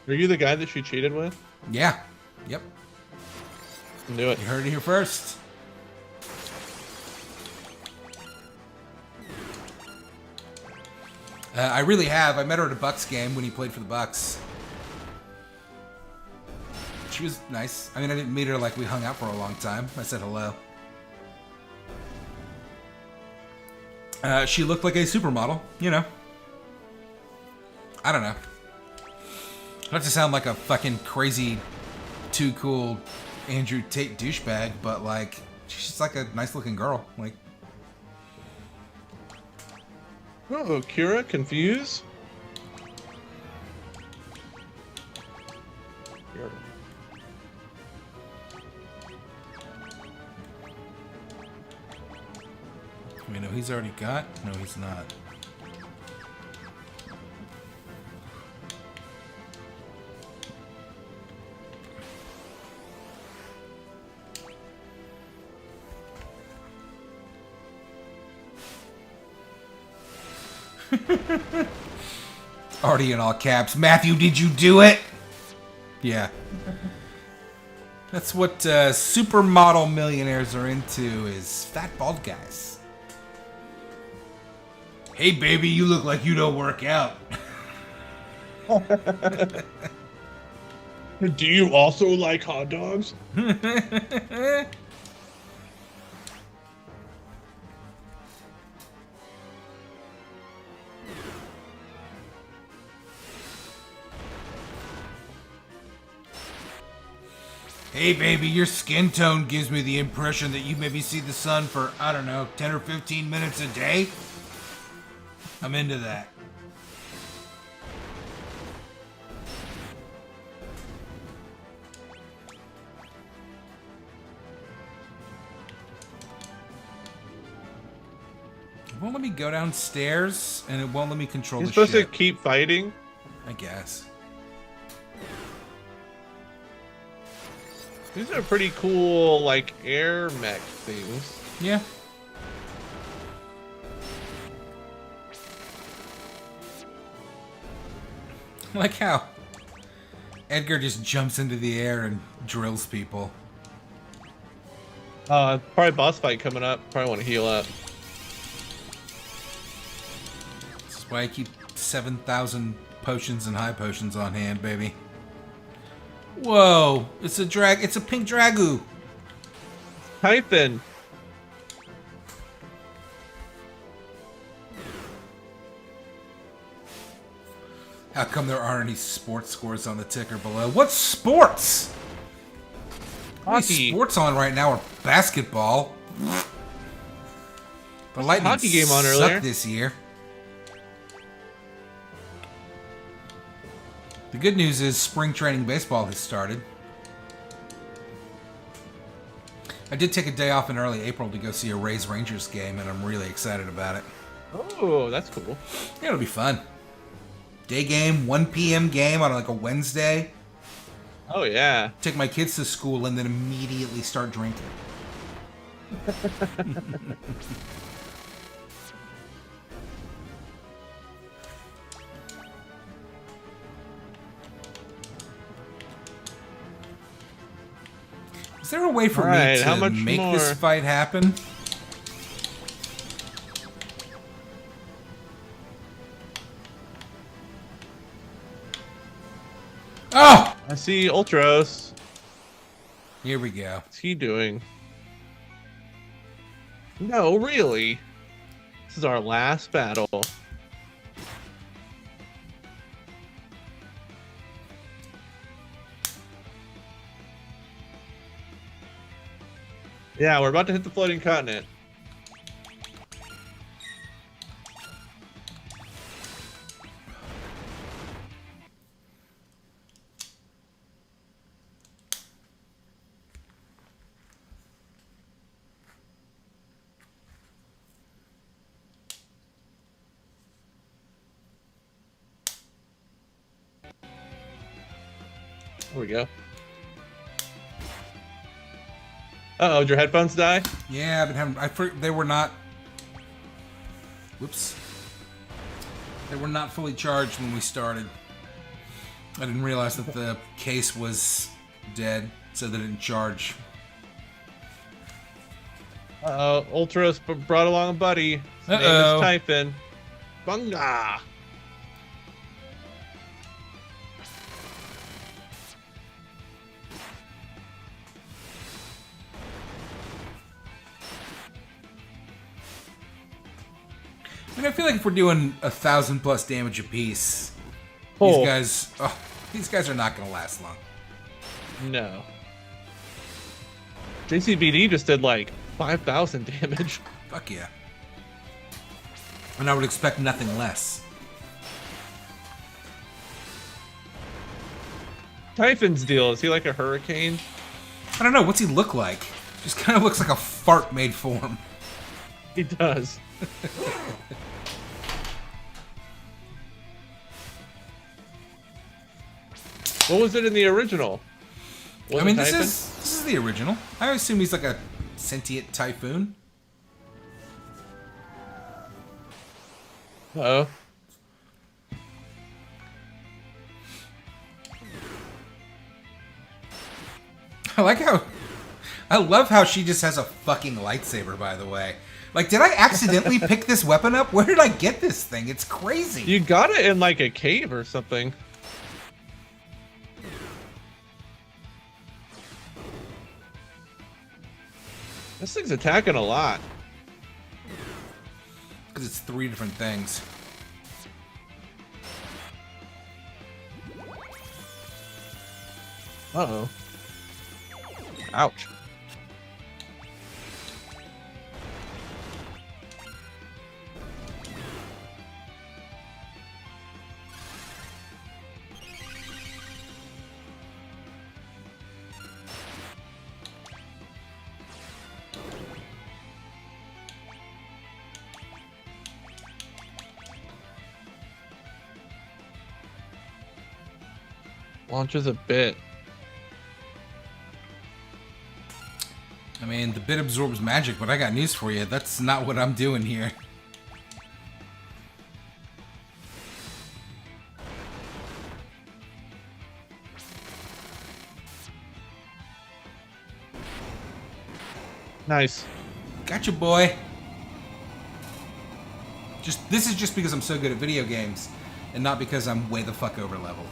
Are you the guy that she cheated with? Yeah. Yep. Knew it. You heard it here first. I really have. I met her at a Bucks game when he played for the Bucks. She was nice. I mean, I didn't meet her like we hung out for a long time. I said hello. She looked like a supermodel, you know. I don't know. Not to sound like a fucking crazy, too cool Andrew Tate douchebag, but like, she's just like a nice looking girl. Like, Oh, Kira, confused? Wait, no, he's already got? No, he's not. Already in all caps. Matthew, did you do it? Yeah. That's what supermodel millionaires are into, is fat bald guys. Hey baby, you look like you don't work out. Do you also like hot dogs? Hey baby, your skin tone gives me the impression that you maybe see the sun for, I don't know, 10 or 15 minutes a day. I'm into that. It won't let me go downstairs, and it won't let me control You're the supposed ship. to keep fighting? I guess. These are pretty cool, like, air mech things. Yeah. I like how Edgar just jumps into the air and drills people. Probably boss fight coming up. Probably want to heal up. That's why I keep 7,000 potions and high potions on hand, baby. Whoa! It's a pink Dragoo! Typhon! How come there aren't any sports scores on the ticker below? What sports? Only Hockey. sports on right now are basketball. The Lightning hockey game on suck earlier. this year. The good news is spring training baseball has started. I did take a day off in early April to go see a Rays Rangers game, and I'm really excited about it. Oh, that's cool. Yeah, it'll be fun. Day game, 1 p.m. game on like a Wednesday. Oh, yeah. Take my kids to school and then immediately start drinking. Is there a way for Alright, me how to much make more? this fight happen? Oh! I see Ultros. Here we go. What's he doing? No, really. This is our last battle. Yeah, we're about to hit the floating continent. There we go. Uh-oh, did your headphones die? Yeah, I've been having. They were not. Whoops. They were not fully charged when we started. I didn't realize that the case was dead, so they didn't charge. Uh-oh, Ultros brought along a buddy. His name Uh-oh. is Typhon. Bunga! I mean, I feel like if we're doing 1,000+ damage apiece, Oh. these guys are not going to last long. No. JCBD just did like 5,000 damage. Fuck yeah. And I would expect nothing less. Typhon's deal, is he like a hurricane? I don't know, what's he look like? Just kind of looks like a fart made for him. He does. What was it in the original? I mean, this is the original. I assume he's like a sentient typhoon. Uh-oh. I love how she just has a fucking lightsaber, by the way. Like, did I accidentally pick this weapon up? Where did I get this thing? It's crazy. You got it in like a cave or something. This thing's attacking a lot. Because it's 3 different things. Uh-oh. Ouch. Launches a bit. I mean, the bit absorbs magic, but I got news for you. That's not what I'm doing here. Nice. Gotcha, boy. This is just because I'm so good at video games, and not because I'm way the fuck over leveled.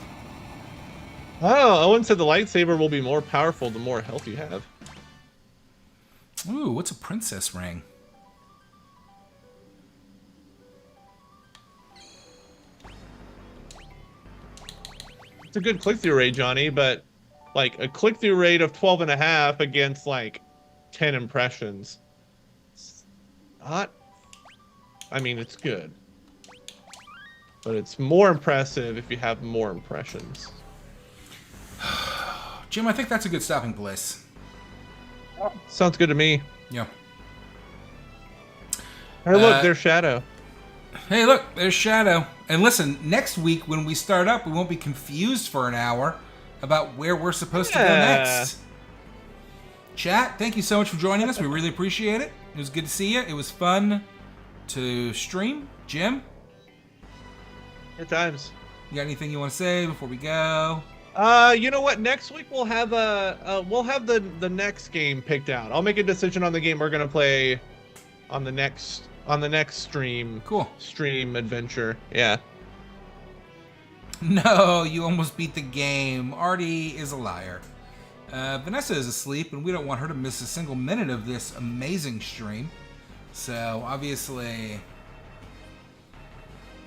Oh, Owen said the lightsaber will be more powerful the more health you have. Ooh, what's a princess ring? It's a good click-through rate, Johnny, but like a click-through rate of 12.5 against like 10 impressions. It's not... I mean, it's good. But it's more impressive if you have more impressions. Jim, I think that's a good stopping place. Sounds good to me. Yeah. Hey, look, there's Shadow. Hey, look, there's Shadow. And listen, next week when we start up, we won't be confused for an hour about where we're supposed to go next. Chat, thank you so much for joining us. We really appreciate it. It was good to see you. It was fun to stream. Jim? Good times. You got anything you want to say before we go? You know what? Next week we'll have the next game picked out. I'll make a decision on the game we're gonna play on the next stream. Cool. Stream adventure. Yeah. No, you almost beat the game. Artie is a liar. Vanessa is asleep, and we don't want her to miss a single minute of this amazing stream. So, obviously...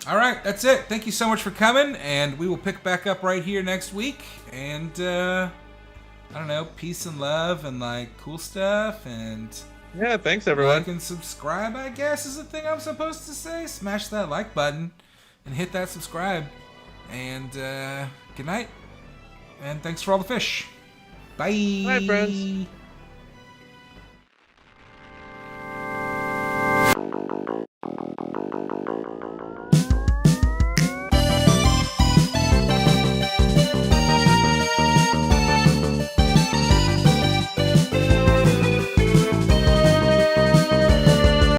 Alright, that's it. Thank you so much for coming, and we will pick back up right here next week. And, I don't know, peace and love and, like, cool stuff, and... Yeah, thanks, everyone. Like and subscribe, I guess, is the thing I'm supposed to say. Smash that like button and hit that subscribe. And, good night. And thanks for all the fish. Bye. Bye, friends.